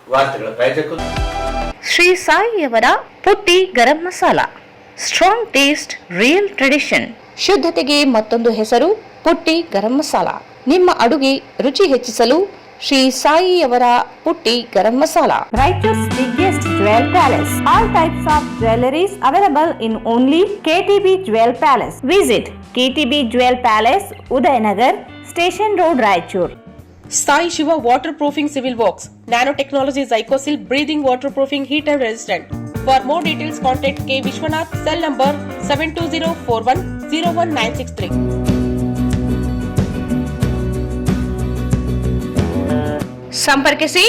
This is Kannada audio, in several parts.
ವಾರ್ತೆಗಳ ಪ್ರಾಯೋಜಕರು ಶ್ರೀ ಸಾಯಿಯವರ Putti garam masala. Strong taste, real tradition. ಶುದ್ಧತೆಗೆ ಮತ್ತೊಂದು ಹೆಸರು ಪುಟ್ಟಿ ಗರಂ ಮಸಾಲ. ನಿಮ್ಮ ಅಡುಗೆ ರುಚಿ ಹೆಚ್ಚಿಸಲು ಶ್ರೀ ಸಾಯಿಯವರ Putti garam masala. Raiturs biggest jewel palace. All types of jewelries available in only KTB Jewel Palace. Visit KTB Jewel Palace, Udayanagar, Station Road, Raichur. Sai Shiva Waterproofing Civil Works, Nanotechnology Zycosil Breathing Waterproofing Heater Resistant. For more details, contact K. Vishwanath, cell number 72041019663. ಸಂಪರ್ಕಿಸಿ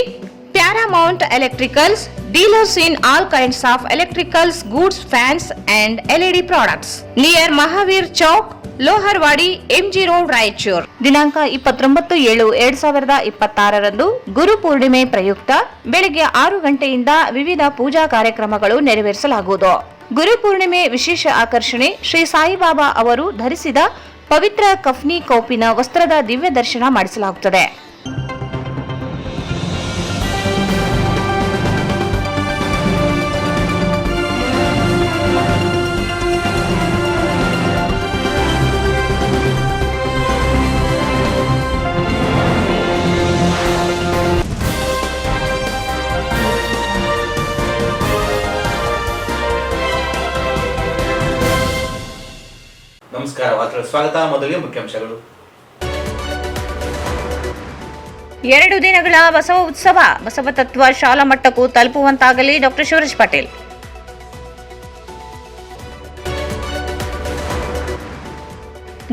Paramount electricals, dealers in all kinds of electricals goods, fans and LED products, near Mahavir Chowk, Loharwadi, MG road, Raichur. ದಿನಾಂಕ 29/7/2026 ಗುರು ಪೂರ್ಣಿಮೆ ಪ್ರಯುಕ್ತ ಬೆಳಗ್ಗೆ 6 ಗಂಟೆಯಿಂದ ವಿವಿಧ ಪೂಜಾ ಕಾರ್ಯಕ್ರಮಗಳು ನೆರವೇರಿಸಲಾಗುವುದು. ಗುರು ಪೂರ್ಣಿಮೆ ವಿಶೇಷ ಆಕರ್ಷಣೆ ಶ್ರೀ ಸಾಯಿಬಾಬಾ ಅವರು ಧರಿಸಿದ ಪವಿತ್ರ ಕಫ್ನಿ ಕೌಪಿನ ವಸ್ತ್ರದ ದಿವ್ಯ ದರ್ಶನ ಮಾಡಿಸಲಾಗುತ್ತದೆ. ನಮಸ್ಕಾರ. ವಾರ್ತೆಗಳ ಸ್ವಾಗತ. ಮೊದಲಿಗೆ ಮುಖ್ಯಾಂಶಗಳು. 2 ದಿನಗಳ ಬಸವ ಉತ್ಸವ ಬಸವ ತತ್ವ ಶಾಲಾ ಮಟ್ಟಕ್ಕೂ ತಲುಪುವಂತಾಗಲಿ. ಡಾಕ್ಟರ್ ಶಿವರಾಜ್ ಪಾಟೀಲ್.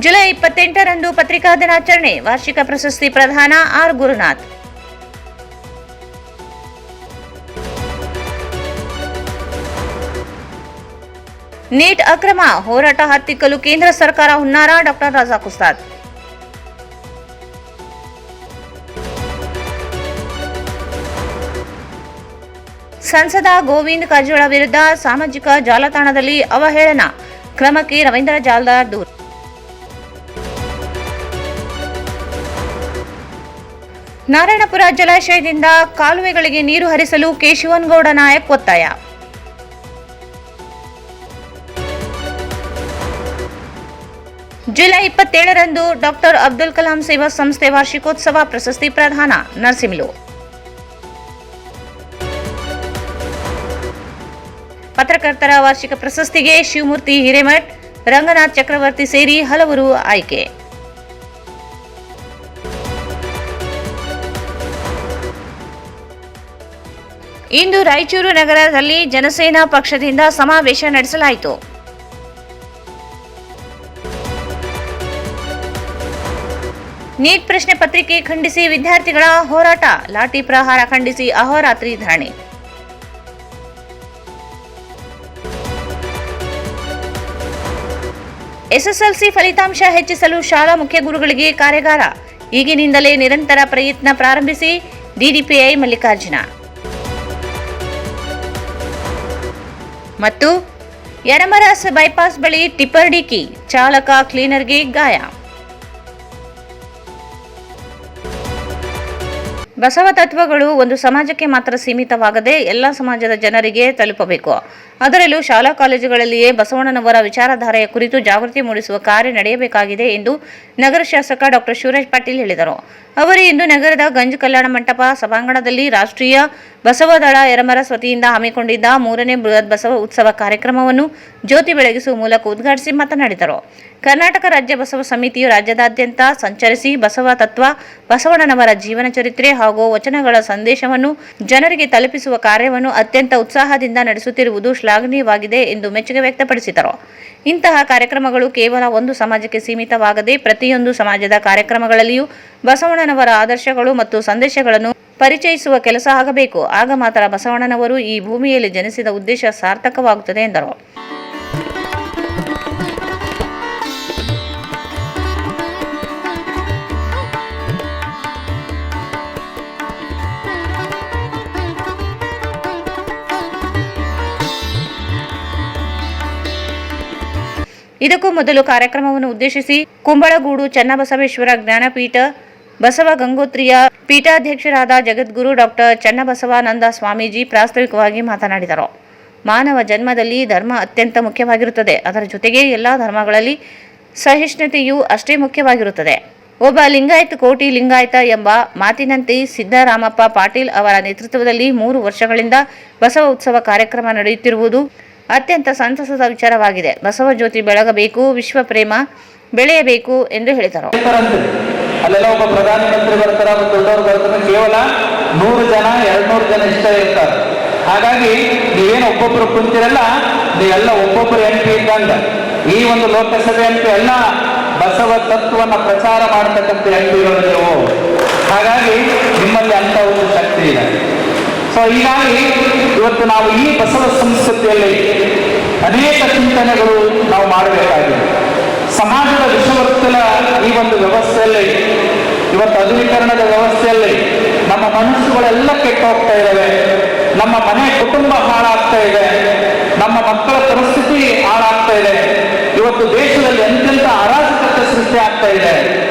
ಜುಲೈ 28ರಂದು ಪತ್ರಿಕಾ ದಿನಾಚರಣೆ. ವಾರ್ಷಿಕ ಪ್ರಶಸ್ತಿ ಪ್ರದಾನ. ಆರ್ ಗುರುನಾಥ್. ನೀಟ್ ಅಕ್ರಮ ಹೋರಾಟ ಹತ್ತಿಕ್ಕಲು ಕೇಂದ್ರ ಸರ್ಕಾರ ಹುನ್ನಾರ. ಡಾಕ್ಟರ್ ರಜಾಕ್ ಉಸ್ತಾದ್. ಸಂಸದ ಗೋವಿಂದ ಕಾರಜೋಳ ವಿರುದ್ಧ ಸಾಮಾಜಿಕ ಜಾಲತಾಣದಲ್ಲಿ ಅವಹೇಳನ ಕ್ರಮಕ್ಕೆ ರವೀಂದ್ರ ಜಾಲ್ದಾರ್ ದೂರು. ನಾರಾಯಣಪುರ ಜಲಾಶಯದಿಂದ ಕಾಲುವೆಗಳಿಗೆ ನೀರು ಹರಿಸಲು ಕೆ. ಶಿವನಗೌಡ ನಾಯಕ್ ಒತ್ತಾಯ. ಜುಲೈ 27ರಂದು ಡಾಕ್ಟರ್ ಅಬ್ದುಲ್ ಕಲಾಂ ಸೇವಾ ಸಂಸ್ಥೆ ವಾರ್ಷಿಕೋತ್ಸವ ಪ್ರಶಸ್ತಿ ಪ್ರದಾನ. ನರಸಿಂಹಲು. ಪತ್ರಕರ್ತರ ವಾರ್ಷಿಕ ಪ್ರಶಸ್ತಿಗೆ ಶಿವಮೂರ್ತಿ ಹಿರೇಮಠ್, ರಂಗನಾಥ್ ಚಕ್ರವರ್ತಿ ಸೇರಿ ಹಲವರು ಆಯ್ಕೆ. ಇಂದು ರಾಯಚೂರು ನಗರದಲ್ಲಿ ಜನಸೇನಾ ಪಕ್ಷದಿಂದ ಸಮಾವೇಶ ನಡೆಸಲಾಯಿತು. ನೀಟ್ ಪ್ರಶ್ನೆ ಪತ್ರಿಕೆ ಖಂಡಿಸಿ ವಿದ್ಯಾರ್ಥಿಗಳ ಹೋರಾಟ. ಲಾಠಿ ಪ್ರಹಾರ ಖಂಡಿಸಿ ಅಹೋರಾತ್ರಿ ಧರಣಿ. SSLC ಫಲಿತಾಂಶ ಹೆಚ್ಚಿಸಲು ಶಾಲಾ ಮುಖ್ಯ ಗುರುಗಳಿಗೆ ಕಾರ್ಯಾಗಾರ. ಈಗಿನಿಂದಲೇ ನಿರಂತರ ಪ್ರಯತ್ನ ಪ್ರಾರಂಭಿಸಿ. DDPI ಮಲ್ಲಿಕಾರ್ಜುನ. ಮತ್ತು ಯರಮರಸ್ ಬೈಪಾಸ್ ಬಳಿ ಟಿಪ್ಪರ್ ಡಿಕ್ಕಿ, ಚಾಲಕ ಕ್ಲೀನರ್ಗೆ ಗಾಯ. ಬಸವ ತತ್ವಗಳು ಒಂದು ಸಮಾಜಕ್ಕೆ ಮಾತ್ರ ಸೀಮಿತವಾಗದೆ ಎಲ್ಲ ಸಮಾಜದ ಜನರಿಗೆ ತಲುಪಬೇಕು. ಅದರಲ್ಲೂ ಶಾಲಾ ಕಾಲೇಜುಗಳಲ್ಲಿಯೇ ಬಸವಣ್ಣನವರ ವಿಚಾರಧಾರೆಯ ಕುರಿತು ಜಾಗೃತಿ ಮೂಡಿಸುವ ಕಾರ್ಯ ನಡೆಯಬೇಕಾಗಿದೆ ಎಂದು ನಗರ ಶಾಸಕ ಡಾಕ್ಟರ್ ಶಿವರಾಜ್ ಪಾಟೀಲ್ ಹೇಳಿದರು. ಅವರು ಇಂದು ನಗರದ ಗಂಜ್ ಕಲ್ಯಾಣ ಮಂಟಪ ಸಭಾಂಗಣದಲ್ಲಿ ರಾಷ್ಟ್ರೀಯ ಬಸವದಳ ಯರಮರಸ್ ವತಿಯಿಂದ ಹಮ್ಮಿಕೊಂಡಿದ್ದ 3ನೇ ಬೃಹತ್ ಬಸವ ಉತ್ಸವ ಕಾರ್ಯಕ್ರಮವನ್ನು ಜ್ಯೋತಿ ಬೆಳಗಿಸುವ ಮೂಲಕ ಉದ್ಘಾಟಿಸಿ ಮಾತನಾಡಿದರು. ಕರ್ನಾಟಕ ರಾಜ್ಯ ಬಸವ ಸಮಿತಿಯು ರಾಜ್ಯದಾದ್ಯಂತ ಸಂಚರಿಸಿ ಬಸವ ತತ್ವ, ಬಸವಣ್ಣನವರ ಜೀವನ ಚರಿತ್ರೆ ಹಾಗೂ ವಚನಗಳ ಸಂದೇಶವನ್ನು ಜನರಿಗೆ ತಲುಪಿಸುವ ಕಾರ್ಯವನ್ನು ಅತ್ಯಂತ ಉತ್ಸಾಹದಿಂದ ನಡೆಸುತ್ತಿರುವುದು ಶ್ಲಾಘನೀಯವಾಗಿದೆ ಎಂದು ಮೆಚ್ಚುಗೆ ವ್ಯಕ್ತಪಡಿಸಿದರು. ಇಂತಹ ಕಾರ್ಯಕ್ರಮಗಳು ಕೇವಲ ಒಂದು ಸಮಾಜಕ್ಕೆ ಸೀಮಿತವಾಗದೆ ಪ್ರತಿಯೊಂದು ಸಮಾಜದ ಕಾರ್ಯಕ್ರಮಗಳಲ್ಲಿಯೂ ಬಸವಣ್ಣನವರ ಆದರ್ಶಗಳು ಮತ್ತು ಸಂದೇಶಗಳನ್ನು ಪರಿಚಯಿಸುವ ಕೆಲಸ ಆಗಬೇಕು. ಆಗ ಮಾತ್ರ ಬಸವಣ್ಣನವರು ಈ ಭೂಮಿಯಲ್ಲಿ ಜನಿಸಿದ ಉದ್ದೇಶ ಸಾರ್ಥಕವಾಗುತ್ತದೆ ಎಂದರು. ಇದಕ್ಕೂ ಮೊದಲು ಕಾರ್ಯಕ್ರಮವನ್ನು ಉದ್ದೇಶಿಸಿ ಕುಂಬಳಗೂಡು ಚನ್ನಬಸವೇಶ್ವರ ಜ್ಞಾನಪೀಠ ಬಸವ ಗಂಗೋತ್ರಿಯ ಪೀಠಾಧ್ಯಕ್ಷರಾದ ಜಗದ್ಗುರು ಡಾಕ್ಟರ್ ಚನ್ನಬಸವಾನಂದ ಸ್ವಾಮೀಜಿ ಪ್ರಾಸ್ತಾವಿಕವಾಗಿ ಮಾತನಾಡಿದರು. ಮಾನವ ಜನ್ಮದಲ್ಲಿ ಧರ್ಮ ಅತ್ಯಂತ ಮುಖ್ಯವಾಗಿರುತ್ತದೆ. ಅದರ ಜೊತೆಗೆ ಎಲ್ಲ ಧರ್ಮಗಳಲ್ಲಿ ಸಹಿಷ್ಣುತೆಯೂ ಅಷ್ಟೇ ಮುಖ್ಯವಾಗಿರುತ್ತದೆ. ಒಬ್ಬ ಲಿಂಗಾಯತ ಕೋಟಿ ಲಿಂಗಾಯತ ಎಂಬ ಮಾತಿನಂತೆ ಸಿದ್ದರಾಮಪ್ಪ ಪಾಟೀಲ್ ಅವರ ನೇತೃತ್ವದಲ್ಲಿ 3 ವರ್ಷಗಳಿಂದ ಬಸವ ಉತ್ಸವ ಕಾರ್ಯಕ್ರಮ ನಡೆಯುತ್ತಿರುವುದು ಅತ್ಯಂತ ಸಂತಸದ ವಿಚಾರವಾಗಿದೆ. ಬಸವ ಜ್ಯೋತಿ ಬೆಳಗಬೇಕು, ವಿಶ್ವ ಪ್ರೇಮ ಬೆಳೆಯಬೇಕು ಎಂದು ಹೇಳಿದರು. ಅಲ್ಲೆಲ್ಲ ಒಬ್ಬ ಪ್ರಧಾನಮಂತ್ರಿ ಬರ್ತಾರ, ದೊಡ್ಡವರು ಬರ್ತಾರೆ, ಕೇವಲ 100 ಜನ 200 ಜನ ಇಷ್ಟ ಇರ್ತಾರೆ. ಹಾಗಾಗಿ ನೀವೇನು ಒಬ್ಬೊಬ್ರು ಕುಂತಿರಲ್ಲ, ನೀವೆಲ್ಲ ಒಬ್ಬೊಬ್ಬರು MP ಇದ್ದಂಗ. ಈ ಒಂದು ಲೋಕಸಭೆ MP ಎಲ್ಲ ಬಸವ ತತ್ವವನ್ನು ಪ್ರಚಾರ ಮಾಡತಕ್ಕಂಥ MPಗಳು ನೀವು. ಹಾಗಾಗಿ ನಿಮ್ಮಲ್ಲಿ ಅಂತ ಒಂದು ಶಕ್ತಿ ಇದೆ. ಸೊ ಹೀಗಾಗಿ ಇವತ್ತು ನಾವು ಈ ಬಸವ ಸಂಸ್ಕೃತಿಯಲ್ಲಿ ಅನೇಕ ಚಿಂತನೆಗಳು ನಾವು ಮಾಡಬೇಕಾಗಿದೆ. ಸಮಾಜದ ವಿಷವರ್ತುಲ ಈ ಒಂದು ವ್ಯವಸ್ಥೆಯಲ್ಲಿ, ಇವತ್ತು ಆಧುನೀಕರಣದ ವ್ಯವಸ್ಥೆಯಲ್ಲಿ ನಮ್ಮ ಮನಸ್ಸುಗಳೆಲ್ಲ ಕೆಟ್ಟು ಹೋಗ್ತಾ ಇದ್ದಾವೆ. ನಮ್ಮ ಮನೆ ಕುಟುಂಬ ಹಾಳಾಗ್ತಾ ಇದೆ, ನಮ್ಮ ಮಕ್ಕಳ ಪರಿಸ್ಥಿತಿ ಹಾಳಾಗ್ತಾ ಇದೆ. ಇವತ್ತು ದೇಶದಲ್ಲಿ ಎಂತೆಂಥ ಅರಾಜಕತೆ ಸೃಷ್ಟಿ ಆಗ್ತಾ ಇದೆ.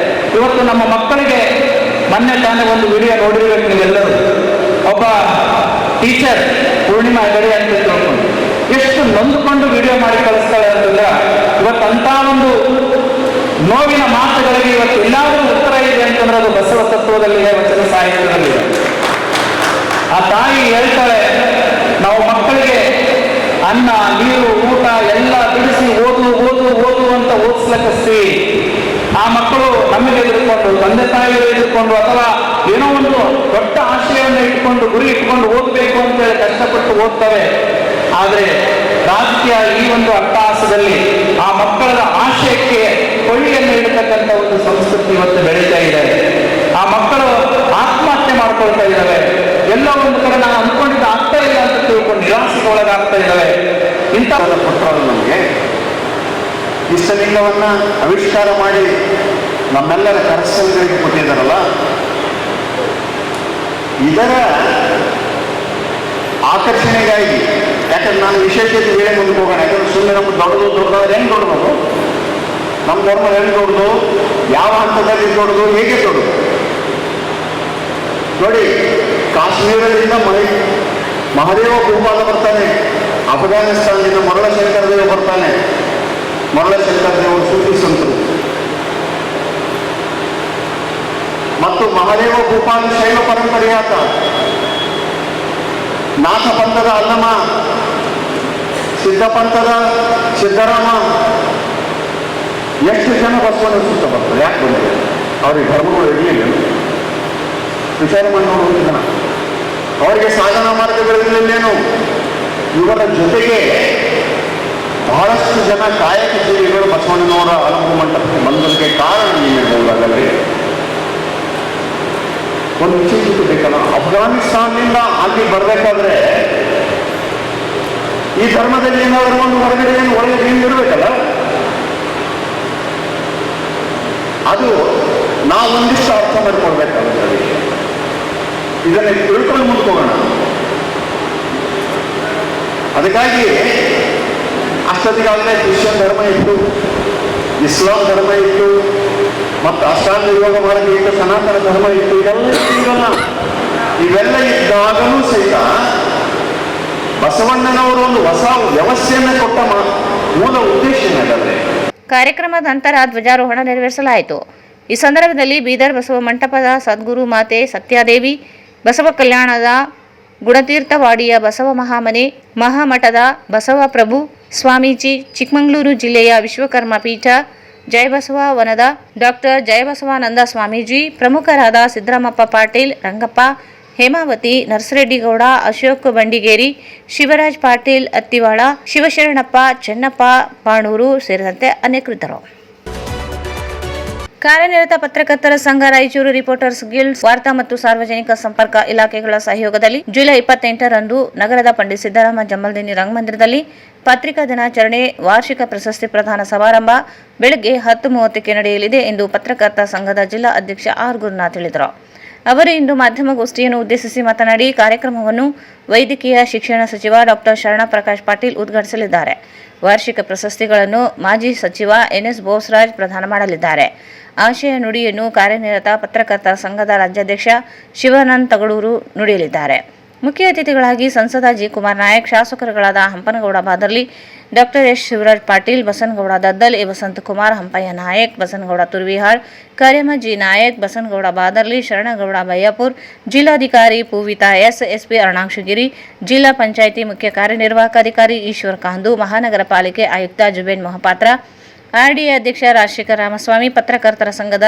ಇವತ್ತು ನಮ್ಮ ಮಕ್ಕಳಿಗೆ ಮೊನ್ನೆ ತಾನೇ ಒಂದು ವಿಡಿಯೋ ನೋಡಿರ್ಬೇಕು ನೀವೆಲ್ಲರೂ. ಒಬ್ಬ ಟೀಚರ್ ಪೂರ್ಣಿಮಾ ಹೆಗಡೆ ಅಂತ ತಿಳ್ಕೊಂಡು ಎಷ್ಟು ನೊಂದುಕೊಂಡು ವಿಡಿಯೋ ಮಾಡಿ ಕಳಿಸ್ತಾಳೆ ಅಂತಂದ್ರೆ, ಇವತ್ತು ಅಂತ ಒಂದು ನೋವಿನ ಮಾತುಗಳಿಗೆ ಇವತ್ತು ಎಲ್ಲಾದ್ರೂ ಉತ್ತರ ಇದೆ ಅಂತಂದ್ರೆ ಅದು ಬಸವ ತತ್ವದಲ್ಲಿದೆ, ವಚನ ಸಾಹಿತ್ಯದಲ್ಲಿದೆ. ಆ ತಾಯಿ ಹೇಳ್ತಾಳೆ, ನಾವು ಮಕ್ಕಳಿಗೆ ಅನ್ನ ನೀರು ಊಟ ಎಲ್ಲ ಬಿಡಿಸಿ ಓದು ಓದು ಓದು ಅಂತ ಓದಿಸ್ಲಕ್ಕಿಸ್ತೀವಿ. ಆ ಮಕ್ಕಳು ನಮಗೆ ಎದುರ್ಕೊಂಡು, ತಂದೆ ತಾಯಿಗಳು ಎದುರ್ಕೊಂಡು, ಅಥವಾ ಏನೋ ಒಂದು ದೊಡ್ಡ ಆಶಯವನ್ನು ಇಟ್ಕೊಂಡು ಗುರಿ ಇಟ್ಕೊಂಡು ಓದಬೇಕು ಅಂತೇಳಿ ಕಷ್ಟಪಟ್ಟು ಓದ್ತವೆ. ಆದರೆ ರಾಜಕೀಯ ಈ ಒಂದು ಅಟ್ಟಹಾಸದಲ್ಲಿ ಆ ಮಕ್ಕಳ ಆಶಯಕ್ಕೆ ಕೊಳ್ಳಿಯನ್ನು ಇಡತಕ್ಕಂಥ ಒಂದು ಸಂಸ್ಕೃತಿ ಇವತ್ತು ಬೆಳೀತಾ ಇದೆ. ಆ ಮಕ್ಕಳು ಆತ್ಮಹತ್ಯೆ ಮಾಡ್ಕೊಳ್ತಾ ಇದ್ದಾವೆ. ಎಲ್ಲ ಒಂದು ಕಡೆ ನಾವು ಅಂದ್ಕೊಂಡಿದ್ದ ಆಗ್ತಾ ಇಲ್ಲ ಅಂತ ತಿಳ್ಕೊಂಡು ನಿರಾಸೆಗೆ ಒಳಗಾಗ್ತಾ ಇದ್ದಾವೆ. ಇಂಥ ಕೊಟ್ಟರು ನಮಗೆ ಇಷ್ಟಲಿಂಗವನ್ನ ಆವಿಷ್ಕಾರ ಮಾಡಿ ನಮ್ಮೆಲ್ಲರ ಕರಸ್ಥಲಗಳಿಗೆ ಕೊಟ್ಟಿದ್ದಾರಲ್ಲ, ಇದರ ಆಕರ್ಷಣೆಗಾಗಿ, ಯಾಕಂದ್ರೆ ನಾನು ವಿಶೇಷತೆ ಬೇರೆ ಮುಂದಕ್ಕೆ ಹೋಗೋಣ. ಯಾಕಂದ್ರೆ ಸುಮ್ಮನೆ ನಮ್ಗೆ ದೊಡ್ಡದಾದ್ರೆ ಹೆಂಗೆ ದೊಡ್ಡದು, ನಮ್ಮ ಧರ್ಮ ಹೆಂಗೆ ದೊಡ್ಡದು, ಯಾವ ಹಂತದಲ್ಲಿ ದೊಡ್ಡದು, ಹೇಗೆ ದೊಡ್ಡದು ನೋಡಿ. ಕಾಶ್ಮೀರದಿಂದ ಮಹಾದೇವ ಭೂಪಾಲ ಬರ್ತಾನೆ, ಅಫ್ಘಾನಿಸ್ತಾನದಿಂದ ಮರಳಶಂಕರ ದೇವ ಬರ್ತಾನೆ. ಮರಳಶಂಕರ ದೇವರು ಸೂಫಿ ಸಂತರು, ಮತ್ತು ಮಹಾದೇವ ಭೂಪಾಲ ಶೈವ ಪರಂಪರೆಯಾತ, ನಾಥ ಪಂಥದ ಅಲ್ಲಮ, ಸಿದ್ಧ ಪಂಥದ ಸಿದ್ದರಾಮ. ಎಷ್ಟು ಜನ ಬಸವನ ಸುತ್ತ ಬರ್ತಾರೆ, ಯಾಕೆ ಬಂದಿದೆ? ಅವ್ರಿಗೆ ಧರ್ಮಗಳು ಇರಲಿಲ್ಲ, ವಿಚಾರ ಮಾಡಿ ನೋಡುವಂಥ ಜನ. ಅವರಿಗೆ ಸಾಧನಾ ಮಾರ್ಗಗಳಿರಲಿಲ್ಲೇನು? ಇವರ ಜೊತೆಗೆ ಬಹಳಷ್ಟು ಜನ ಕಾಯಕ ಜೀವಿಗಳು ಬಸವಣ್ಣನವರ ಅನುಭವ ಮಂಟಪಕ್ಕೆ ಬಂದಕ್ಕೆ ಕಾರಣ ನೀಡಿರಬಹುದಾಗಲಿ. ಒಂದು ವಿಶೇಷತೆ ಬೇಕಲ್ಲ, ಅಫ್ಘಾನಿಸ್ತಾನದಿಂದ ಅಲ್ಲಿ ಬರಬೇಕಾದ್ರೆ ಈ ಧರ್ಮದಲ್ಲಿ ಏನಾದರೂ ಒಂದು ಹೊರಗಡೆ ಏನು ಒಳಗೆ ಏನು ಇರಬೇಕಲ್ಲ. ಅದು ನಾವು ಒಂದಿಷ್ಟು ಅರ್ಥ ಮಾಡಿಕೊಳ್ಬೇಕಾಗುತ್ತೆ. ಇದನ್ನು ತಿಳ್ಕೊಂಡು ಮುಂದಕ್ಕೆ ಹೋಗೋಣ. ಅದಕ್ಕಾಗಿ ಅಷ್ಟೊತ್ತಿಗಾಗಲೇ ಕ್ರಿಶ್ಚಿಯನ್ ಧರ್ಮ ಇತ್ತು, ಇಸ್ಲಾಂ ಧರ್ಮ ಇತ್ತು, ಮತ್ತು ಅಷ್ಟಾಂಗ ಯೋಗ ಮಾರ್ಗ ಇತ್ತು, ಸನಾತನ ಧರ್ಮ ಇತ್ತು. ಇವೆಲ್ಲ ಇದ್ದಾಗಲೂ ಸಹಿತ ಬಸವಣ್ಣನವರು ಒಂದು ಹೊಸ ವ್ಯವಸ್ಥೆಯನ್ನು ಕೊಟ್ಟ ಮೂಲ ಉದ್ದೇಶ ಏನಾದರೆ. ಕಾರ್ಯಕ್ರಮದ ನಂತರ ಧ್ವಜಾರೋಹಣ ನೆರವೇರಿಸಲಾಯಿತು. ಈ ಸಂದರ್ಭದಲ್ಲಿ ಬೀದರ್ ಬಸವ ಮಂಟಪದ ಸದ್ಗುರು ಮಾತೆ ಸತ್ಯಾದೇವಿ, ಬಸವ ಕಲ್ಯಾಣದ ಗುಣತೀರ್ಥವಾಡಿಯ ಬಸವ ಮಹಾಮನೆ, ಮಹಾಮಠದ ಬಸವ ಪ್ರಭು ಸ್ವಾಮೀಜಿ, ಚಿಕ್ಕಮಗಳೂರು ಜಿಲ್ಲೆಯ ವಿಶ್ವಕರ್ಮ ಪೀಠ, ಜಯಬಸವ ವನದ ಡಾಕ್ಟರ್ ಜಯಬಸವಾನಂದ ಸ್ವಾಮೀಜಿ, ಪ್ರಮುಖರಾದ ಸಿದ್ದರಾಮಪ್ಪ ಪಾಟೀಲ್, ರಂಗಪ್ಪ, ಹೇಮಾವತಿ, ನರಸರೆಡ್ಡಿಗೌಡ, ಅಶೋಕ್ ಬಂಡಿಗೇರಿ, ಶಿವರಾಜ್ ಪಾಟೀಲ್ ಅತ್ತಿವಾಳ, ಶಿವಶರಣಪ್ಪ, ಚೆನ್ನಪ್ಪ ಬಾಣೂರು ಸೇರಿದಂತೆ ಅನೇಕರಿದ್ದರು. ಕಾರ್ಯನಿರತ ಪತ್ರಕರ್ತರ ಸಂಘ ರಾಯಚೂರು ರಿಪೋರ್ಟರ್ಸ್ ಗಿಲ್ಡ್ ವಾರ್ತಾ ಮತ್ತು ಸಾರ್ವಜನಿಕ ಸಂಪರ್ಕ ಇಲಾಖೆಗಳ ಸಹಯೋಗದಲ್ಲಿ ಜುಲೈ 28ರಂದು ನಗರದ ಪಂಡಿತ್ ಸಿದ್ದರಾಮ ಜಮ್ಮಲ್ದಿನ್ನಿ ರಂಗಮಂದಿರದಲ್ಲಿ ಪತ್ರಿಕಾ ದಿನಾಚರಣೆ ವಾರ್ಷಿಕ ಪ್ರಶಸ್ತಿ ಪ್ರದಾನ ಸಮಾರಂಭ ಬೆಳಗ್ಗೆ 10:30ಕ್ಕೆ ನಡೆಯಲಿದೆ ಎಂದು ಪತ್ರಕರ್ತ ಸಂಘದ ಜಿಲ್ಲಾ ಅಧ್ಯಕ್ಷ ಆರ್ ಗುರುನಾಥ್ ಹೇಳಿದರು. ಅವರು ಇಂದು ಮಾಧ್ಯಮಗೋಷ್ಠಿಯನ್ನು ಉದ್ದೇಶಿಸಿ ಮಾತನಾಡಿ, ಕಾರ್ಯಕ್ರಮವನ್ನು ವೈದ್ಯಕೀಯ ಶಿಕ್ಷಣ ಸಚಿವ ಡಾಕ್ಟರ್ ಶರಣ ಪ್ರಕಾಶ್ ಪಾಟೀಲ್ ಉದ್ಘಾಟಿಸಲಿದ್ದಾರೆ. ವಾರ್ಷಿಕ ಪ್ರಶಸ್ತಿಗಳನ್ನು ಮಾಜಿ ಸಚಿವ ಎನ್ಎಸ್ ಬೋಸರಾಜ್ ಪ್ರದಾನ ಮಾಡಲಿದ್ದಾರೆ. ಆಶಯ ನುಡಿಯನ್ನು ಕಾರ್ಯನಿರತ ಪತ್ರಕರ್ತರ ಸಂಘದ ರಾಜ್ಯಾಧ್ಯಕ್ಷ ಶಿವಾನಂದ ತಗಡೂರು ನುಡಿಯಲಿದ್ದಾರೆ. ಮುಖ್ಯ ಅತಿಥಿಗಳಾಗಿ ಸಂಸದ ಜಿ. ಕುಮಾರ್ ನಾಯಕ್, ಶಾಸಕರುಗಳಾದ ಹಂಪನಗೌಡ ಬಾದರ್ಲಿ, ಡಾ S. Shivaraj Patil, Basanagouda Daddal, A. Vasanthakumar, Hampayya Nayak, Basanagouda Turvihal, Karyamma G. Nayak, Basanagouda Badarli, Sharanagouda Bayyapur, ಜಿಲ್ಲಾಧಿಕಾರಿ ಪೂವಿತಾ ಎಸ್, ಎಸ್ಪಿ ಅರುಣಾಕ್ಷಗಿರಿ, ಜಿಲ್ಲಾ ಪಂಚಾಯಿತಿ ಮುಖ್ಯ ಕಾರ್ಯನಿರ್ವಾಹಕ ಅಧಿಕಾರಿ ಈಶ್ವರ ಕಾಂದು, ಮಹಾನಗರ ಪಾಲಿಕೆ ಆಯುಕ್ತ ಜುಬೇನ್ ಮೊಹಪಾತ್ರ, ಆರ್ಡಿಎ ಅಧ್ಯಕ್ಷ ರಾಜಶೇಖರ ರಾಮಸ್ವಾಮಿ, ಪತ್ರಕರ್ತರ ಸಂಘದ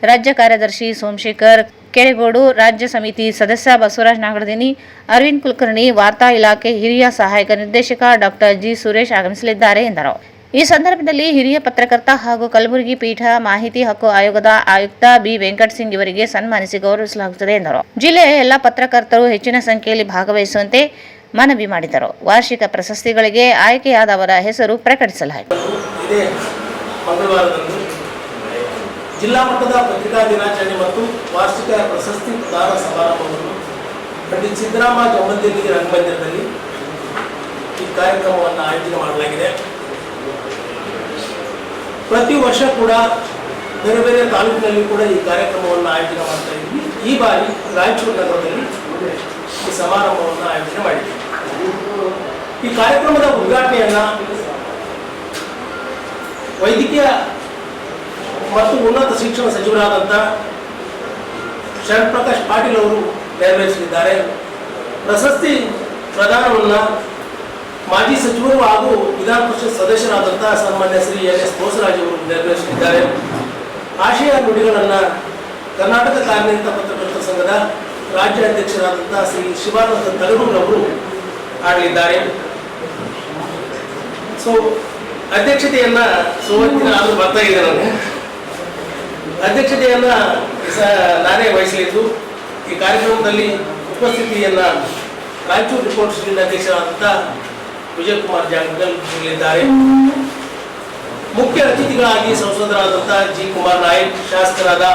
ರಾಜ್ಯ ಕಾರ್ಯದರ್ಶಿ ಸೋಮಶೇಖರ್ ಕೆರೆಗೋಡು, ರಾಜ್ಯ ಸಮಿತಿ ಸದಸ್ಯ ಬಸವರಾಜ್ ನಾಗರದಿನಿ, ಅರವಿಂದ್ ಕುಲಕರ್ಣಿ, ವಾರ್ತಾ ಇಲಾಖೆ ಹಿರಿಯ ಸಹಾಯಕ ನಿರ್ದೇಶಕ ಡಾ ಜಿ. ಸುರೇಶ್ ಆಗಮಿಸಲಿದ್ದಾರೆ ಎಂದರು. ಈ ಸಂದರ್ಭದಲ್ಲಿ ಹಿರಿಯ ಪತ್ರಕರ್ತ ಹಾಗೂ ಕಲಬುರಗಿ ಪೀಠ ಮಾಹಿತಿ ಹಕ್ಕು ಆಯೋಗದ ಆಯುಕ್ತ ಬಿ. ವೆಂಕಟ್ ಸಿಂಗ್ ಇವರಿಗೆ ಸನ್ಮಾನಿಸಿ ಗೌರವಿಸಲಾಗುತ್ತದೆ ಎಂದರು. ಜಿಲ್ಲೆಯ ಎಲ್ಲ ಪತ್ರಕರ್ತರು ಹೆಚ್ಚಿನ ಸಂಖ್ಯೆಯಲ್ಲಿ ಭಾಗವಹಿಸುವಂತೆ ಮನವಿ ಮಾಡಿದರು. ವಾರ್ಷಿಕ ಪ್ರಶಸ್ತಿಗಳಿಗೆ ಆಯ್ಕೆಯಾದವರ ಹೆಸರು ಪ್ರಕಟಿಸಲಾಯಿತು. ಮಂಗಳವಾರದಂದು ಜಿಲ್ಲಾ ಮಟ್ಟದ ಪತ್ರಿಕಾ ದಿನಾಚರಣೆ ಮತ್ತು ವಾರ್ಷಿಕ ಪ್ರಶಸ್ತಿ ಪ್ರದಾನ ಸಮಾರಂಭವನ್ನು ಪಂಡಿತ್ ಸಿದ್ದರಾಮ ಜಮ್ಮಂದಿಲ್ಲಿ ರಂಗಮಂದಿರದಲ್ಲಿ ಈ ಕಾರ್ಯಕ್ರಮವನ್ನು ಆಯೋಜನೆ ಮಾಡಲಾಗಿದೆ. ಪ್ರತಿ ವರ್ಷ ಕೂಡ ಬೇರೆ ಬೇರೆ ತಾಲೂಕಿನಲ್ಲಿ ಕೂಡ ಈ ಕಾರ್ಯಕ್ರಮವನ್ನು ಆಯೋಜನೆ ಮಾಡ್ತಾ ಇದ್ವಿ. ಈ ಬಾರಿ ರಾಯಚೂರು ನಗರದಲ್ಲಿ ಈ ಸಮಾರಂಭವನ್ನು ಆಯೋಜನೆ ಮಾಡಿದ್ವಿ. ಈ ಕಾರ್ಯಕ್ರಮದ ಉದ್ಘಾಟನೆಯನ್ನ ವೈದ್ಯಕೀಯ ಮತ್ತು ಉನ್ನತ ಶಿಕ್ಷಣ ಸಚಿವರಾದಂಥ ಶರಣ್ ಪ್ರಕಾಶ್ ಪಾಟೀಲ್ ಅವರು ನೆರವೇರಿಸಲಿದ್ದಾರೆ. ಪ್ರಶಸ್ತಿ ಪ್ರದಾನವನ್ನು ಮಾಜಿ ಸಚಿವರು ಹಾಗೂ ವಿಧಾನ ಪರಿಷತ್ ಸದಸ್ಯರಾದಂಥ ಸನ್ಮಾನ್ಯ ಶ್ರೀ ಎನ್ ಎಸ್ ಬೋಸರಾಜ್ ಅವರು ನೆರವೇರಿಸಲಿದ್ದಾರೆ. ಆಶಯ ನುಡಿಗಳನ್ನು ಕರ್ನಾಟಕ ಕಾರ್ಯನಿರತ ಪತ್ರಕರ್ತರ ಸಂಘದ ರಾಜ್ಯ ಅಧ್ಯಕ್ಷರಾದಂಥ ಶ್ರೀ ಶಿವಾನಂದ ತಗಡೂರು ಅವರು ಆಡಲಿದ್ದಾರೆ. ಅಧ್ಯಕ್ಷತೆಯನ್ನ ಬರ್ತಾ ಇದೆ ನನಗೆ ಅಧ್ಯಕ್ಷತೆಯನ್ನ ನಾನೇ ವಹಿಸಲಿದ್ದು ಈ ಕಾರ್ಯಕ್ರಮದಲ್ಲಿ ಉಪಸ್ಥಿತಿಯನ್ನ ರಾಯಚೂರು ರಿಪೋರ್ಟ್ಸ್ ಗಿಲ್ಡ್ ಅಧ್ಯಕ್ಷರಾದಂಥ ವಿಜಯ್ ಕುಮಾರ್ ಜಾಂಗಲ್ ಇರಲಿದ್ದಾರೆ. ಮುಖ್ಯ ಅತಿಥಿಗಳಾಗಿ ಸಂಸದರಾದಂಥ ಜಿ. ಕುಮಾರ್ ನಾಯಕ್, ಶಾಸಕರಾದ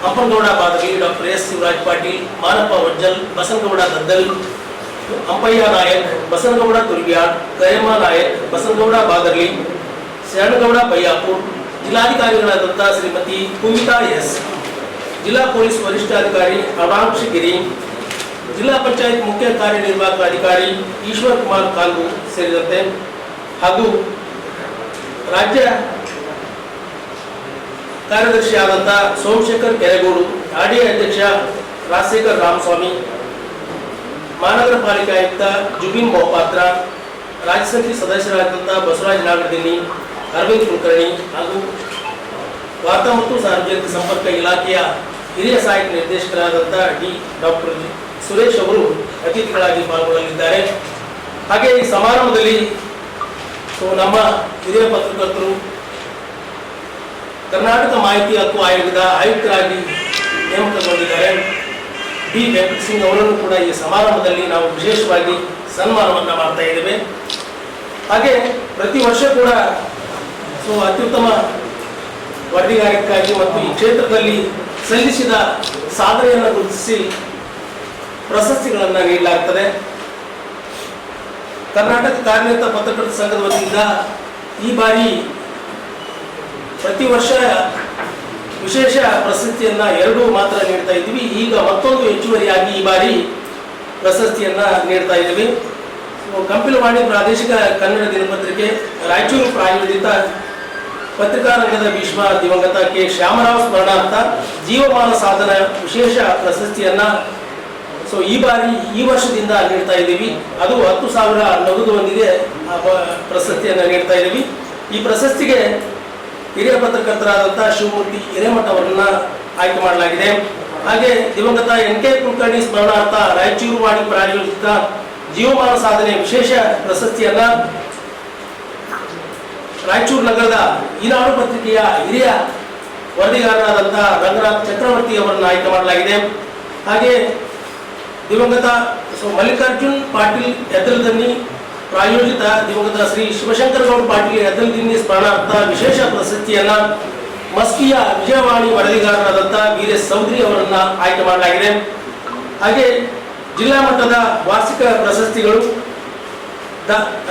ಹಂಪನಗೌಡ ಬಾದಲಿ, ಡಾ ಎಸ್. ಶಿವರಾಜ್ ಪಾಟೀಲ್, ಮಾನಪ್ಪ ವಜ್ಜಲ್, ಬಸನಗೌಡ ದದ್ದಲ್, ಹಂಪಯ್ಯ ನಾಯಕ್, ಬಸನಗೌಡ ತುರ್ವಿಯಾಳ್, ಕರ್ಯಮ್ಮ ನಾಯಕ್, ಬಸನಗೌಡ ಬಾದರ್ಲಿ, ಶರಣಗೌಡ ಬಯ್ಯಾಪುರ್, ಜಿಲ್ಲಾಧಿಕಾರಿಗಳಾದಂಥ ಶ್ರೀಮತಿ ಪೂವಿತಾ ಎಸ್, ಜಿಲ್ಲಾ ಪೊಲೀಸ್ ವರಿಷ್ಠಾಧಿಕಾರಿ ಅರುಣಾಕ್ಷಗಿರಿ, ಜಿಲ್ಲಾ ಪಂಚಾಯತ್ ಮುಖ್ಯ ಕಾರ್ಯನಿರ್ವಾಹಕ ಅಧಿಕಾರಿ ಈಶ್ವರ ಕುಮಾರ್ ಕಾಂದು ಸೇರಿದಂತೆ ಹಾಗೂ ರಾಜ್ಯ ಕಾರ್ಯದರ್ಶಿಯಾದಂಥ ಸೋಮಶೇಖರ್ ಕೆರೆಗೋಡು, ಆರ್ಡಿಎ ಅಧ್ಯಕ್ಷ ರಾಜಶೇಖರ್ ರಾಮಸ್ವಾಮಿ, ಮಹಾನಗರ ಪಾಲಿಕೆ ಆಯುಕ್ತ ಜುಬಿನ್ ಮೊಹಪಾತ್ರ, ರಾಜ್ಯ ಸಮಿತಿ ಸದಸ್ಯರಾದಂಥ ಬಸವರಾಜ್ ನಾಗರದಿನಿ, ಅರವಿಂದ್ ಕುಲಕರ್ಣಿ ಹಾಗೂ ವಾರ್ತಾ ಮತ್ತು ಸಾರ್ವಜನಿಕ ಸಂಪರ್ಕ ಇಲಾಖೆಯ ಹಿರಿಯ ಸಹಾಯಕ ನಿರ್ದೇಶಕರಾದಂಥ ಡಾಕ್ಟರ್ ಸುರೇಶ್ ಅವರು ಅತಿಥಿಗಳಾಗಿ ಪಾಲ್ಗೊಳ್ಳಲಿದ್ದಾರೆ. ಹಾಗೆ ಈ ಸಮಾರಂಭದಲ್ಲಿ ನಮ್ಮ ಹಿರಿಯ ಪತ್ರಕರ್ತರು ಕರ್ನಾಟಕ ಮಾಹಿತಿ ಹಕ್ಕು ಆಯೋಗದ ಆಯುಕ್ತರಾಗಿ ನೇಮಕಗೊಂಡಿದ್ದಾರೆ ಬಿ. ವೆಂಕಟ್ ಸಿಂಗ್ ಅವರನ್ನು ಕೂಡ ಈ ಸಮಾರಂಭದಲ್ಲಿ ನಾವು ವಿಶೇಷವಾಗಿ ಸನ್ಮಾನವನ್ನು ಮಾಡ್ತಾ ಇದ್ದೇವೆ. ಹಾಗೆ ಪ್ರತಿ ವರ್ಷ ಕೂಡ ಅತ್ಯುತ್ತಮ ವರದಿಗಾರಿಕೆಗಾಗಿ ಮತ್ತು ಈ ಕ್ಷೇತ್ರದಲ್ಲಿ ಸಲ್ಲಿಸಿದ ಸಾಧನೆಯನ್ನು ಗುರುತಿಸಿ ಪ್ರಶಸ್ತಿಗಳನ್ನು ನೀಡಲಾಗುತ್ತದೆ. ಕರ್ನಾಟಕ ಕಾರ್ಯನಿರತ ಪತ್ರಕರ್ತರ ಸಂಘದ ವತಿಯಿಂದ ಈ ಬಾರಿ ಪ್ರತಿ ವರ್ಷ ವಿಶೇಷ ಪ್ರಶಸ್ತಿಯನ್ನ 2 ಮಾತ್ರ ನೀಡ್ತಾ ಇದ್ದೀವಿ. ಈಗ ಮತ್ತೊಂದು ಹೆಚ್ಚುವರಿಯಾಗಿ ಈ ಬಾರಿ ಪ್ರಶಸ್ತಿಯನ್ನ ನೀಡ್ತಾ ಇದ್ದೀವಿ. ಕಂಪಿಲವಾಣಿ ಪ್ರಾದೇಶಿಕ ಕನ್ನಡ ದಿನಪತ್ರಿಕೆ ರಾಯಚೂರು ಪ್ರಾಯೋಜಿತ ಪತ್ರಿಕಾ ರಂಗದ ಭೀಷ್ಮ ದಿವಂಗತ ಕೆ. ಶ್ಯಾಮರಾವ್ ಸ್ಮರಣಾರ್ಥ ಜೀವಮಾನ ಸಾಧನ ವಿಶೇಷ ಪ್ರಶಸ್ತಿಯನ್ನ ಈ ಬಾರಿ ಈ ವರ್ಷದಿಂದ ನೀಡ್ತಾ ಇದ್ದೀವಿ. ಅದು 10,000 ನಗದುವೊಂದಿಗೆ ಪ್ರಶಸ್ತಿಯನ್ನ ನೀಡ್ತಾ ಇದ್ದೀವಿ. ಈ ಪ್ರಶಸ್ತಿಗೆ ಹಿರಿಯ ಪತ್ರಕರ್ತರಾದಂಥ ಶಿವಮೂರ್ತಿ ಹಿರೇಮಠ ಅವರನ್ನ ಆಯ್ಕೆ ಮಾಡಲಾಗಿದೆ. ಹಾಗೆ ದಿವಂಗತ ಎನ್ ಕೆ ಕುಲಕರ್ಣಿ ಸ್ಮರಣಾರ್ಥ ರಾಯಚೂರು ವಾಣಿ ಪ್ರಾಯೋಜಿತ ಜೀವಮಾನ ಸಾಧನೆ ವಿಶೇಷ ಪ್ರಶಸ್ತಿಯನ್ನ ರಾಯಚೂರು ನಗರದ ಈನಾಡು ಪತ್ರಿಕೆಯ ಹಿರಿಯ ವರದಿಗಾರರಾದಂಥ ರಂಗನಾಥ್ ಚಕ್ರವರ್ತಿ ಅವರನ್ನು ಆಯ್ಕೆ ಮಾಡಲಾಗಿದೆ. ಹಾಗೆ ದಿವಂಗತ ಮಲ್ಲಿಕಾರ್ಜುನ್ ಪಾಟೀಲ್ ಎದ್ದಲದನ್ನಿ ಪ್ರಾಯೋಜಿತ ದಿವಂಗತ ಶ್ರೀ ಶಿವಶಂಕರಗೌಡ ಪಾಟೀಲ್ ಎದ್ದಲದಿನ್ನಿ ಸ್ಮರಣಾರ್ಥ ವಿಶೇಷ ಪ್ರಶಸ್ತಿಯನ್ನ ಮಸ್ಕಿಯ ವಿಜಯವಾಣಿ ವರದಿಗಾರರಾದಂಥ ವೀರೇಶ್ ಚೌಧರಿ ಅವರನ್ನ ಆಯ್ಕೆ ಮಾಡಲಾಗಿದೆ. ಹಾಗೆ ಜಿಲ್ಲಾ ಮಟ್ಟದ ವಾರ್ಷಿಕ ಪ್ರಶಸ್ತಿಗಳು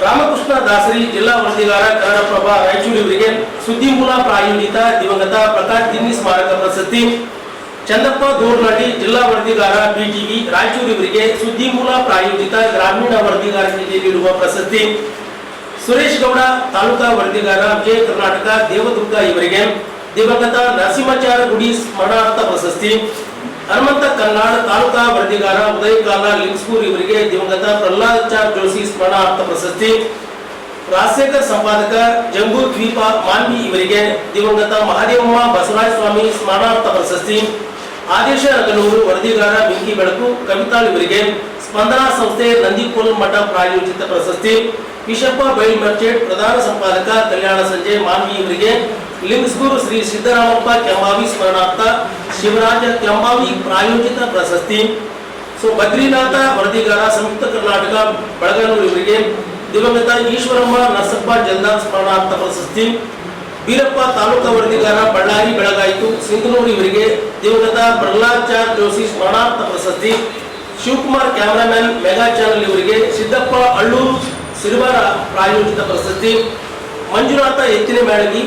ರಾಮಕೃಷ್ಣ ದಾಸರಿ ಜಿಲ್ಲಾ ವರದಿಗಾರ ಕನ್ನಡಪ್ರಭ ರಾಯಚೂರು ಇವರಿಗೆ ಸುದ್ದಿಮೂಲ ಪ್ರಾಯೋಜಿತ ದಿವಂಗತ ಪ್ರಕಾಶ್ ದಿನ್ನಿ ಸ್ಮಾರಕ ಪ್ರಶಸ್ತಿ. ಚಂದಪ್ಪ ದೂರ್ನಹಳ್ಳಿ ಜಿಲ್ಲಾ ವರದಿಗಾರ ಬಿಟಿವಿ ರಾಯಚೂರು ಇವರಿಗೆ ಸುದ್ದಿಮೂಲ ಪ್ರಾಯೋಜಿತ ಗ್ರಾಮೀಣ ವರದಿಗಾರಿಕೆಗೆ ನೀಡುವ ಪ್ರಶಸ್ತಿ. ಸುರೇಶ್ ಗೌಡ ತಾಲೂಕಾ ವರದಿಗಾರ ವಿಜಯ ಕರ್ನಾಟಕ ದೇವದುರ್ಗ ಇವರಿಗೆ ದಿವಂಗತ ನರಸಿಂಹಾಚಾರ್ಯ ಗುಡಿ ಸ್ಮರಣಾರ್ಥ ಪ್ರಶಸ್ತಿ. ಹನುಮಂತ ಕನ್ನಾಡ್ ತಾಲೂಕಾ ವರದಿಗಾರ ಉದಯಕಾಲ ಲಿಂಗ್ಸ್ಪೂರ್ ಇವರಿಗೆ ದಿವಂಗತ ಪ್ರಹ್ಲಾದಾಚಾರ್ಯ ಜೋಶಿ ಸ್ಮರಣಾರ್ಥ ಪ್ರಶಸ್ತಿ. ರಾಜಶೇಖರ್ ಸಂಪಾದಕ ಜಂಬೂ ದ್ವೀಪ ಮಾನ್ವಿ ಇವರಿಗೆ ದಿವಂಗತ ಮಹಾದೇವಮ್ಮ ಬಸವರಾಜ ಸ್ವಾಮಿ ಸ್ಮರಣಾರ್ಥ ಪ್ರಶಸ್ತಿ. ಆದೇಶ ನಗನೂರು ವರದಿಗಾರ ಬೆಂಕಿ ಬೆಳಕು ಕವಿತಾಳ್ ಇವರಿಗೆ ಸ್ಪಂದನಾ ಸಂಸ್ಥೆ ನಂದಿಕೋಲ್ ಮಠ ಪ್ರಾಯೋಜಿತ ಪ್ರಶಸ್ತಿ. ವಿಶಪ್ಪ ಬೈಲ್ ಮರ್ಚೆಟ್ ಪ್ರಧಾನ ಸಂಪಾದಕ ಕಲ್ಯಾಣ ಸಂಜಯ್ ಮಾನ್ವಿ ಇವರಿಗೆ ಲಿಂಗ್ಸ್ಗೂರು ಶ್ರೀ ಸಿದ್ದರಾಮಪ್ಪ ಕೆಂಬಾವಿ ಸ್ಮರಣಾರ್ಥ ಶಿವರಾಜ ಕೆಂಬಾವಿ ಪ್ರಾಯೋಜಿತ ಪ್ರಶಸ್ತಿ. ಬದ್ರಿನಾಥ ವರದಿಗಾರ ಸಂಯುಕ್ತ ಕರ್ನಾಟಕ ಬೆಳಗಾನೂರು ಇವರಿಗೆ ದಿವಂಗತ ಈಶ್ವರಮ್ಮ ನರಸಪ್ಪ ಜಲ್ದಾರ್ ಸ್ಮರಣಾರ್ಥ ಪ್ರಶಸ್ತಿ. ಬೀರಪ್ಪ ತಾಲೂಕಾ ವರದಿಗಾರ ಬಳ್ಳಾರಿ ಬೆಳಗಾಯಿತು ಸಿಂಧನೂರು ಇವರಿಗೆ ದಿವಂಗತ ಪ್ರಹ್ಲಾದಾಚಾರ್ಯ ಜೋಶಿ ಸ್ಮರಣಾರ್ಥ ಪ್ರಶಸ್ತಿ. ಶಿವಕುಮಾರ್ ಕ್ಯಾಮರಾಮನ್ ಮೆಗಾ ಚಾನಲ್ ಇವರಿಗೆ ಸಿದ್ದಪ್ಪ ಅಳ್ಳೂರು ಸಿರಿವಾರ ಪ್ರಾಯೋಜಿತ ಪ್ರಶಸ್ತಿ. ಮಂಜುನಾಥ ಎತ್ತಿನ ಮೇಳಗಿ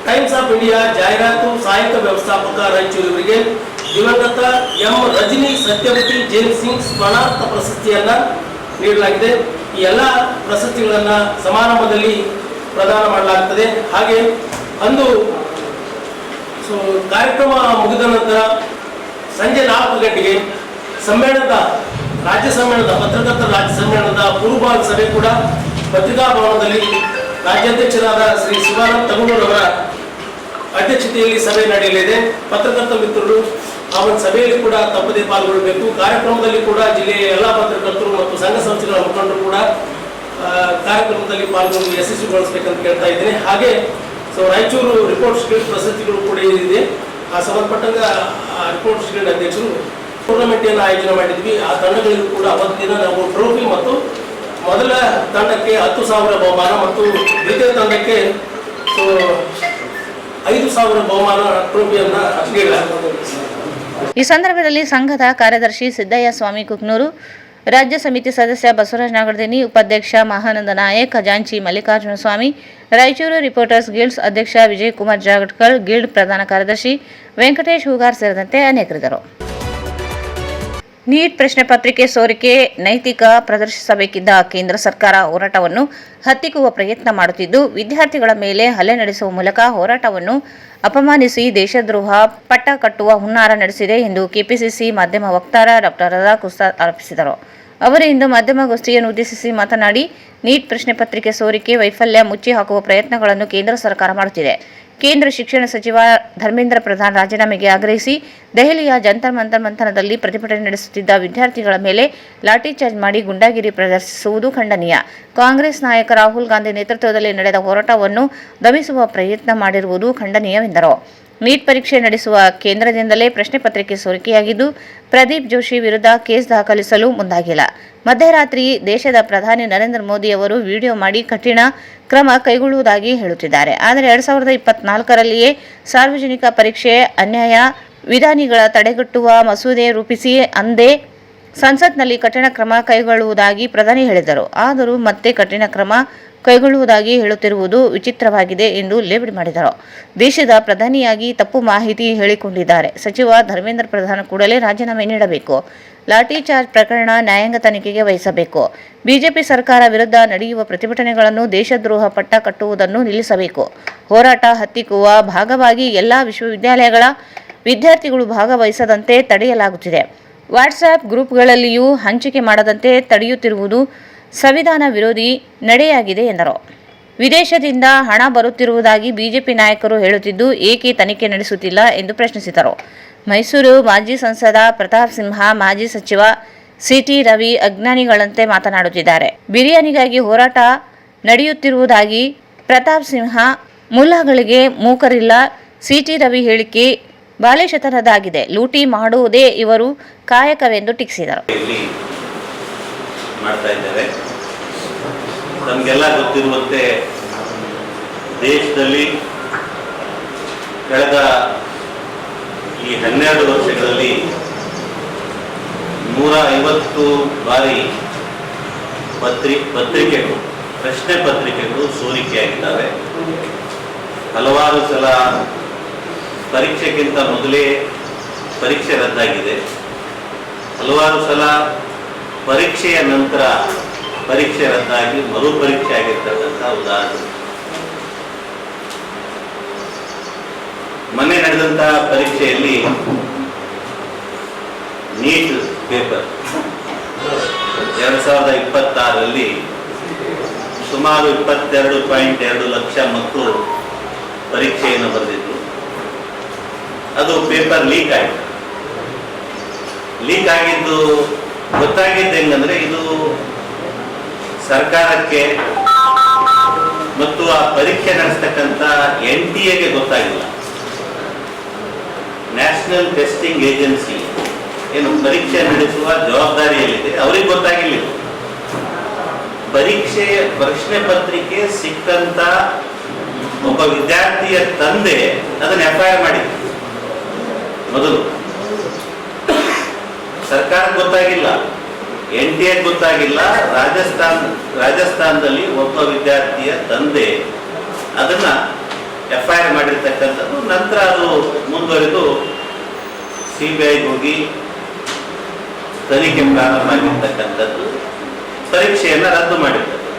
ಟೈಮ್ಸ್ ಆಫ್ ಇಂಡಿಯಾ ಜಾಹೀರಾತು ಸಹಾಯಕ ವ್ಯವಸ್ಥಾಪಕ ರಾಯಚೂರು ಇವರಿಗೆ ದಿವಂಗತ ಎಂ ರಜನಿ ಸತ್ಯವತಿ ಜೈನ್ ಸಿಂಗ್ ಸ್ಮರಣಾರ್ಥ ಪ್ರಶಸ್ತಿಯನ್ನ ನೀಡಲಾಗಿದೆ. ಈ ಎಲ್ಲ ಪ್ರಶಸ್ತಿಗಳನ್ನ ಸಮಾರಂಭದಲ್ಲಿ ಪ್ರದಾನ ಮಾಡಲಾಗುತ್ತದೆ. ಹಾಗೆ ಅಂದು ಕಾರ್ಯಕ್ರಮ ಮುಗಿದ ನಂತರ ಸಂಜೆ 4 ಗಂಟೆಗೆ ರಾಜ್ಯ ಸಮ್ಮೇಳನದ ಪತ್ರಕರ್ತರ ರಾಜ್ಯ ಸಮ್ಮೇಳನದ ಪೂರ್ವಭಾವಿ ಸಭೆ ಕೂಡ ಪತ್ರಿಕಾ ಭವನದಲ್ಲಿ ರಾಜ್ಯಾಧ್ಯಕ್ಷರಾದ ಶ್ರೀ ಶಿವಾನಂದ ತಗಡೂರವರ ಅಧ್ಯಕ್ಷತೆಯಲ್ಲಿ ಸಭೆ ನಡೆಯಲಿದೆ. ಪತ್ರಕರ್ತ ಮಿತ್ರರು ಆ ಒಂದು ಸಭೆಯಲ್ಲಿ ಕೂಡ ತಪ್ಪದೇ ಪಾಲ್ಗೊಳ್ಳಬೇಕು. ಕಾರ್ಯಕ್ರಮದಲ್ಲಿ ಕೂಡ ಜಿಲ್ಲೆಯ ಎಲ್ಲ ಪತ್ರಕರ್ತರು ಮತ್ತು ಸಂಘ ಸಂಸ್ಥೆಗಳ ಮುಖಂಡರು ಕೂಡ ಕಾರ್ಯಕ್ರಮದಲ್ಲಿ ಪಾಲ್ಗೊಂಡು ಯಶಸ್ವಿಗೊಳಿಸಬೇಕಂತ ಕೇಳ್ತಾ ಇದ್ದೇನೆ. ಹಾಗೆ ರಾಯಚೂರು ರಿಪೋರ್ಟ್ ಶೀಲ್ಡ್ ಪ್ರಶಸ್ತಿಗಳು ಕೂಡ ಏನಿದೆ ಆ ಸಂಬಂಧಪಟ್ಟಂಗ ರಿಪೋರ್ಟ್ ಶೀಲ್ಡ್ ಅಧ್ಯಕ್ಷರು ಟೂರ್ನಮೆಂಟ್ ಅನ್ನು ಆಯೋಜನೆ ಮಾಡಿದ್ವಿ. ಆ ತಂಡಗಳಿಗೂ ಕೂಡ ಅವತ್ತಿನ ನಾವು ಟ್ರೋಫಿ ಮತ್ತು ಮೊದಲ ತಂಡಕ್ಕೆ 10,000 ಬಹುಮಾನ ಮತ್ತು ದ್ವಿತೀಯ ತಂಡಕ್ಕೆ 5,000 ಬಹುಮಾನ ಟ್ರೋಫಿಯನ್ನ ನೀಡಲಾಗುತ್ತದೆ. ಈ ಸಂದರ್ಭದಲ್ಲಿ ಸಂಘದ ಕಾರ್ಯದರ್ಶಿ ಸಿದ್ದಯ್ಯ ಸ್ವಾಮಿ ಕುಕ್ನೂರು, ರಾಜ್ಯ ಸಮಿತಿ ಸದಸ್ಯ ಬಸವರಾಜ ನಾಗರದೇನಿ, ಉಪಾಧ್ಯಕ್ಷ ಮಹಾನಂದ ನಾಯಕ್, ಖಜಾಂಚಿ ಮಲ್ಲಿಕಾರ್ಜುನ ಸ್ವಾಮಿ, ರಾಯಚೂರು ರಿಪೋರ್ಟರ್ಸ್ ಗಿಲ್ಡ್ಸ್ ಅಧ್ಯಕ್ಷ ವಿಜಯಕುಮಾರ್ ಜಾಗಟ್ಕರ್, ಗಿಲ್ಡ್ ಪ್ರಧಾನ ಕಾರ್ಯದರ್ಶಿ ವೆಂಕಟೇಶ್ ಹೂಗಾರ್ ಸೇರಿದಂತೆ ಅನೇಕರಿದ್ದರು. ನೀಟ್ ಪ್ರಶ್ನೆ ಪತ್ರಿಕೆ ಸೋರಿಕೆ ನೈತಿಕ ಪ್ರದರ್ಶಿಸಬೇಕಿದ್ದ ಕೇಂದ್ರ ಸರ್ಕಾರ ಹೋರಾಟವನ್ನು ಹತ್ತಿಕ್ಕುವ ಪ್ರಯತ್ನ ಮಾಡುತ್ತಿದ್ದು, ವಿದ್ಯಾರ್ಥಿಗಳ ಮೇಲೆ ಹಲ್ಲೆ ನಡೆಸುವ ಮೂಲಕ ಹೋರಾಟವನ್ನು ಅಪಮಾನಿಸಿ ದೇಶದ್ರೋಹ ಪಟ್ಟ ಕಟ್ಟುವ ಹುನ್ನಾರ ನಡೆಸಿದೆ ಎಂದು ಕೆಪಿಸಿಸಿ ಮಾಧ್ಯಮ ವಕ್ತಾರ ಡಾ ರಜಾಕ್ ಉಸ್ತಾದ್ ಆರೋಪಿಸಿದರು. ಅವರು ಇಂದು ಮಾಧ್ಯಮಗೋಷ್ಠಿಯನ್ನು ಉದ್ದೇಶಿಸಿ ಮಾತನಾಡಿ, ನೀಟ್ ಪ್ರಶ್ನೆ ಪತ್ರಿಕೆ ಸೋರಿಕೆ ವೈಫಲ್ಯ ಮುಚ್ಚಿ ಹಾಕುವ ಪ್ರಯತ್ನಗಳನ್ನು ಕೇಂದ್ರ ಸರ್ಕಾರ ಮಾಡುತ್ತಿದೆ. ಕೇಂದ್ರ ಶಿಕ್ಷಣ ಸಚಿವ ಧರ್ಮೇಂದ್ರ ಪ್ರಧಾನ್ ರಾಜೀನಾಮೆಗೆ ಆಗ್ರಹಿಸಿ ದೆಹಲಿಯ ಜಂತರ್ ಮಂತರದಲ್ಲಿ ಪ್ರತಿಭಟನೆ ನಡೆಸುತ್ತಿದ್ದ ವಿದ್ಯಾರ್ಥಿಗಳ ಮೇಲೆ ಲಾಠಿ ಚಾರ್ಜ್ ಮಾಡಿ ಗುಂಡಾಗಿರಿ ಪ್ರದರ್ಶಿಸುವುದು ಖಂಡನೀಯ. ಕಾಂಗ್ರೆಸ್ ನಾಯಕ ರಾಹುಲ್ ಗಾಂಧಿ ನೇತೃತ್ವದಲ್ಲಿ ನಡೆದ ಹೋರಾಟವನ್ನು ದಮಿಸುವ ಪ್ರಯತ್ನ ಮಾಡಿರುವುದು ಖಂಡನೀಯವೆಂದರು. ನೀಟ್ ಪರೀಕ್ಷೆ ನಡೆಸುವ ಕೇಂದ್ರದಿಂದಲೇ ಪ್ರಶ್ನೆ ಪತ್ರಿಕೆ ಸೋರಿಕೆಯಾಗಿದ್ದು, ಪ್ರದೀಪ್ ಜೋಶಿ ವಿರುದ್ಧ ಕೇಸ್ ದಾಖಲಿಸಲು ಮುಂದಾಗಿಲ್ಲ. ಮಧ್ಯರಾತ್ರಿ ದೇಶದ ಪ್ರಧಾನಿ ನರೇಂದ್ರ ಮೋದಿ ಅವರು ವಿಡಿಯೋ ಮಾಡಿ ಕಠಿಣ ಕ್ರಮ ಕೈಗೊಳ್ಳುವುದಾಗಿ ಹೇಳುತ್ತಿದ್ದಾರೆ. ಆದರೆ 2024ರಲ್ಲಿಯೇ ಸಾರ್ವಜನಿಕ ಪರೀಕ್ಷೆ ಅನ್ಯಾಯ ವಿಧಾನಿಗಳ ತಡೆಗಟ್ಟುವ ಮಸೂದೆ ರೂಪಿಸಿ ಅಂದೇ ಸಂಸತ್ನಲ್ಲಿ ಕಠಿಣ ಕ್ರಮ ಕೈಗೊಳ್ಳುವುದಾಗಿ ಪ್ರಧಾನಿ ಹೇಳಿದರು. ಆದರೂ ಮತ್ತೆ ಕಠಿಣ ಕ್ರಮ ಕೈಗೊಳ್ಳುವುದಾಗಿ ಹೇಳುತ್ತಿರುವುದು ವಿಚಿತ್ರವಾಗಿದೆ ಎಂದು ಲೇವಡಿ ಮಾಡಿದರು. ದೇಶದ ಪ್ರಧಾನಿಯಾಗಿ ತಪ್ಪು ಮಾಹಿತಿ ಹೇಳಿಕೊಂಡಿದ್ದಾರೆ. ಸಚಿವ ಧರ್ಮೇಂದ್ರ ಪ್ರಧಾನ್ ಕೂಡಲೇ ರಾಜೀನಾಮೆ ನೀಡಬೇಕು. ಲಾಠಿ ಚಾರ್ಜ್ ಪ್ರಕರಣ ನ್ಯಾಯಾಂಗ ತನಿಖೆಗೆ ವಹಿಸಬೇಕು. ಬಿಜೆಪಿ ಸರ್ಕಾರ ವಿರುದ್ಧ ನಡೆಯುವ ಪ್ರತಿಭಟನೆಗಳನ್ನು ದೇಶದ್ರೋಹ ಪಟ್ಟ ಕಟ್ಟುವುದನ್ನು ನಿಲ್ಲಿಸಬೇಕು. ಹೋರಾಟ ಹತ್ತಿಕ್ಕುವ ಭಾಗವಾಗಿ ಎಲ್ಲಾ ವಿಶ್ವವಿದ್ಯಾಲಯಗಳ ವಿದ್ಯಾರ್ಥಿಗಳು ಭಾಗವಹಿಸದಂತೆ ತಡೆಯಲಾಗುತ್ತಿದೆ. ವಾಟ್ಸ್ಆ್ಯಪ್ ಗ್ರೂಪ್ಗಳಲ್ಲಿಯೂ ಹಂಚಿಕೆ ಮಾಡದಂತೆ ತಡೆಯುತ್ತಿರುವುದು ಸಂವಿಧಾನ ವಿರೋಧಿ ನಡೆಯಾಗಿದೆ ಎಂದರು. ವಿದೇಶದಿಂದ ಹಣ ಬರುತ್ತಿರುವುದಾಗಿ ಬಿಜೆಪಿ ನಾಯಕರು ಹೇಳುತ್ತಿದ್ದು ಏಕೆ ತನಿಖೆ ನಡೆಸುತ್ತಿಲ್ಲ ಎಂದು ಪ್ರಶ್ನಿಸಿದರು. ಮೈಸೂರು ಮಾಜಿ ಸಂಸದ ಪ್ರತಾಪ್ ಸಿಂಹ, ಮಾಜಿ ಸಚಿವ ಸಿಟಿ ರವಿ ಅಜ್ಞಾನಿಗಳಂತೆ ಮಾತನಾಡುತ್ತಿದ್ದಾರೆ. ಬಿರಿಯಾನಿಗಾಗಿ ಹೋರಾಟ ನಡೆಯುತ್ತಿರುವುದಾಗಿ ಪ್ರತಾಪ್ ಸಿಂಹ, ಮುಲ್ಲಾಗಳಿಗೆ ಮೂಕರಿಲ್ಲ. ಸಿಟಿ ರವಿ ಹೇಳಿಕೆ ಬಾಲಿಶತನದಾಗಿದೆ. ಲೂಟಿ ಮಾಡುವುದೇ ಇವರು ಕಾಯಕವೆಂದು ಟೀಕಿಸಿದರು. ಮಾಡ್ತಾ ಇದ್ದಾರೆ. ನಮಗೆಲ್ಲ ಗೊತ್ತಿರುವಂತೆ ದೇಶದಲ್ಲಿ ಕಳೆದ ಈ 12 ವರ್ಷಗಳಲ್ಲಿ 150 ಬಾರಿ ಪತ್ರಿಕೆಗಳು, ಪ್ರಶ್ನೆ ಪತ್ರಿಕೆಗಳು ಸೋರಿಕೆಯಾಗಿದ್ದಾವೆ. ಹಲವಾರು ಸಲ ಪರೀಕ್ಷೆಗಿಂತ ಮೊದಲೇ ಪರೀಕ್ಷೆ ರದ್ದಾಗಿದೆ. ಹಲವಾರು ಸಲ ಪರೀಕ್ಷೆಯ ನಂತರ ಪರೀಕ್ಷೆ ರದ್ದಾಗಿ ಮರುಪರೀಕ್ಷೆ ಆಗಿರ್ತಕ್ಕಂಥ ಉದಾಹರಣೆ. ಮೊನ್ನೆ ನಡೆದಂತಹ ಪರೀಕ್ಷೆಯಲ್ಲಿ ನೀಟ್ ಪೇಪರ್ 2026ರಲ್ಲಿ ಸುಮಾರು 22.2 ಲಕ್ಷ ಮಕ್ಕಳು ಪರೀಕ್ಷೆಯನ್ನು ಬರೆದಿದ್ರು. ಅದು ಪೇಪರ್ ಲೀಕ್ ಆಯಿತು. ಲೀಕ್ ಆಗಿದ್ದು ಗೊತ್ತಾಗಿದ್ದು ಹೆಂಗಂದ್ರೆ, ಇದು ಸರ್ಕಾರಕ್ಕೆ ಮತ್ತು ಆ ಪರೀಕ್ಷೆ ನಡೆಸ್ತಕ್ಕಂಥ NTA ಗೊತ್ತಾಗಿಲ್ಲ. ನ್ಯಾಷನಲ್ ಟೆಸ್ಟಿಂಗ್ ಏಜೆನ್ಸಿ ಏನು ಪರೀಕ್ಷೆ ನಡೆಸುವ ಜವಾಬ್ದಾರಿಯಲ್ಲಿದೆ, ಅವರಿಗೆ ಗೊತ್ತಾಗಿಲ್ಲ. ಪ್ರಶ್ನೆ ಪತ್ರಿಕೆ ಸಿಕ್ಕಂತ ಒಬ್ಬ ವಿದ್ಯಾರ್ಥಿಯ ತಂದೆ ಅದನ್ನು FIR ಮಾಡಿದ್ರು. ಮೊದಲು ಸರ್ಕಾರಕ್ಕೆ ಗೊತ್ತಾಗಿಲ್ಲ, NTA ಗೊತ್ತಾಗಿಲ್ಲ. ರಾಜಸ್ಥಾನದಲ್ಲಿ ಒಬ್ಬ ವಿದ್ಯಾರ್ಥಿಯ ತಂದೆ ಅದನ್ನ FIR ಮಾಡಿರ್ತಕ್ಕಂಥದ್ದು. ನಂತರ ಅದು ಮುಂದುವರೆದು CBI ಹೋಗಿ ತನಿಖೆ ಪ್ರಾರಂಭ ಆಗಿರ್ತಕ್ಕಂಥದ್ದು, ಪರೀಕ್ಷೆಯನ್ನು ರದ್ದು ಮಾಡಿರ್ತಕ್ಕಂಥದ್ದು.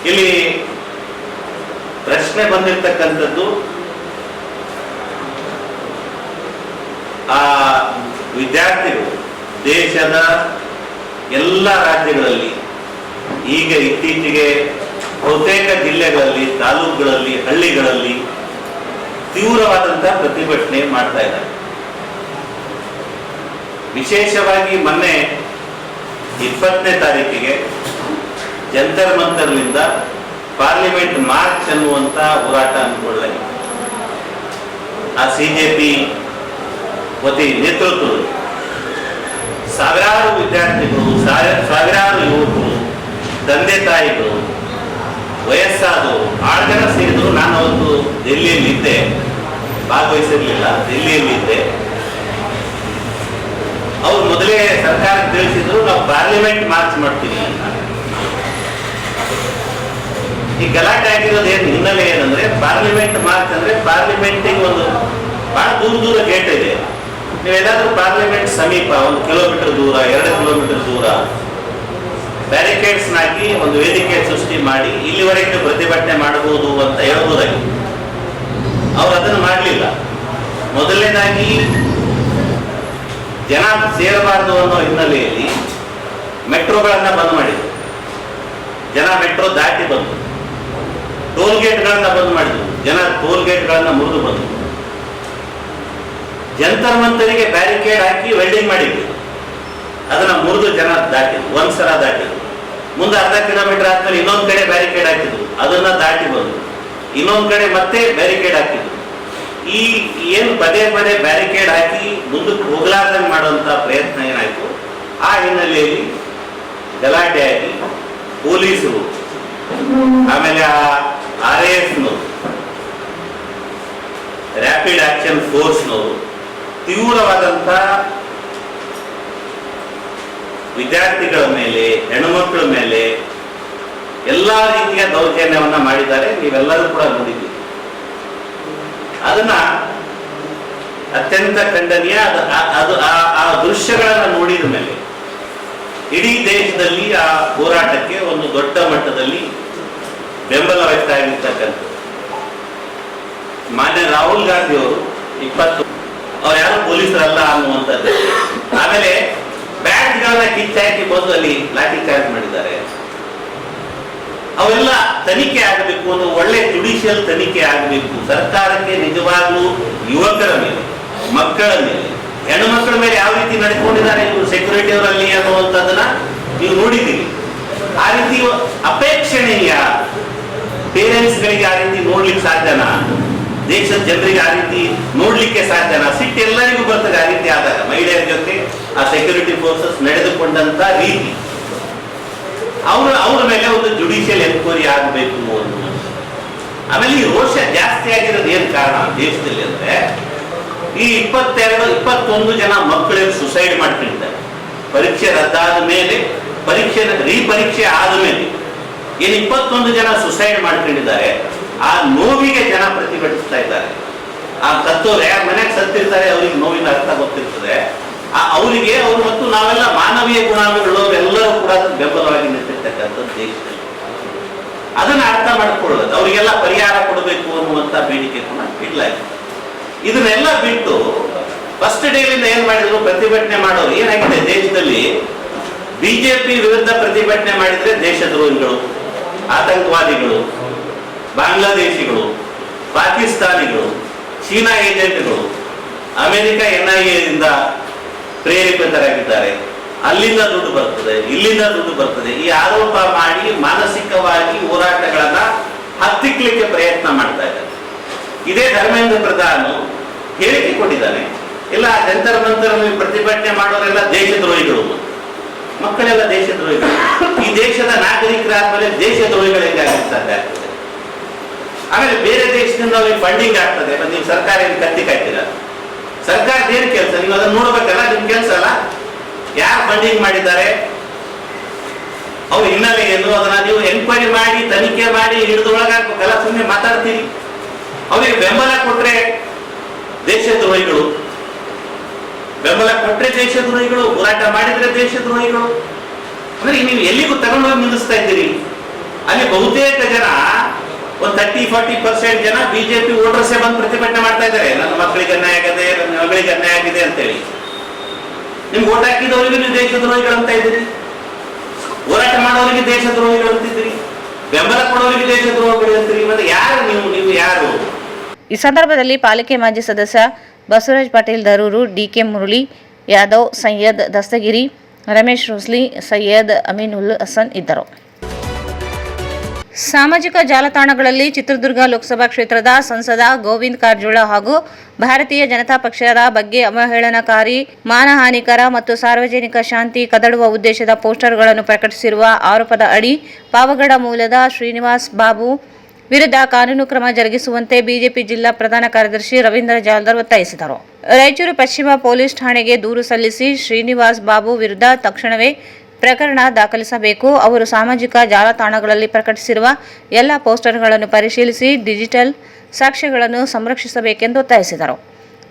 ಇಲ್ಲಿ ಪ್ರಶ್ನೆ ಬಂದಿರತಕ್ಕಂಥದ್ದು ಆ ವಿದ್ಯಾರ್ಥಿಗಳು ದೇಶದ ಎಲ್ಲ ರಾಜ್ಯಗಳಲ್ಲಿ, ಈಗ ಇತ್ತೀಚೆಗೆ ಬಹುತೇಕ ಜಿಲ್ಲೆಗಳಲ್ಲಿ, ತಾಲೂಕುಗಳಲ್ಲಿ, ಹಳ್ಳಿಗಳಲ್ಲಿ ತೀವ್ರವಾದಂತಹ ಪ್ರತಿಭಟನೆ ಮಾಡ್ತಾ ಇದ್ದಾರೆ. ವಿಶೇಷವಾಗಿ ಮೊನ್ನೆ 20ನೇ ತಾರೀಕಿಗೆ ಜಂತರ್ ಮಂತರ್ನಿಂದ ಪಾರ್ಲಿಮೆಂಟ್ ಮಾರ್ಚ್ ಅನ್ನುವಂತ ಹೋರಾಟ ಅನ್ಕೊಳ್ಳಲಾಗಿದೆ. ಆ CJP ವತಿ ನೇತೃತ್ವದಲ್ಲಿ ಸಾವಿರಾರು ವಿದ್ಯಾರ್ಥಿಗಳು, ಸಾವಿರಾರು ಯುವಕರು, ತಂದೆ ತಾಯಿಗಳು, ವಯಸ್ಸಾದವರು 6 ಜನ ಸೇರಿದ್ರು. ನಾನು ಅವತ್ತು ದೆಹಲಿಯಲ್ಲಿದ್ದೆ, ಭಾಗವಹಿಸಿರ್ಲಿಲ್ಲ, ದೆಹಲಿಯಲ್ಲಿದ್ದೆ. ಅವ್ರು ಮೊದಲೇ ಸರ್ಕಾರಕ್ಕೆ ತಿಳಿಸಿದ್ರು, ನಾವು ಪಾರ್ಲಿಮೆಂಟ್ ಮಾರ್ಚ್ ಮಾಡ್ತೀವಿ ಅಂತ. ಈ ಗಲಾಟೆ ಆಗಿರೋದು ಏನು ಹಿನ್ನೆಲೆ ಏನಂದ್ರೆ, ಪಾರ್ಲಿಮೆಂಟ್ ಮಾರ್ಚ್ ಅಂದ್ರೆ ಪಾರ್ಲಿಮೆಂಟಿಗೆ ಒಂದು ಬಹಳ ದೂರ ಗೇಟ್ ಇದೆ. ನೀವೇನಾದ್ರೂ ಪಾರ್ಲಿಮೆಂಟ್ ಸಮೀಪ 1 ಕಿಲೋಮೀಟರ್ ದೂರ, 2 ಕಿಲೋಮೀಟರ್ ದೂರ ಬ್ಯಾರಿಕೇಡ್ಸ್ ಹಾಕಿ ಒಂದು ವೇದಿಕೆ ಸೃಷ್ಟಿ ಮಾಡಿ ಇಲ್ಲಿವರೆಗೆ ಪ್ರತಿಭಟನೆ ಮಾಡಬಹುದು ಅಂತ ಹೇಳ್ಬೋದಾಗಿತ್ತು. ಅವ್ರು ಅದನ್ನು ಮಾಡಲಿಲ್ಲ. ಮೊದಲನೇದಾಗಿ ಜನ ಸೇರಬಾರದು ಅನ್ನೋ ಹಿನ್ನೆಲೆಯಲ್ಲಿ ಮೆಟ್ರೋಗಳನ್ನ ಬಂದ್ ಮಾಡಿದ್ರು. ಜನ ಮೆಟ್ರೋ ದಾಟಿ ಬಂದರು. ಟೋಲ್ ಗೇಟ್ಗಳನ್ನ ಬಂದ್ ಮಾಡಿದ್ರು. ಜನ ಟೋಲ್ ಗೇಟ್ಗಳನ್ನ ಮುರಿದು ಬಂದರು. ಜಂತರ್ ಮಂತರಿಗೆ ಬ್ಯಾರಿಕೇಡ್ ಹಾಕಿ ವೆಲ್ಡಿಂಗ್ ಮಾಡಿದ್ರು. ಅದನ್ನ ಮುರಿದು ಜನ ದಾಟಿದ್ರು, ಒಂದ್ಸಲ ದಾಟಿದ್ರು. ಮುಂದೆ ಅರ್ಧ ಕಿಲೋಮೀಟರ್ ಆದ್ಮೇಲೆ ಇನ್ನೊಂದ್ ಕಡೆ ಬ್ಯಾರಿಕೇಡ್ ಹಾಕಿದ್ರು, ಅದನ್ನ ದಾಟಿ ಬಂದ್ರು. ಇನ್ನೊಂದ್ ಕಡೆ ಮತ್ತೆ ಬ್ಯಾರಿಕೇಡ್ ಹಾಕಿದ್ರು. ಈ ಏನು ಪದೇ ಪದೇ ಬ್ಯಾರಿಕೇಡ್ ಹಾಕಿ ಮುಂದಕ್ಕೆ ಹೋಗ್ಲಾರ್ದಂಗೆ ಮಾಡುವಂತ ಪ್ರಯತ್ನ ಏನಾಯ್ತು, ಆ ಹಿನ್ನೆಲೆಯಲ್ಲಿ ಗಲಾಟೆ ಆಗಿ ಪೊಲೀಸರು, ಆಮೇಲೆ RAFನವರು, ರ್ಯಾಪಿಡ್ ಆಕ್ಷನ್ ಫೋರ್ಸ್ನವರು ತೀವ್ರವಾದಂತ ವಿದ್ಯಾರ್ಥಿಗಳ ಮೇಲೆ, ಹೆಣ್ಣುಮಕ್ಕಳ ಮೇಲೆ ಎಲ್ಲಾ ರೀತಿಯ ದೌರ್ಜನ್ಯವನ್ನ ಮಾಡಿದ್ದಾರೆ. ನೀವೆಲ್ಲರೂ ಕೂಡ ನೋಡಿದ್ದೀರಿ. ಅದನ್ನ ಅತ್ಯಂತ ಖಂಡನೀಯ. ಅದು ಆ ದೃಶ್ಯಗಳನ್ನ ನೋಡಿದ ಮೇಲೆ ಇಡೀ ದೇಶದಲ್ಲಿ ಆ ಹೋರಾಟಕ್ಕೆ ಒಂದು ದೊಡ್ಡ ಮಟ್ಟದಲ್ಲಿ ಬೆಂಬಲ ವ್ಯಕ್ತ ಆಗಿರ್ತಕ್ಕಂಥ ಮಾನ್ಯ ರಾಹುಲ್ ಗಾಂಧಿ ಅವರು 20 ಅವ್ರು ಯಾರು ಪೊಲೀಸರಲ್ಲ ಅನ್ನುವಂಥದ್ದು. ಆಮೇಲೆ ಬ್ಯಾಟ್ಗಳನ್ನ ಕಿತ್ತಾಕಿ ಬಂದು ಅಲ್ಲಿ ಲಾಠಿ ಚಾರ್ಜ್ ಮಾಡಿದ್ದಾರೆ. ಅವೆಲ್ಲ ತನಿಖೆ ಆಗಬೇಕು, ಒಂದು ಒಳ್ಳೆ ಜುಡಿಷಿಯಲ್ ತನಿಖೆ ಆಗಬೇಕು. ಸರ್ಕಾರಕ್ಕೆ ನಿಜವಾಗ್ಲೂ ಯುವಕರ ಮೇಲೆ, ಮಕ್ಕಳ ಮೇಲೆ, ಹೆಣ್ಣು ಮಕ್ಕಳ ಮೇಲೆ ಯಾವ ರೀತಿ ನಡೆದುಕೊಂಡಿದ್ದಾರೆ ಇವರು ಸೆಕ್ಯೂರಿಟಿ ಅವರಲ್ಲಿ ಅನ್ನುವಂಥದ್ದನ್ನ ನೀವು ನೋಡಿದ್ದೀರಿ. ಆ ರೀತಿ ಅಪೇಕ್ಷಣೀಯ ಪೇರೆಂಟ್ಸ್ಗಳಿಗೆ ಆ ರೀತಿ ನೋಡ್ಲಿಕ್ಕೆ ಸಾಧ್ಯನಾ? ದೇಶದ ಜನರಿಗೆ ಆ ರೀತಿ ನೋಡ್ಲಿಕ್ಕೆ ಸಾಧ್ಯನಾ? ಸಿಟ್ಟು ಎಲ್ಲರಿಗೂ ಬರ್ತದೆ ಆ ರೀತಿ ಆದಾಗ. ಮಹಿಳೆಯರ ಜೊತೆ ಆ ಸೆಕ್ಯೂರಿಟಿ ಫೋರ್ಸಸ್ ನಡೆದುಕೊಂಡಂತ ರೀತಿ, ಅವ್ರ ಮೇಲೆ ಒಂದು ಜುಡಿಷಿಯಲ್ ಎನ್ಕ್ವೈರಿ ಆಗಬೇಕು ಅನ್ನೋದು. ಆಮೇಲೆ ಈ ರೋಷ ಜಾಸ್ತಿ ಆಗಿರೋದು ಏನ್ ಕಾರಣ ದೇಶದಲ್ಲಿ ಅಂದ್ರೆ, ಈ 21 ಜನ ಮಕ್ಕಳು ಸುಸೈಡ್ ಮಾಡ್ಕೊಂಡಿದ್ದಾರೆ. ಪರೀಕ್ಷೆ ರದ್ದಾದ ಮೇಲೆ ರೀಪರೀಕ್ಷೆ ಆದ ಮೇಲೆ ಏನು 21 ಜನ ಸುಸೈಡ್ ಮಾಡ್ಕೊಂಡಿದ್ದಾರೆ, ಆ ನೋವಿಗೆ ಜನ ಪ್ರತಿಭಟಿಸ್ತಾ ಇದ್ದಾರೆ. ಆ ಸತ್ತೋರೆ ಯಾರು ಮನೆಗೆ ಸತ್ತಿರ್ತಾರೆ ಅವ್ರಿಗೆ ನೋವಿನ ಅರ್ಥ ಗೊತ್ತಿರ್ತದೆ. ಅವರಿಗೆ ಅವರು ಮತ್ತು ನಾವೆಲ್ಲ ಮಾನವೀಯ ಗುಣಗಳು ಎಲ್ಲರೂ ಕೂಡ ಬೆಂಬಲವಾಗಿ ನಿಂತಿರ್ತಕ್ಕಂಥದ್ದು ದೇಶದಲ್ಲಿ. ಅದನ್ನ ಅರ್ಥ ಮಾಡಿಕೊಳ್ಳೋದು, ಅವರಿಗೆಲ್ಲ ಪರಿಹಾರ ಕೊಡಬೇಕು ಅನ್ನುವಂಥ ಬೇಡಿಕೆ ಕೂಡ ಇಡ್ಲಾಗಿದೆ. ಇದನ್ನೆಲ್ಲ ಬಿಟ್ಟು ಫಸ್ಟ್ ಡೇಲಿಂದ ಏನ್ ಮಾಡಿದ್ರು, ಪ್ರತಿಭಟನೆ ಮಾಡೋರು ಏನಾಗಿದೆ ದೇಶದಲ್ಲಿ, ಬಿಜೆಪಿ ವಿರುದ್ಧ ಪ್ರತಿಭಟನೆ ಮಾಡಿದ್ರೆ ದೇಶದ್ರೋಹಿಗಳು, ಆತಂಕವಾದಿಗಳು, ಬಾಂಗ್ಲಾದೇಶಿಗಳು, ಪಾಕಿಸ್ತಾನಿಗಳು, ಚೀನಾ ಏಜೆಂಟ್ಗಳು, ಅಮೆರಿಕ NIA ಇಂದ ಪ್ರೇರೇಪಿತರಾಗಿದ್ದಾರೆ, ಅಲ್ಲಿಂದ ದುಡ್ಡು ಬರ್ತದೆ, ಇಲ್ಲಿಂದ ದುಡ್ಡು ಬರ್ತದೆ, ಈ ಆರೋಪ ಮಾಡಿ ಮಾನಸಿಕವಾಗಿ ಹೋರಾಟಗಳನ್ನ ಹತ್ತಿಕ್ಲಿಕ್ಕೆ ಪ್ರಯತ್ನ ಮಾಡ್ತಾ ಇದ್ದಾರೆ. ಇದೇ ಧರ್ಮೇಂದ್ರ ಪ್ರಧಾನ್ ಹೇಳಿಕೆ ಕೊಟ್ಟಿದ್ದಾನೆ, ಇಲ್ಲ ಜಂತರ್ ಮಂತರಲ್ಲಿ ಪ್ರತಿಭಟನೆ ಮಾಡೋರೆಲ್ಲ ದೇಶದ್ರೋಹಿಗಳು, ಮಕ್ಕಳೆಲ್ಲ ದೇಶದ್ರೋಹಿಗಳು. ಈ ದೇಶದ ನಾಗರಿಕರಾದ್ಮೇಲೆ ದೇಶದ್ರೋಹಿಗಳು ಹೆಂಗಾಗಲಿಕ್ಕೆ ಸಾಧ್ಯ ಆಗ್ತದೆ? ಆಮೇಲೆ ಬೇರೆ ದೇಶದಿಂದ ಅವ್ರಿಗೆ ಫಂಡಿಂಗ್ ಆಗ್ತದೆ, ನೀವು ಸರ್ಕಾರ ಏನು ಕತ್ತಿ ಕಾಯ್ತೀರ? ಸರ್ಕಾರದ ಏನು ಕೆಲಸ? ನೀವು ಅದನ್ನ ನೋಡ್ಬೇಕಲ್ಲ, ನಿಮ್ ಕೆಲಸ ಅಲ್ಲ. ಯಾರು ಫಂಡಿಂಗ್ ಮಾಡಿದ್ದಾರೆ, ಅವ್ರ ಹಿನ್ನೆಲೆ ಏನು, ಅದನ್ನ ನೀವು ಎನ್ಕ್ವೈರಿ ಮಾಡಿ ತನಿಖೆ ಮಾಡಿ ಹಿಡಿದೊಳಗಾಕ್ಬೇಕಲ್ಲ. ಸುಮ್ಮನೆ ಮಾತಾಡ್ತೀರಿ. ಅವರಿಗೆ ಬೆಂಬಲ ಕೊಟ್ರೆ ದೇಶದ್ರೋಹಿಗಳು, ಬೆಂಬಲ ಕೊಟ್ರೆ ದೇಶದ್ರೋಹಿಗಳು, ಹೋರಾಟ ಮಾಡಿದ್ರೆ ದೇಶದ್ರೋಹಿಗಳು. ಅಂದ್ರೆ ನೀವು ಎಲ್ಲಿಗೂ ತಗೊಂಡೋಗಿ ನಿಲ್ಲಿಸ್ತಾ ಇದ್ದೀರಿ. ಅಲ್ಲಿ ಬಹುತೇಕ ಜನ, ಒಂದು 30-40% ಜನ ಬಿಜೆಪಿ ವೋಟರ್ಸೇ ಬಂದು ಪ್ರತಿಭಟನೆ ಮಾಡ್ತಾ ಇದ್ದಾರೆ. ನನ್ನ ಮಕ್ಕಳಿಗೆ ಅನ್ಯಾಯ ಆಗಿದೆ, ನನ್ನ ಮಗಳಿಗೆ ಅನ್ಯಾಯ ಆಗಿದೆ ಅಂತೇಳಿ. ನಿಮ್ಗೆ ಓಟ್ ಹಾಕಿದವರಿಗೆ ನೀವು ದೇಶದ್ರೋಹಿಗಳು ಅಂತ ಇದ್ದೀರಿ, ಹೋರಾಟ ಮಾಡೋರಿಗೆ ದೇಶದ್ರೋಹಿಗಳು ಅಂತಿದ್ದೀರಿ, ಬೆಂಬಲ ಕೊಡೋರಿಗೆ ದೇಶದ್ರೋಹಿಗಳು ಅಂತೀರಿ. ಮತ್ತೆ ಯಾರು ನೀವು ಯಾರು? ಈ ಸಂದರ್ಭದಲ್ಲಿ ಪಾಲಿಕೆ ಮಾಜಿ ಸದಸ್ಯ ಬಸವರಾಜ್ ಪಾಟೀಲ್ ದರೂರು, DK ಮುರಳಿ ಯಾದವ್, ಸೈಯದ್ ದಸ್ತಗಿರಿ, ರಮೇಶ್ ರೋಸ್ಲಿ, ಸೈಯದ್ ಅಮೀನುಲ್ ಹಸನ್ ಇದ್ದರು. ಸಾಮಾಜಿಕ ಜಾಲತಾಣಗಳಲ್ಲಿ ಚಿತ್ರದುರ್ಗ ಲೋಕಸಭಾ ಕ್ಷೇತ್ರದ ಸಂಸದ ಗೋವಿಂದ ಕಾರಜೋಳ ಹಾಗೂ ಭಾರತೀಯ ಜನತಾ ಪಕ್ಷದ ಬಗ್ಗೆ ಅವಹೇಳನಕಾರಿ, ಮಾನಹಾನಿಕರ ಮತ್ತು ಸಾರ್ವಜನಿಕ ಶಾಂತಿ ಕದಡುವ ಉದ್ದೇಶದ ಪೋಸ್ಟರ್ಗಳನ್ನು ಪ್ರಕಟಿಸಿರುವ ಆರೋಪದ ಅಡಿ ಪಾವಗಡ ಮೂಲದ ಶ್ರೀನಿವಾಸ್ ಬಾಬು ವಿರುದ್ಧ ಕಾನೂನು ಕ್ರಮ ಜರುಗಿಸುವಂತೆ ಬಿಜೆಪಿ ಜಿಲ್ಲಾ ಪ್ರಧಾನ ಕಾರ್ಯದರ್ಶಿ ರವೀಂದ್ರ ಜಾಲ್ದರ್ ಒತ್ತಾಯಿಸಿದರು. ರಾಯಚೂರು ಪಶ್ಚಿಮ ಪೊಲೀಸ್ ಠಾಣೆಗೆ ದೂರು ಸಲ್ಲಿಸಿ ಶ್ರೀನಿವಾಸ್ ಬಾಬು ವಿರುದ್ಧ ತಕ್ಷಣವೇ ಪ್ರಕರಣ ದಾಖಲಿಸಬೇಕು. ಅವರು ಸಾಮಾಜಿಕ ಜಾಲತಾಣಗಳಲ್ಲಿ ಪ್ರಕಟಿಸಿರುವ ಎಲ್ಲ ಪೋಸ್ಟರ್ಗಳನ್ನು ಪರಿಶೀಲಿಸಿ ಡಿಜಿಟಲ್ ಸಾಕ್ಷ್ಯಗಳನ್ನು ಸಂರಕ್ಷಿಸಬೇಕೆಂದು ಒತ್ತಾಯಿಸಿದರು.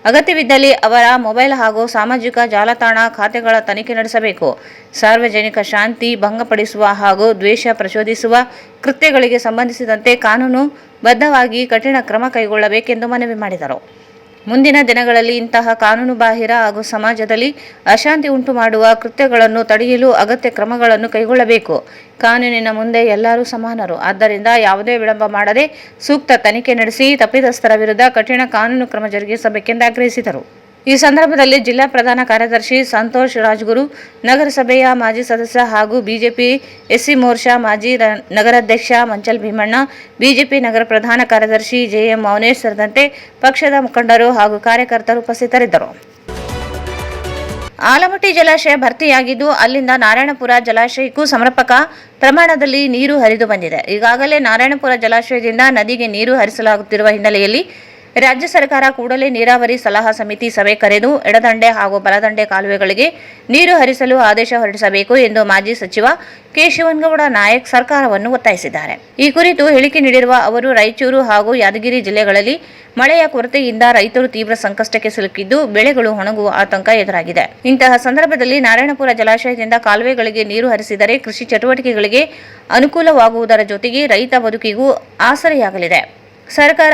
ಅಗತ್ಯವಿದ್ದಲ್ಲಿ ಅವರ ಮೊಬೈಲ್ ಹಾಗೂ ಸಾಮಾಜಿಕ ಜಾಲತಾಣ ಖಾತೆಗಳ ತನಿಖೆ ನಡೆಸಬೇಕು. ಸಾರ್ವಜನಿಕ ಶಾಂತಿ ಭಂಗಪಡಿಸುವ ಹಾಗೂ ದ್ವೇಷ ಪ್ರಚೋದಿಸುವ ಕೃತ್ಯಗಳಿಗೆ ಸಂಬಂಧಿಸಿದಂತೆ ಕಾನೂನು ಬದ್ಧವಾಗಿ ಕಠಿಣ ಕ್ರಮ ಕೈಗೊಳ್ಳಬೇಕೆಂದು ಮನವಿ ಮಾಡಿದರು. ಮುಂದಿನ ದಿನಗಳಲ್ಲಿ ಇಂತಹ ಕಾನೂನುಬಾಹಿರ ಹಾಗೂ ಸಮಾಜದಲ್ಲಿ ಅಶಾಂತಿ ಉಂಟು ಮಾಡುವ ಕೃತ್ಯಗಳನ್ನು ತಡೆಯಲು ಅಗತ್ಯ ಕ್ರಮಗಳನ್ನು ಕೈಗೊಳ್ಳಬೇಕು. ಕಾನೂನಿನ ಮುಂದೆ ಎಲ್ಲರೂ ಸಮಾನರು. ಆದ್ದರಿಂದ ಯಾವುದೇ ವಿಳಂಬ ಮಾಡದೆ ಸೂಕ್ತ ತನಿಖೆ ನಡೆಸಿ ತಪ್ಪಿತಸ್ಥರ ವಿರುದ್ಧ ಕಠಿಣ ಕಾನೂನು ಕ್ರಮ ಜರುಗಿಸಬೇಕೆಂದು ಆಗ್ರಹಿಸಿದರು. ಈ ಸಂದರ್ಭದಲ್ಲಿ ಜಿಲ್ಲಾ ಪ್ರಧಾನ ಕಾರ್ಯದರ್ಶಿ ಸಂತೋಷ್ ರಾಜ್ಗುರು, ನಗರಸಭೆಯ ಮಾಜಿ ಸದಸ್ಯ ಹಾಗೂ ಬಿಜೆಪಿ SC ಮೋರ್ಚಾ ಮಾಜಿ ನಗರಾಧ್ಯಕ್ಷ ಮಂಚಲ್ ಭೀಮಣ್ಣ, ಬಿಜೆಪಿ ನಗರ ಪ್ರಧಾನ ಕಾರ್ಯದರ್ಶಿ JM ಮೌನೇಶ್ ಸೇರಿದಂತೆ ಪಕ್ಷದ ಮುಖಂಡರು ಹಾಗೂ ಕಾರ್ಯಕರ್ತರು ಉಪಸ್ಥಿತರಿದ್ದರು. ಆಲಮಟ್ಟಿ ಜಲಾಶಯ ಭರ್ತಿಯಾಗಿದ್ದು ಅಲ್ಲಿಂದ ನಾರಾಯಣಪುರ ಜಲಾಶಯಕ್ಕೂ ಸಮರ್ಪಕ ಪ್ರಮಾಣದಲ್ಲಿ ನೀರು ಹರಿದು ಬಂದಿದೆ. ಈಗಾಗಲೇ ನಾರಾಯಣಪುರ ಜಲಾಶಯದಿಂದ ನದಿಗೆ ನೀರು ಹರಿಸಲಾಗುತ್ತಿರುವ ಹಿನ್ನೆಲೆಯಲ್ಲಿ ರಾಜ್ಯ ಸರ್ಕಾರ ಕೂಡಲೇ ನೀರಾವರಿ ಸಲಹಾ ಸಮಿತಿ ಸಭೆ ಕರೆದು ಎಡದಂಡೆ ಹಾಗೂ ಬಲದಂಡೆ ಕಾಲುವೆಗಳಿಗೆ ನೀರು ಹರಿಸಲು ಆದೇಶ ಹೊರಡಿಸಬೇಕು ಎಂದು ಮಾಜಿ ಸಚಿವ ಕೆ. ಶಿವನಗೌಡ ನಾಯಕ್ ಸರ್ಕಾರವನ್ನು ಒತ್ತಾಯಿಸಿದ್ದಾರೆ. ಈ ಕುರಿತು ಹೇಳಿಕೆ ನೀಡಿರುವ ಅವರು, ರಾಯಚೂರು ಹಾಗೂ ಯಾದಗಿರಿ ಜಿಲ್ಲೆಗಳಲ್ಲಿ ಮಳೆಯ ಕೊರತೆಯಿಂದ ರೈತರು ತೀವ್ರ ಸಂಕಷ್ಟಕ್ಕೆ ಸಿಲುಕಿದ್ದು ಬೆಳೆಗಳು ಒಣಗುವ ಆತಂಕ ಎದುರಾಗಿದೆ. ಇಂತಹ ಸಂದರ್ಭದಲ್ಲಿ ನಾರಾಯಣಪುರ ಜಲಾಶಯದಿಂದ ಕಾಲುವೆಗಳಿಗೆ ನೀರು ಹರಿಸಿದರೆ ಕೃಷಿ ಚಟುವಟಿಕೆಗಳಿಗೆ ಅನುಕೂಲವಾಗುವುದರ ಜೊತೆಗೆ ರೈತ ಬದುಕಿಗೂ ಆಸರೆಯಾಗಲಿದೆ. ಸರ್ಕಾರ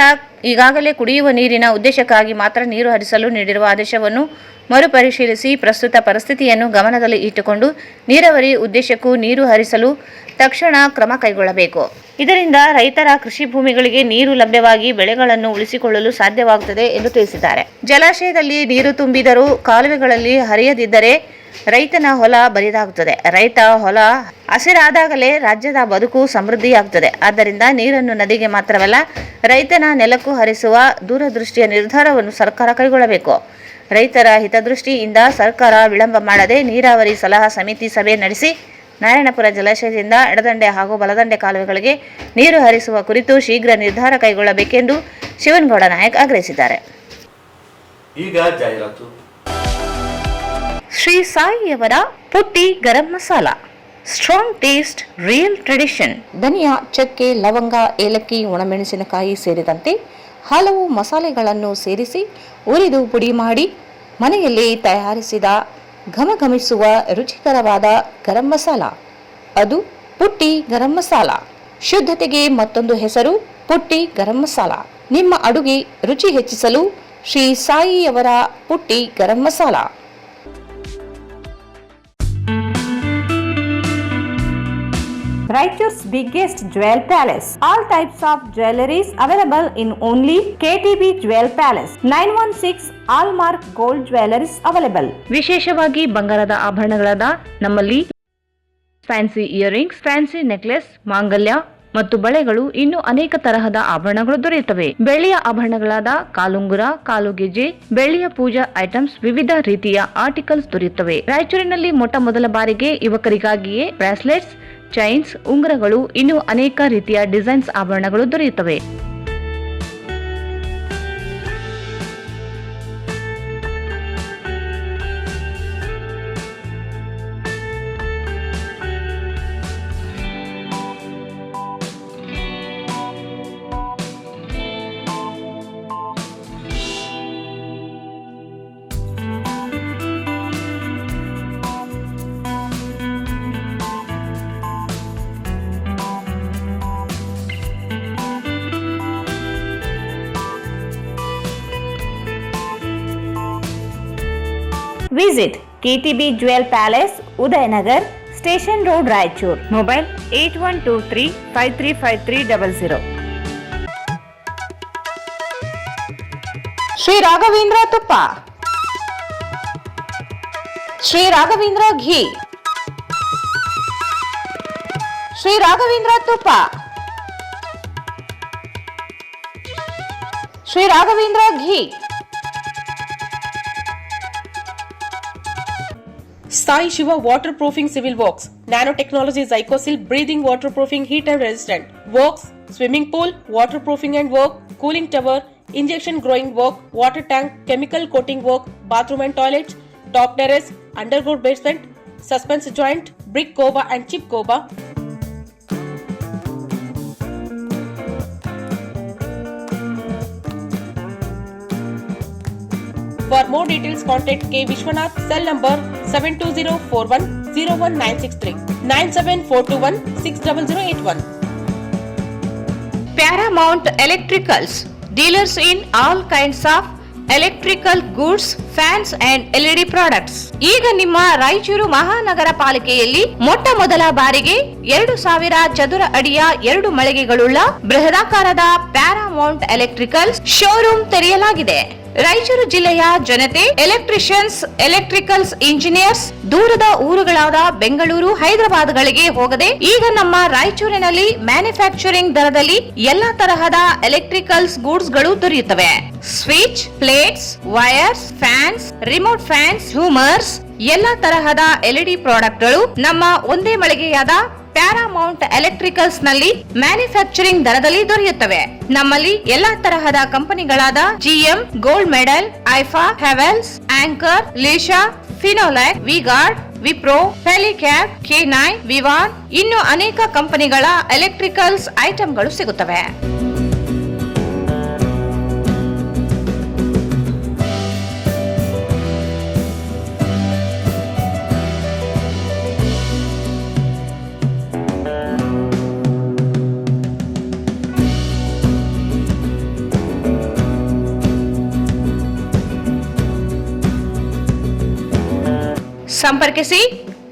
ಈಗಾಗಲೇ ಕುಡಿಯುವ ನೀರಿನ ಉದ್ದೇಶಕ್ಕಾಗಿ ಮಾತ್ರ ನೀರು ಹರಿಸಲು ನೀಡಿರುವ ಆದೇಶವನ್ನು ಮರುಪರಿಶೀಲಿಸಿ ಪ್ರಸ್ತುತ ಪರಿಸ್ಥಿತಿಯನ್ನು ಗಮನದಲ್ಲಿ ಇಟ್ಟುಕೊಂಡು ನೀರಾವರಿ ಉದ್ದೇಶಕ್ಕೂ ನೀರು ಹರಿಸಲು ತಕ್ಷಣ ಕ್ರಮ ಕೈಗೊಳ್ಳಬೇಕು. ಇದರಿಂದ ರೈತರ ಕೃಷಿ ಭೂಮಿಗಳಿಗೆ ನೀರು ಲಭ್ಯವಾಗಿ ಬೆಳೆಗಳನ್ನು ಉಳಿಸಿಕೊಳ್ಳಲು ಸಾಧ್ಯವಾಗುತ್ತದೆ ಎಂದು ತಿಳಿಸಿದ್ದಾರೆ. ಜಲಾಶಯದಲ್ಲಿ ನೀರು ತುಂಬಿದರೂ ಕಾಲುವೆಗಳಲ್ಲಿ ಹರಿಯದಿದ್ದರೆ ರೈತನ ಹೊಲ ಬರಿದಾಗುತ್ತದೆ. ರೈತ ಹೊಲ ಹಸಿರಾದಾಗಲೇ ರಾಜ್ಯದ ಬದುಕು ಸಮೃದ್ಧಿಯಾಗುತ್ತದೆ. ಆದ್ದರಿಂದ ನೀರನ್ನು ನದಿಗೆ ಮಾತ್ರವಲ್ಲ, ರೈತನ ನೆಲಕ್ಕೂ ಹರಿಸುವ ದೂರದೃಷ್ಟಿಯ ನಿರ್ಧಾರವನ್ನು ಸರ್ಕಾರ ಕೈಗೊಳ್ಳಬೇಕು. ರೈತರ ಹಿತದೃಷ್ಟಿಯಿಂದ ಸರ್ಕಾರ ವಿಳಂಬ ಮಾಡದೆ ನೀರಾವರಿ ಸಲಹಾ ಸಮಿತಿ ಸಭೆ ನಡೆಸಿ ನಾರಾಯಣಪುರ ಜಲಾಶಯದಿಂದ ಎಡದಂಡೆ ಹಾಗೂ ಬಲದಂಡೆ ಕಾಲುವೆಗಳಿಗೆ ನೀರು ಹರಿಸುವ ಕುರಿತು ಶೀಘ್ರ ನಿರ್ಧಾರ ಕೈಗೊಳ್ಳಬೇಕೆಂದು ಶಿವನಗೌಡ ನಾಯಕ್ ಆಗ್ರಹಿಸಿದ್ದಾರೆ. ಈಗ ಜಾಹೀರಾತು. ಶ್ರೀ ಸಾಯಿಯವರ Putti garam masala strong taste, real tradition. ಧನಿಯಾ, ಚಕ್ಕೆ, ಲವಂಗ, ಏಲಕ್ಕಿ, ಒಣಮೆಣಸಿನಕಾಯಿ ಸೇರಿದಂತೆ ಹಲವು ಮಸಾಲೆಗಳನ್ನು ಸೇರಿಸಿ ಉರಿದು ಪುಡಿ ಮಾಡಿ ಮನೆಯಲ್ಲಿ ತಯಾರಿಸಿದ ಘಮಘಮಿಸುವ ರುಚಿಕರವಾದ ಗರಂ ಮಸಾಲ. ಅದು ಪುಟ್ಟಿ ಗರಂ ಮಸಾಲ. ಶುದ್ಧತೆಗೆ ಮತ್ತೊಂದು ಹೆಸರು ಪುಟ್ಟಿ ಗರಂ ಮಸಾಲ. ನಿಮ್ಮ ಅಡುಗೆ ರುಚಿ ಹೆಚ್ಚಿಸಲು ಶ್ರೀ ಸಾಯಿಯವರ Putti garam masala. Raichur's biggest jewel palace. All types of jewelries available in only KTB Jewel Palace. 916 Allmark Gold Jewelries available. ವಿಶೇಷವಾಗಿ ಬಂಗಾರದ ಆಭರಣಗಳಾದ ನಮ್ಮಲ್ಲಿ ಫ್ಯಾನ್ಸಿ ಇಯರಿಂಗ್ಸ್, ಫ್ಯಾನ್ಸಿ ನೆಕ್ಲೆಸ್, ಮಾಂಗಲ್ಯ ಮತ್ತು ಬಳೆಗಳು, ಇನ್ನು ಅನೇಕ ತರಹದ ಆಭರಣಗಳು ದೊರೆಯುತ್ತವೆ. ಬೆಳ್ಳಿಯ ಆಭರಣಗಳಾದ ಕಾಲುಂಗುರ, ಕಾಲುಗೆಜೆ, ಬೆಳ್ಳಿಯ ಪೂಜಾ ಐಟಮ್ಸ್, ವಿವಿಧ ರೀತಿಯ ಆರ್ಟಿಕಲ್ಸ್ ದೊರೆಯುತ್ತವೆ. ರಾಯಚೂರಿನಲ್ಲಿ ಮೊಟ್ಟ ಮೊದಲ ಬಾರಿಗೆ ಯುವಕರಿಗಾಗಿಯೇ ಬ್ರಾಸ್ಲೆಟ್ಸ್, ಚೈನ್ಸ್, ಉಂಗುರಗಳು, ಇನ್ನು ಅನೇಕ ರೀತಿಯ ಡಿಸೈನ್ಸ್ ಆಭರಣಗಳು ದೊರೆಯುತ್ತವೆ. Visit KTB Jewel Palace, Udayanagar, Station Road, Raichur. Mobile 8123535300. Shri Raghavendra ತುಪ್ಪ, ಶ್ರೀ ರಾಘವೇಂದ್ರ ಘೀ, ಶ್ರೀ ರಾಘವೇಂದ್ರ ತುಪ್ಪ, ಶ್ರೀ ರಾಘವೇಂದ್ರ ಘೀ. Sai Shiva Waterproofing Civil Works, Nanotechnology Zycosil Breathing Waterproofing Heat and Resistant Works, Swimming Pool, Waterproofing and Work, Cooling Tower, Injection Growing Work, Water Tank, Chemical Coating Work, Bathroom and Toilets, Top Terrace, Underground Basement, Suspense Joint, Brick Coba and Chip Coba. For more details, contact K. Vishwanath, cell number 720410196 97421 Paramount Electricals, dealers in all kinds of electrical goods, fans and LED products. ಈಗ ನಿಮ್ಮ ರಾಯಚೂರು ಮಹಾನಗರ ಪಾಲಿಕೆಯಲ್ಲಿ ಮೊಟ್ಟ ಮೊದಲ ಬಾರಿಗೆ 2000 ಚದುರ ಅಡಿಯ 2 ಮಳಿಗೆಗಳುಳ್ಳ ಬೃಹದಾಕಾರದ ಪ್ಯಾರಾಮೌಂಟ್ ಎಲೆಕ್ಟ್ರಿಕಲ್ಸ್ ಶೋರೂಮ್ ತೆರೆಯಲಾಗಿದೆ. ರಾಯಚೂರು ಜಿಲ್ಲೆಯ ಜನತೆ, ಎಲೆಕ್ಟ್ರಿಷಿಯನ್ಸ್, ಎಲೆಕ್ಟ್ರಿಕಲ್ಸ್ ಇಂಜಿನಿಯರ್ಸ್ ದೂರದ ಊರುಗಳಾದ ಬೆಂಗಳೂರು, ಹೈದರಾಬಾದ್ಗಳಿಗೆ ಹೋಗದೆ ಈಗ ನಮ್ಮ ರಾಯಚೂರಿನಲ್ಲಿ ಮ್ಯಾನುಫ್ಯಾಕ್ಚರಿಂಗ್ ದರದಲ್ಲಿ ಎಲ್ಲಾ ತರಹದ ಎಲೆಕ್ಟ್ರಿಕಲ್ಸ್ ಗೂಡ್ಸ್ ಗಳು ದೊರೆಯುತ್ತವೆ. Switch, plates, wires, fans, remote fans, ಹ್ಯೂಮರ್ಸ್, ಎಲ್ಲಾ ತರಹದ ಎಲ್ಇಡಿ ಪ್ರಾಡಕ್ಟ್ಗಳು ನಮ್ಮ ಒಂದೇ ಮಳಿಗೆಯಾದ ಪ್ಯಾರಾಮೌಂಟ್ ಎಲೆಕ್ಟ್ರಿಕಲ್ಸ್ ನಲ್ಲಿ ಮ್ಯಾನುಫ್ಯಾಕ್ಚರಿಂಗ್ ದರದಲ್ಲಿ ದೊರೆಯುತ್ತವೆ. ನಮ್ಮಲ್ಲಿ ಎಲ್ಲಾ ತರಹದ ಕಂಪನಿಗಳಾದ GM, ಗೋಲ್ಡ್ ಮೆಡಲ್, ಐಫಾ, ಹೆವೆಲ್ಸ್, ಆಂಕರ್, ಲೀಶಾ, ಫಿನೋಲ್ಯಾಕ್, ವಿಗಾರ್ಡ್, ವಿಪ್ರೋ, ಹೆಲಿಕ್ಯಾಬ್, K9, ವಿವಾನ್, ಇನ್ನು ಅನೇಕ ಕಂಪನಿಗಳ ಎಲೆಕ್ಟ್ರಿಕಲ್ಸ್ ಐಟಂಗಳು ಸಿಗುತ್ತವೆ. ಸಂಪರ್ಕಿಸಿ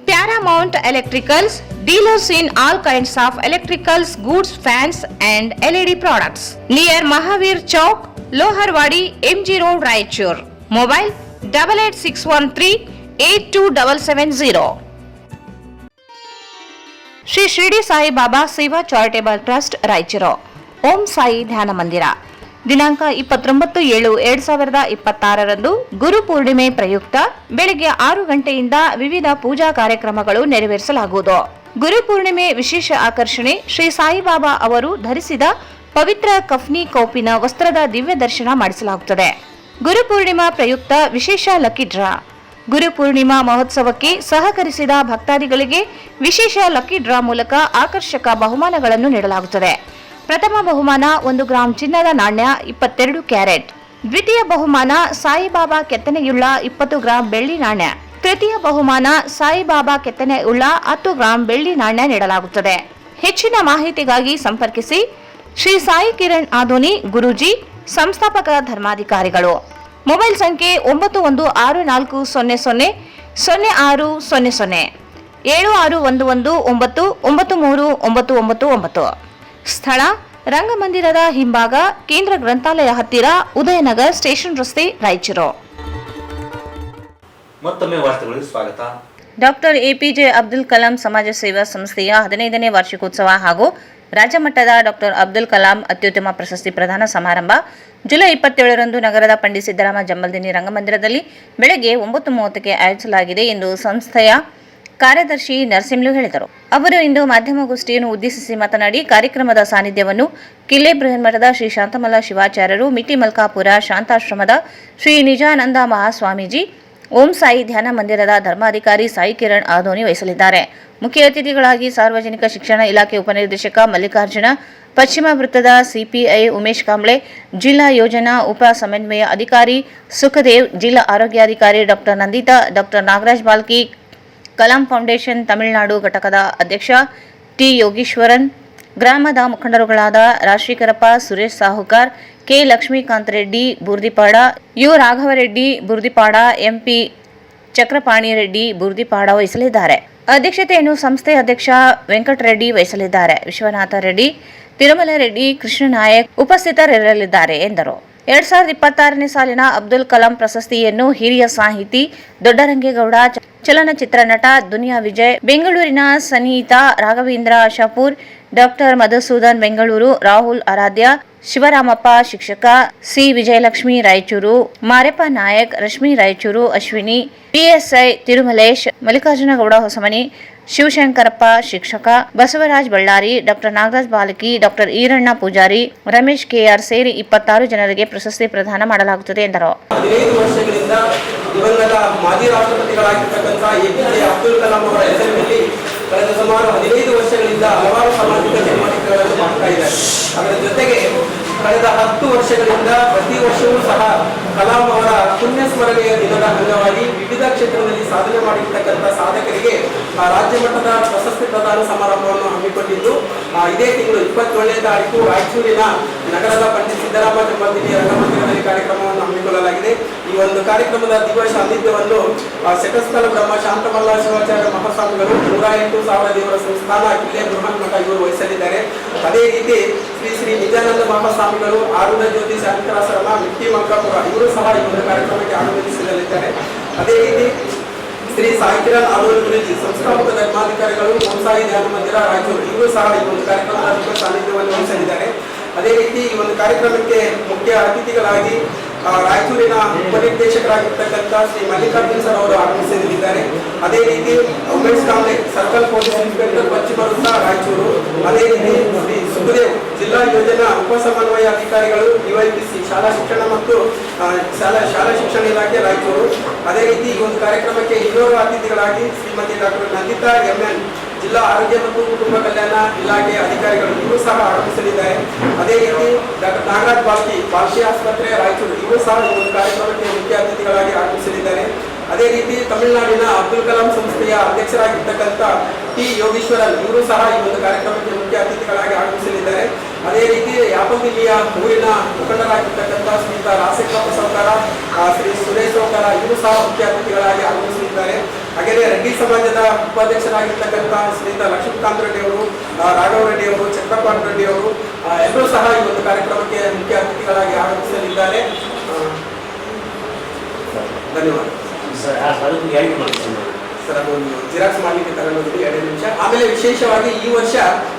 Paramount electricals, dealers in all kinds of electricals goods, fans and LED products, near Mahavir Chowk, Loharwadi, MG road, Raichur. Mobile 8861382770. Shri Shirdi Sai Baba ಸೇವಾ ಚಾರಿಟೇಬಲ್ ಟ್ರಸ್ಟ್, ರಾಯಚೂರು. ಓಂ ಸಾಯಿ ಧ್ಯಾನ ಮಂದಿರ. ದಿನಾಂಕ 29/7/2026 ಗುರು ಪೂರ್ಣಿಮೆ ಪ್ರಯುಕ್ತ ಬೆಳಗ್ಗೆ 6 ಗಂಟೆಯಿಂದ ವಿವಿಧ ಪೂಜಾ ಕಾರ್ಯಕ್ರಮಗಳು ನೆರವೇರಿಸಲಾಗುವುದು. ಗುರು ಪೂರ್ಣಿಮೆ ವಿಶೇಷ ಆಕರ್ಷಣೆ ಶ್ರೀ ಸಾಯಿಬಾಬಾ ಅವರು ಧರಿಸಿದ ಪವಿತ್ರ ಕಫ್ನಿ ಕೌಪಿನ ವಸ್ತ್ರದ ದಿವ್ಯ ದರ್ಶನ ಮಾಡಿಸಲಾಗುತ್ತದೆ. ಗುರು ಪೂರ್ಣಿಮಾ ಪ್ರಯುಕ್ತ ವಿಶೇಷ ಲಕ್ಕಿ ಡ್ರಾ. ಗುರುಪೂರ್ಣಿಮಾ ಮಹೋತ್ಸವಕ್ಕೆ ಸಹಕರಿಸಿದ ಭಕ್ತಾದಿಗಳಿಗೆ ವಿಶೇಷ ಲಕ್ಕಿ ಡ್ರಾ ಮೂಲಕ ಆಕರ್ಷಕ ಬಹುಮಾನಗಳನ್ನು ನೀಡಲಾಗುತ್ತದೆ. ಪ್ರಥಮ ಬಹುಮಾನ 1 ಗ್ರಾಂ ಚಿನ್ನದ ನಾಣ್ಯ 22 ಕ್ಯಾರೆಟ್, ದ್ವಿತೀಯ ಬಹುಮಾನ ಸಾಯಿಬಾಬಾ ಕೆತ್ತನೆಯುಳ್ಳ 20 ಗ್ರಾಂ ಬೆಳ್ಳಿ ನಾಣ್ಯ, ತೃತೀಯ ಬಹುಮಾನ ಸಾಯಿಬಾಬಾ ಕೆತ್ತನೆಯುಳ್ಳ 10 ಗ್ರಾಂ ಬೆಳ್ಳಿ ನಾಣ್ಯ ನೀಡಲಾಗುತ್ತದೆ. ಹೆಚ್ಚಿನ ಮಾಹಿತಿಗಾಗಿ ಸಂಪರ್ಕಿಸಿ ಶ್ರೀ ಸಾಯಿ ಕಿರಣ್ ಆದೋನಿ ಗುರೂಜಿ, ಸಂಸ್ಥಾಪಕ ಧರ್ಮಾಧಿಕಾರಿಗಳು. ಮೊಬೈಲ್ ಸಂಖ್ಯೆ 9164000600 7611999399. ಸ್ಥಳ ರಂಗಮಂದಿರದ ಹಿಂಭಾಗ, ಕೇಂದ್ರ ಗ್ರಂಥಾಲಯ ಹತ್ತಿರ, ಉದಯನಗರ್ ಸ್ಟೇಷನ್ ರಸ್ತೆ, ರಾಯಚೂರು. ಮತ್ತೊಮ್ಮೆ ವಾರ್ತೆಗಳಿಗೆ ಸ್ವಾಗತ. ಡಾಕ್ಟರ್ ಎಪಿಜೆ ಅಬ್ದುಲ್ ಕಲಾಂ ಸಮಾಜ ಸೇವಾ ಸಂಸ್ಥೆಯ 15ನೇ ವಾರ್ಷಿಕೋತ್ಸವ ಹಾಗೂ ರಾಜ್ಯ ಮಟ್ಟದ ಡಾಕ್ಟರ್ ಅಬ್ದುಲ್ ಕಲಾಂ ಅತ್ಯುತ್ತಮ ಪ್ರಶಸ್ತಿ ಪ್ರದಾನ ಸಮಾರಂಭ ಜುಲೈ 27ರಂದು ನಗರದ ಪಂಡಿತ್ ಸಿದ್ದರಾಮ ಜಂಬಲ್ದಿನ್ನಿ ರಂಗಮಂದಿರದಲ್ಲಿ ಬೆಳಗ್ಗೆ 9:30ಕ್ಕೆ ಆಯೋಜಿಸಲಾಗಿದೆ ಎಂದು ಸಂಸ್ಥೆಯ ಕಾರ್ಯದರ್ಶಿ ನರಸಿಂಹಲು ಹೇಳಿದರು. ಅವರು ಇಂದು ಮಾಧ್ಯಮಗೋಷ್ಠಿಯನ್ನು ಉದ್ದೇಶಿಸಿ ಮಾತನಾಡಿ, ಕಾರ್ಯಕ್ರಮದ ಸಾನ್ನಿಧ್ಯವನ್ನು ಕಿಲ್ಲೆ ಬೃಹನ್ಮಠದ ಶ್ರೀ ಶಾಂತಮಲ್ಲ ಶಿವಾಚಾರ್ಯರು, ಮಿಟ್ಟಿ ಮಲ್ಕಾಪುರ ಶಾಂತಾಶ್ರಮದ ಶ್ರೀ ನಿಜಾನಂದ ಮಹಾಸ್ವಾಮೀಜಿ, ಓಂ ಸಾಯಿ ಧ್ಯಾನ ಮಂದಿರದ ಧರ್ಮಾಧಿಕಾರಿ ಸಾಯಿ ಕಿರಣ್ ಆದೋನಿ ವಹಿಸಲಿದ್ದಾರೆ. ಮುಖ್ಯ ಅತಿಥಿಗಳಾಗಿ ಸಾರ್ವಜನಿಕ ಶಿಕ್ಷಣ ಇಲಾಖೆ ಉಪನಿರ್ದೇಶಕ ಮಲ್ಲಿಕಾರ್ಜುನ, ಪಶ್ಚಿಮ ವೃತ್ತದ ಸಿಪಿಐ ಉಮೇಶ್ ಕಾಂಬ್ಳೆ, ಜಿಲ್ಲಾ ಯೋಜನಾ ಉಪ ಸಮನ್ವಯ ಅಧಿಕಾರಿ ಸುಖದೇವ್, ಜಿಲ್ಲಾ ಆರೋಗ್ಯಾಧಿಕಾರಿ doctor Nandita, doctor Nagaraj Balki, Kalam foundation Tamil Nadu ಘಟಕದ ಅಧ್ಯಕ್ಷ ಟಿ ಯೋಗೀಶ್ವರನ್, ಗ್ರಾಮದ ಮುಖಂಡರುಗಳಾದ Rajashekarappa, Suresh Sahukar, K Lakshmikanth Reddy Burdipada, U Raghavareddy Burdipada, MP Chakrapani Reddy Burdipada ವಹಿಸಲಿದ್ದಾರೆ. ಅಧ್ಯಕ್ಷತೆಯನ್ನು ಸಂಸ್ಥೆ ಅಧ್ಯಕ್ಷ ವೆಂಕಟರೆಡ್ಡಿ ವಹಿಸಲಿದ್ದಾರೆ. ವಿಶ್ವನಾಥ ರೆಡ್ಡಿ, ತಿರುಮಲ ರೆಡ್ಡಿ, ಕೃಷ್ಣನಾಯಕ್ ಉಪಸ್ಥಿತರಿರಲಿದ್ದಾರೆ ಎಂದರು. 2026ನೇ ಸಾಲಿನ ಅಬ್ದುಲ್ ಕಲಾಂ ಪ್ರಶಸ್ತಿಯನ್ನು ಹಿರಿಯ ಸಾಹಿತಿ ದೊಡ್ಡರಂಗೇಗೌಡ, ಚಲನಚಿತ್ರ ನಟ ದುನಿಯಾ ವಿಜಯ್ ಬೆಂಗಳೂರಿನ, ಸನೀತಾ ರಾಘವೇಂದ್ರ ಆಶಾಪುರ್, ಡಾಕ್ಟರ್ ಮಧುಸೂದನ್ ಬೆಂಗಳೂರು, ರಾಹುಲ್ ಆರಾಧ್ಯ, ಶಿವರಾಮಪ್ಪ ಶಿಕ್ಷಕ, ಸಿ ವಿಜಯಲಕ್ಷ್ಮಿ ರಾಯಚೂರು, ಮಾರೆಪ್ಪ ನಾಯಕ್, ರಶ್ಮಿ ರಾಯಚೂರು, ಅಶ್ವಿನಿ, ಪಿಎಸ್ಐ ತಿರುಮಲೇಶ್, ಮಲ್ಲಿಕಾರ್ಜುನಗೌಡ ಹೊಸಮನಿ, ಶಿವಶಂಕರಪ್ಪ ಶಿಕ್ಷಕ, ಬಸವರಾಜ್ ಬಳ್ಳಾರಿ, ಡಾಕ್ಟರ್ ನಾಗರಾಜ್ ಬಾಲಕಿ, ಡಾಕ್ಟರ್ ಈರಣ್ಣ ಪೂಜಾರಿ, ರಮೇಶ್ ಕೆಆರ್ ಸೇರಿ 26 ಜನರಿಗೆ ಪ್ರಶಸ್ತಿ ಪ್ರದಾನ ಮಾಡಲಾಗುತ್ತದೆ ಎಂದರು. 15 ವರ್ಷಗಳಿಂದ ದಿವಂಗತ ಮಾಜಿ ರಾಷ್ಟ್ರಪತಿಗಳಾಗಿರ್ತಕ್ಕಂಥ ಎಪಿಜೆ ಅಬ್ದುಲ್ ಕಲಾಂ ಅವರ ಹೆಸರಿನಲ್ಲಿ ಕಳೆದ ಸುಮಾರು 15 ವರ್ಷಗಳಿಂದ ಹಲವಾರು ಸಾಮಾಜಿಕ ಚಟುವಟಿಕೆಗಳನ್ನು ಮಾಡ್ತಾ ಇದ್ದಾರೆ. ಅದರ ಜೊತೆಗೆ ಕಳೆದ 10 ವರ್ಷಗಳಿಂದ ಪ್ರತಿ ವರ್ಷವೂ ಸಹ ಕಲಾಂ ಅವರ ಪುಣ್ಯ ಸ್ಮರಣೆಯ ದಿನದ ಅಂಗವಾಗಿ ವಿವಿಧ ಕ್ಷೇತ್ರದಲ್ಲಿ ಸಾಧನೆ ಮಾಡಿರ್ತಕ್ಕಂಥ ಸಾಧಕರಿಗೆ ರಾಜ್ಯ ಮಟ್ಟದ ಪ್ರಶಸ್ತಿ ಪ್ರದಾನ ಸಮಾರಂಭವನ್ನು ಹಮ್ಮಿಕೊಂಡಿದ್ದು, ಇದೇ ತಿಂಗಳು 27ನೇ ತಾರೀಕು ರಾಯಚೂರಿನ ನಗರದ ಪಂಡಿತ್ ಸಿದ್ದರಾಮ ಜಂಬಲ್ದಿನ್ನಿ ರಂಗಮಂದಿರದಲ್ಲಿ ಕಾರ್ಯಕ್ರಮವನ್ನು ಹಮ್ಮಿಕೊಳ್ಳಲಾಗಿದೆ. ಈ ಒಂದು ಕಾರ್ಯಕ್ರಮದ ದಿವ್ಯ ಸಾನ್ನಿಧ್ಯವನ್ನು ಶತಸ್ಥಲ ಬ್ರಹ್ಮ ಶಾಂತಮಲ್ಲ ಶಿವಾಚಾರ್ಯ ಮಹಾಸ್ವಾಮಿಗಳು 108,000 ದೇವರ ಸಂಸ್ಥಾನ ಕಿಲ್ಲೆ ಬೃಹನ್ಮಠ ಇವರು ವಹಿಸಲಿದ್ದಾರೆ. ಅದೇ ರೀತಿ ಶ್ರೀ ಶ್ರೀ ನಿಜಾನಂದ ಮಹಾಸ್ವಾಮಿಗಳು, ಆರುಣ ಜ್ಯೋತಿ ಶಾಂತರಾಶ್ರಮ, ಮಿಟ್ಟಿ ಮಲ್ಕಾಪುರ ಇವರು ಸಹ ಈ ಒಂದು ಕಾರ್ಯಕ್ರಮಕ್ಕೆ ಆಗಮಿಸಲಿದ್ದಾರೆ. ಅದೇ ರೀತಿ ಶ್ರೀ ಸಾಯಿ ಕಿರಣ್ ಆದೋನಿ ಗುರೂಜಿ, ಸಂಸ್ಥಾಪಕ ಧರ್ಮಾಧಿಕಾರಿಗಳು, ಓಂ ಸಾಯಿ ಧ್ಯಾನ ಮಂದಿರ ರಾಯಚೂರು ಇವರು ಸಹ ಈ ಒಂದು ಕಾರ್ಯಕ್ರಮದ ಸಾನ್ನಿಧ್ಯವನ್ನು ವಹಿಸಲಿದ್ದಾರೆ. ಅದೇ ರೀತಿ ಈ ಒಂದು ಕಾರ್ಯಕ್ರಮಕ್ಕೆ ಮುಖ್ಯ ಅತಿಥಿಗಳಾಗಿ ರಾಯಚೂರಿನ ಉಪನಿರ್ದೇಶಕರಾಗಿರ್ತಕ್ಕಂಥ ಶ್ರೀ ಮಲ್ಲಿಕಾರ್ಜುನ್ ಸರ್ ಅವರು ಆಗಮಿಸಲಿದ್ದಾರೆ. ಅದೇ ರೀತಿ Umesh Kamble, circle police inspector, ಪಶ್ಚಿಮ ವೃತ್ತ ರಾಯಚೂರು. ಅದೇ ರೀತಿ ಶ್ರೀ ಸುಖದೇವ್, ಜಿಲ್ಲಾ ಯೋಜನಾ ಉಪ ಸಮನ್ವಯ ಅಧಿಕಾರಿಗಳು, ಯುಐಪಿಸಿ ಶಾಲಾ ಶಿಕ್ಷಣ ಮತ್ತು ಶಾಲಾ ಶಿಕ್ಷಣ ಇಲಾಖೆ ರಾಯಚೂರು. ಅದೇ ರೀತಿ ಈ ಒಂದು ಕಾರ್ಯಕ್ರಮಕ್ಕೆ ಇನ್ನೋರ್ವ ಅತಿಥಿಗಳಾಗಿ ಶ್ರೀಮತಿ ಡಾಕ್ಟರ್ ನಂದಿತಾ ಎಂಎನ್, ಜಿಲ್ಲಾ ಆರೋಗ್ಯ ಮತ್ತು ಕುಟುಂಬ ಕಲ್ಯಾಣ ಇಲಾಖೆ ಅಧಿಕಾರಿಗಳು ಇವರು ಸಹ ಆಗಮಿಸಲಿದ್ದಾರೆ. ಅದೇ ರೀತಿ ಡಾಕ್ಟರ್ ನಾಗರಾಜ್ ಬಾಲ್ಕಿ, ಬಾಲ್ಕಿ ಆಸ್ಪತ್ರೆ ರಾಯಚೂರು ಇವರು ಸಹ ಈ ಒಂದು ಕಾರ್ಯಕ್ರಮಕ್ಕೆ ಮುಖ್ಯ ಅತಿಥಿಗಳಾಗಿ ಆಗಮಿಸಲಿದ್ದಾರೆ. ಅದೇ ರೀತಿ ತಮಿಳುನಾಡಿನ ಅಬ್ದುಲ್ ಕಲಾಂ ಸಂಸ್ಥೆಯ ಅಧ್ಯಕ್ಷರಾಗಿರ್ತಕ್ಕಂಥ ಟಿ ಯೋಗೀಶ್ವರನ್ ಇವರು ಸಹ ಈ ಒಂದು ಕಾರ್ಯಕ್ರಮಕ್ಕೆ ಮುಖ್ಯ ಅತಿಥಿಗಳಾಗಿ ಆಗಮಿಸಲಿದ್ದಾರೆ. ಅದೇ ರೀತಿ ಯಾಪಗಿರಿಯ ಊರಿನ ಮುಖಂಡರಾಗಿರ್ತಕ್ಕಂಥ ಶ್ರೀಯುತ ರಾಜಶೇಖರಪ್ಪ ಸಾಹುಕಾರ, ಶ್ರೀ ಸುರೇಶ್ ಸಾಹುಕಾರ ಇವರು ಸಹ ಮುಖ್ಯ ಅತಿಥಿಗಳಾಗಿ ಆಗಮಿಸಲಿದ್ದಾರೆ. ಹಾಗೆಯೇ ರೆಡ್ಡಿ ಸಮಾಜದ ಉಪಾಧ್ಯಕ್ಷರಾಗಿರ್ತಕ್ಕಂಥ ಶ್ರೀಯುತ ಲಕ್ಷ್ಮೀಕಾಂತ್ ರೆಡ್ಡಿ ಅವರು, ರಾಘವ ರೆಡ್ಡಿ ಅವರು, ಚಕ್ರಪಾಣಿ ರೆಡ್ಡಿ ಅವರು ಎಲ್ಲರೂ ಸಹ ಈ ಒಂದು ಕಾರ್ಯಕ್ರಮಕ್ಕೆ ಮುಖ್ಯ ಅತಿಥಿಗಳಾಗಿ ಆಗಮಿಸಲಿದ್ದಾರೆ. ಧನ್ಯವಾದ ಸರ್. ಅದೊಂದು ಜಿರಾಕ್ಸ್ ಮಾಡಲಿಕ್ಕೆ ತಗೊಂಡು 2 ನಿಮಿಷ. ಆಮೇಲೆ ವಿಶೇಷವಾಗಿ ಈ ವರ್ಷ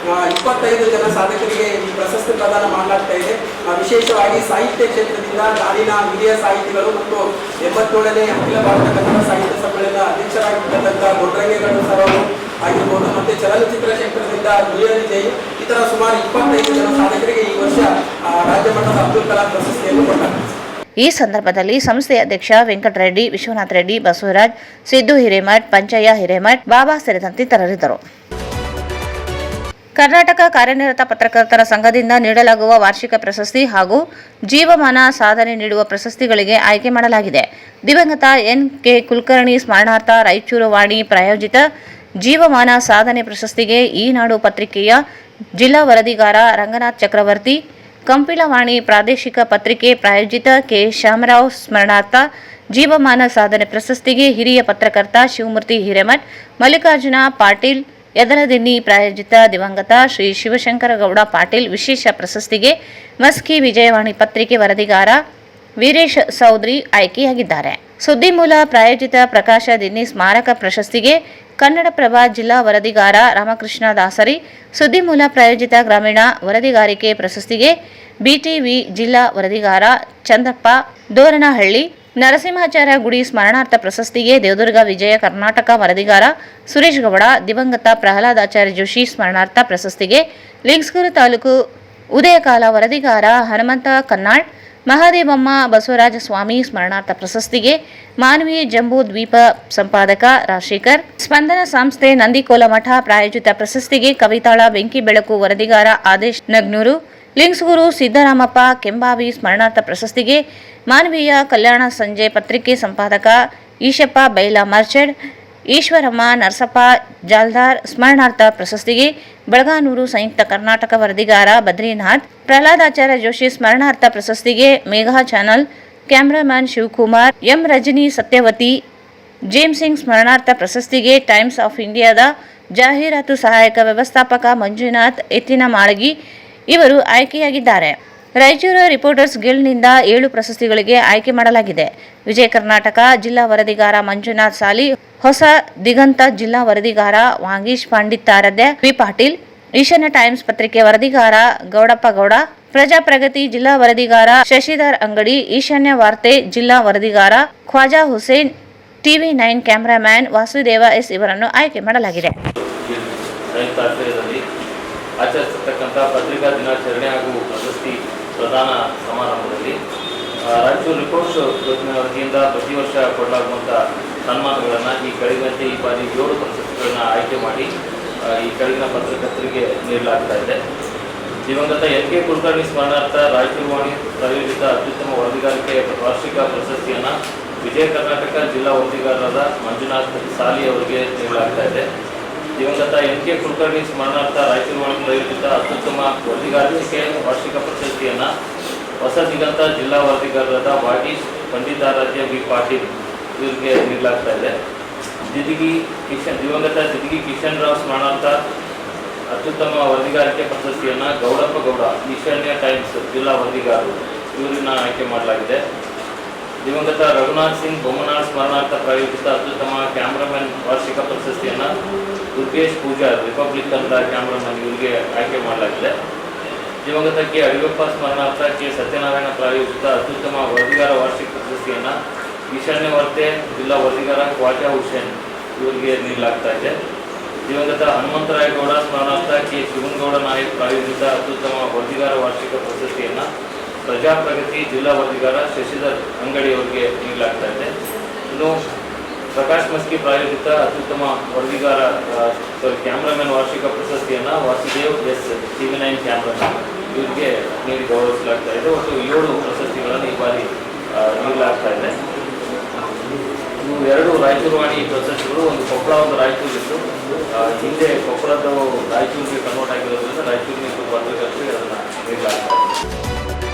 25 ಜನ ಸಾಧಕರಿಗೆ ಈ ಪ್ರಶಸ್ತಿ ಪ್ರದಾನ ಮಾಡಲಾಗ್ತಾ ಇದೆ. ವಿಶೇಷವಾಗಿ ಸಾಹಿತ್ಯ ಕ್ಷೇತ್ರದಿಂದ ನಾಡಿನ ಹಿರಿಯ ಸಾಹಿತಿಗಳು ಮತ್ತು 87ನೇ ಅಖಿಲ ಭಾರತ ಕನ್ನಡ ಸಾಹಿತ್ಯ ಸಮ್ಮೇಳನ ಅಧ್ಯಕ್ಷರಾಗಿರ್ತಕ್ಕಂಥ ದೊಡ್ಡರಂಗೇಗೌಡ ಸರ್ ಅವರು ಆಗಿರ್ಬೋದು, ಮತ್ತೆ ಚಲನಚಿತ್ರ ಕ್ಷೇತ್ರದಿಂದ ದುನಿಯಾ ವಿಜಯ್, ಈ ತರ ಸುಮಾರು 25 ಜನ ಸಾಧಕರಿಗೆ ಈ ವರ್ಷ ರಾಜ್ಯ ಮಟ್ಟದ ಅಬ್ದುಲ್ ಕಲಾಂ ಪ್ರಶಸ್ತಿಯನ್ನು ಕೊಡಲಾಗಿದೆ. ಈ ಸಂದರ್ಭದಲ್ಲಿ ಸಂಸ್ಥೆಯ ಅಧ್ಯಕ್ಷ ವೆಂಕಟರೆಡ್ಡಿ, ವಿಶ್ವನಾಥ್ ರೆಡ್ಡಿ, ಬಸವರಾಜ್, ಸಿದ್ದು ಹಿರೇಮಠ್, ಪಂಚಯ್ಯ ಹಿರೇಮಠ್, ಬಾಬಾ ಸೇರಿದಂತೆ ಇತರರಿದ್ದರು. ಕರ್ನಾಟಕ ಕಾರ್ಯನಿರತ ಪತ್ರಕರ್ತರ ಸಂಘದಿಂದ ನೀಡಲಾಗುವ ವಾರ್ಷಿಕ ಪ್ರಶಸ್ತಿ ಹಾಗೂ ಜೀವಮಾನ ಸಾಧನೆ ನೀಡುವ ಪ್ರಶಸ್ತಿಗಳಿಗೆ ಆಯ್ಕೆ ಮಾಡಲಾಗಿದೆ. ದಿವಂಗತ ಎನ್.ಕೆ. ಕುಲಕರ್ಣಿ ಸ್ಮರಣಾರ್ಥ ರಾಯಚೂರು ವಾಣಿ ಪ್ರಾಯೋಜಿತ ಜೀವಮಾನ ಸಾಧನೆ ಪ್ರಶಸ್ತಿಗೆ ಈನಾಡು ಪತ್ರಿಕೆಯ ಜಿಲ್ಲಾ ವರದಿಗಾರ ರಂಗನಾಥ್ ಚಕ್ರವರ್ತಿ, ಕಂಪಿಲವಾಣಿ ಪ್ರಾದೇಶಿಕ ಪತ್ರಿಕೆ ಪ್ರಾಯೋಜಿತ ಕೆ. ಶಾಮರಾವ್ ಸ್ಮರಣಾರ್ಥ ಜೀವಮಾನ ಸಾಧನೆ ಪ್ರಶಸ್ತಿಗೆ ಹಿರಿಯ ಪತ್ರಕರ್ತ ಶಿವಮೂರ್ತಿ ಹಿರೇಮಠ್, ಮಲ್ಲಿಕಾರ್ಜುನ ಪಾಟೀಲ್ ಯದಲದಿನ್ನಿ ಪ್ರಾಯೋಜಿತ ದಿವಂಗತ ಶ್ರೀ ಶಿವಶಂಕರಗೌಡ ಪಾಟೀಲ್ ವಿಶೇಷ ಪ್ರಶಸ್ತಿಗೆ ಮಸ್ಕಿ ವಿಜಯವಾಣಿ ಪತ್ರಿಕೆ ವರದಿಗಾರ ವೀರೇಶ್ ಸೌದ್ರಿ ಆಯ್ಕೆಯಾಗಿದ್ದಾರೆ. ಸುದ್ದಿಮೂಲ ಪ್ರಾಯೋಜಿತ ಪ್ರಕಾಶ ದಿನ್ನಿ ಸ್ಮಾರಕ ಪ್ರಶಸ್ತಿಗೆ ಕನ್ನಡಪ್ರಭ ಜಿಲ್ಲಾ ವರದಿಗಾರ ರಾಮಕೃಷ್ಣ ದಾಸರಿ, ಸುದ್ದಿಮೂಲ ಪ್ರಾಯೋಜಿತ ಗ್ರಾಮೀಣ ವರದಿಗಾರಿಕೆ ಪ್ರಶಸ್ತಿಗೆ ಬಿಟಿವಿ ಜಿಲ್ಲಾ ವರದಿಗಾರ ಚಂದ್ರಪ್ಪ ದೋರನಹಳ್ಳಿ, ನರಸಿಂಹಾಚಾರ್ಯ ಗುಡಿ ಸ್ಮರಣಾರ್ಥ ಪ್ರಶಸ್ತಿಗೆ ದೇವದುರ್ಗ ವಿಜಯ ಕರ್ನಾಟಕ ವರದಿಗಾರ ಸುರೇಶ್ ಗೌಡ, ದಿವಂಗತ ಪ್ರಹ್ಲಾದಾಚಾರ್ಯ ಜೋಶಿ ಸ್ಮರಣಾರ್ಥ ಪ್ರಶಸ್ತಿಗೆ ಲಿಂಗಸ್ಗೂರು ತಾಲೂಕು ಉದಯಕಾಲ ವರದಿಗಾರ ಹನುಮಂತ ಕನ್ನಾಳ್, ಮಹಾದೇವಮ್ಮ ಬಸವರಾಜ ಸ್ವಾಮಿ ಸ್ಮರಣಾರ್ಥ ಪ್ರಶಸ್ತಿಗೆ ಮಾನವೀಯ ಜಂಬೂ ದ್ವೀಪ ಸಂಪಾದಕ ರಾಜಶೇಖರ್, ಸ್ಪಂದನ ಸಂಸ್ಥೆ ನಂದಿಕೋಲಮಠ ಪ್ರಾಯೋಜಿತ ಪ್ರಶಸ್ತಿಗೆ ಕವಿತಾಳ ಬೆಂಕಿ ಬೆಳಕು ವರದಿಗಾರ ಆದೇಶ್ ನಗ್ನೂರು, ಲಿಂಗಸ್ಗೂರು ಸಿದ್ದರಾಮಪ್ಪ ಕೆಂಬಾವಿ ಸ್ಮರಣಾರ್ಥ ಪ್ರಶಸ್ತಿಗೆ ಮಾನವೀಯ ಕಲ್ಯಾಣ ಸಂಜೆ ಪತ್ರಿಕೆ ಸಂಪಾದಕ ಈಶಪ್ಪ ಬೈಲ ಮರ್ಚಡ್, ಈಶ್ವರಮ್ಮ ನರಸಪ್ಪ ಜಾಲ್ದಾರ್ ಸ್ಮರಣಾರ್ಥ ಪ್ರಶಸ್ತಿಗೆ ಬೆಳಗಾನೂರು ಸಂಯುಕ್ತ ಕರ್ನಾಟಕ ವರದಿಗಾರ ಬದ್ರಿನಾಥ್, ಪ್ರಹ್ಲಾದಾಚಾರ್ಯ ಜೋಶಿ ಸ್ಮರಣಾರ್ಥ ಪ್ರಶಸ್ತಿಗೆ Megha channel cameraman Shivakumar, M Rajani Satyavati, James Singh ಸ್ಮರಣಾರ್ಥ ಪ್ರಶಸ್ತಿಗೆ ಟೈಮ್ಸ್ ಆಫ್ ಇಂಡಿಯಾದ ಜಾಹೀರಾತು ಸಹಾಯಕ ವ್ಯವಸ್ಥಾಪಕ ಮಂಜುನಾಥ್ ಎತ್ತಿನ ಮಾಳಗಿ ಇವರು ಆಯ್ಕೆಯಾಗಿದ್ದಾರೆ. ರಾಯಚೂರು ರಿಪೋರ್ಟರ್ಸ್ ಗಿಲ್ಡ್ನಿಂದ 7 ಪ್ರಶಸ್ತಿಗಳಿಗೆ ಆಯ್ಕೆ ಮಾಡಲಾಗಿದೆ. ವಿಜಯ ಕರ್ನಾಟಕ ಜಿಲ್ಲಾ ವರದಿಗಾರ ಮಂಜುನಾಥ್ ಸಾಲಿ, ಹೊಸ ದಿಗಂತ ಜಿಲ್ಲಾ ವರದಿಗಾರ ವಾಗೀಶ್ ಪಂಡಿತಾರಾಧ್ಯ ವಿ ಪಾಟೀಲ್, ಈಶಾನ್ಯ ಟೈಮ್ಸ್ ಪತ್ರಿಕೆ ವರದಿಗಾರ ಗೌಡಪ್ಪ ಗೌಡ, ಪ್ರಜಾಪ್ರಗತಿ ಜಿಲ್ಲಾ ವರದಿಗಾರ ಶಶಿಧರ್ ಅಂಗಡಿ, ಈಶಾನ್ಯ ವಾರ್ತೆ ಜಿಲ್ಲಾ ವರದಿಗಾರ Khwaja Hussain, TV9 cameraman Vasudeva S ಇವರನ್ನು ಆಯ್ಕೆ ಮಾಡಲಾಗಿದೆ. ಆಚರಿಸತಕ್ಕಂಥ ಪತ್ರಿಕಾ ದಿನಾಚರಣೆ ಹಾಗೂ ಪ್ರಶಸ್ತಿ ಪ್ರದಾನ ಸಮಾರಂಭದಲ್ಲಿ ರಾಯಚೂರು ರಿಪೋರ್ಟ್ಸ್ ಗ್ರೂಪ್ನ ವತಿಯಿಂದ ಪ್ರತಿ ವರ್ಷ ಕೊಡಲಾಗುವಂಥ ಸನ್ಮಾನಗಳನ್ನು ಈ ಕೆಳಗಿನಂತೆ ಈ ಬಾರಿ 7 ಪ್ರಶಸ್ತಿಗಳನ್ನು ಆಯ್ಕೆ ಮಾಡಿ ಈ ಕೆಳಗಿನ ಪತ್ರಕರ್ತರಿಗೆ ನೀಡಲಾಗ್ತಾ ಇದೆ. ದಿವಂಗತ ಎನ್.ಕೆ. ಕುಲಕರ್ಣಿ ಸ್ಮರಣಾರ್ಥ ರಾಯಚೂರು ವಾಣಿ ಪ್ರಾಯೋಜಿತ ಅತ್ಯುತ್ತಮ ವರದಿಗಾರಿಕೆ ವಾರ್ಷಿಕ ಪ್ರಶಸ್ತಿಯನ್ನು ವಿಜಯ ಕರ್ನಾಟಕ ಜಿಲ್ಲಾ ವರದಿಗಾರರಾದ ಮಂಜುನಾಥ್ ಸಾಲಿ ಅವರಿಗೆ ನೀಡಲಾಗ್ತಾ ಇದೆ. ದಿವಂಗತ ಎನ್.ಕೆ. ಕುಲಕರ್ಣಿ ಸ್ಮರಣಾರ್ಥ ರಾಯಚೂರು ವಾಣಿ ಪ್ರಾಯೋಜಿತ ಅತ್ಯುತ್ತಮ ವರದಿಗಾರಿಕೆ ವಾರ್ಷಿಕ ಪ್ರಶಸ್ತಿಯನ್ನು ಹೊಸ ದಿಗಂತ ಜಿಲ್ಲಾ ವರದಿಗಾರರಾದ ವಾಗೀಶ್ ಪಂಡಿತಾರಾಧ್ಯ ವಿ ಪಾಟೀಲ್ ಇವರಿಗೆ ನೀಡಲಾಗ್ತಾ ಇದೆ. ದಿವಂಗತ ದಿದಿಗಿ ಕಿಶನ್ ರಾವ್ ಸ್ಮರಣಾರ್ಥ ಅತ್ಯುತ್ತಮ ವರದಿಗಾರಿಕೆ ಪ್ರಶಸ್ತಿಯನ್ನು ಗೌಡಪ್ಪ ಗೌಡ, ಈಶಾನ್ಯ ಟೈಮ್ಸ್ ಜಿಲ್ಲಾ ವರದಿಗಾರರು ಇವರನ್ನ ಆಯ್ಕೆ ಮಾಡಲಾಗಿದೆ. ದಿವಂಗತ ರಘುನಾಥ್ ಸಿಂಗ್ ಬೊಮ್ಮನಾಳ್ ಸ್ಮರಣಾರ್ಥ ಪ್ರಾಯೋಜಿತ ಅತ್ಯುತ್ತಮ ಕ್ಯಾಮ್ರಾಮನ್ ವಾರ್ಷಿಕ ಪ್ರಶಸ್ತಿಯನ್ನು ದುರ್ಗೇಶ್ ಪೂಜಾರ್ ರಿಪಬ್ಲಿಕನ್ ಕ್ಯಾಮ್ರಾಮನ್ ಇವರಿಗೆ ಆಯ್ಕೆ ಮಾಡಲಾಗಿದೆ. ದಿವಂಗತ ಕೆ. ಅಡಿಯಪ್ಪ ಸ್ಮರಣಾರ್ಥ ಕೆ. ಸತ್ಯನಾರಾಯಣ ಪ್ರಾಯೋಜಿತ ಅತ್ಯುತ್ತಮ ವರದಿಗಾರ ವಾರ್ಷಿಕ ಪ್ರಶಸ್ತಿಯನ್ನು ಈಶಾನ್ಯ ವಾರ್ತೆ ಜಿಲ್ಲಾ ವರದಿಗಾರ ಖ್ವಾಜಾ ಹುಸೇನ್ ಇವರಿಗೆ ನೀಡಲಾಗ್ತಾ ಇದೆ. ದಿವಂಗತ ಹನುಮಂತರಾಯಗೌಡ ಸ್ಮರಣಾರ್ಥ ಕೆ. ಶಿವನಗೌಡ ನಾಯಕ್ ಪ್ರಾಯೋಜಿತ ಅತ್ಯುತ್ತಮ ವರದಿಗಾರ ವಾರ್ಷಿಕ ಪ್ರಶಸ್ತಿಯನ್ನು ಪ್ರಜಾಪ್ರಗತಿ ಜಿಲ್ಲಾ ವರದಿಗಾರ ಶಶಿಧರ್ ಅಂಗಡಿ ಅವರಿಗೆ ನೀಡಲಾಗ್ತಾ ಇದೆ. ಇನ್ನು ಪ್ರಕಾಶ್ ಮಸ್ಕಿ ಪ್ರಾಯೋಜಿತ ಅತ್ಯುತ್ತಮ ವರದಿಗಾರ ಕ್ಯಾಮ್ರಾಮನ್ ವಾರ್ಷಿಕ ಪ್ರಶಸ್ತಿಯನ್ನು ವಾಸುದೇವ್ ಎಸ್ TV9 ಕ್ಯಾಮ್ರಾಮನ್ ಇವರಿಗೆ ನೀಡಿ ಗೌರವಿಸಲಾಗ್ತಾ ಇದೆ. ಒಟ್ಟು 7 ಪ್ರಶಸ್ತಿಗಳನ್ನು ಈ ಬಾರಿ ನೀಡಲಾಗ್ತಾ ಇದೆ. ಇವು 2 ರಾಯಚೂರು ವಾಣಿ ಪ್ರಶಸ್ತಿಗಳು, ಒಂದು ಕೊಪ್ಪಳ ಒಂದು ರಾಯಚೂರಿತ್ತು. ಹಿಂದೆ ಕೊಪ್ಪಳದ ರಾಯಚೂರಿಗೆ ಕನ್ವರ್ಟ್ ಆಗಿರೋದ್ರಿಂದ ರಾಯಚೂರಿನ ಪತ್ರಕರ್ತರಿಗೆ ಅದನ್ನು ನೀಡಲಾಗ್ತಾ ಇದೆ.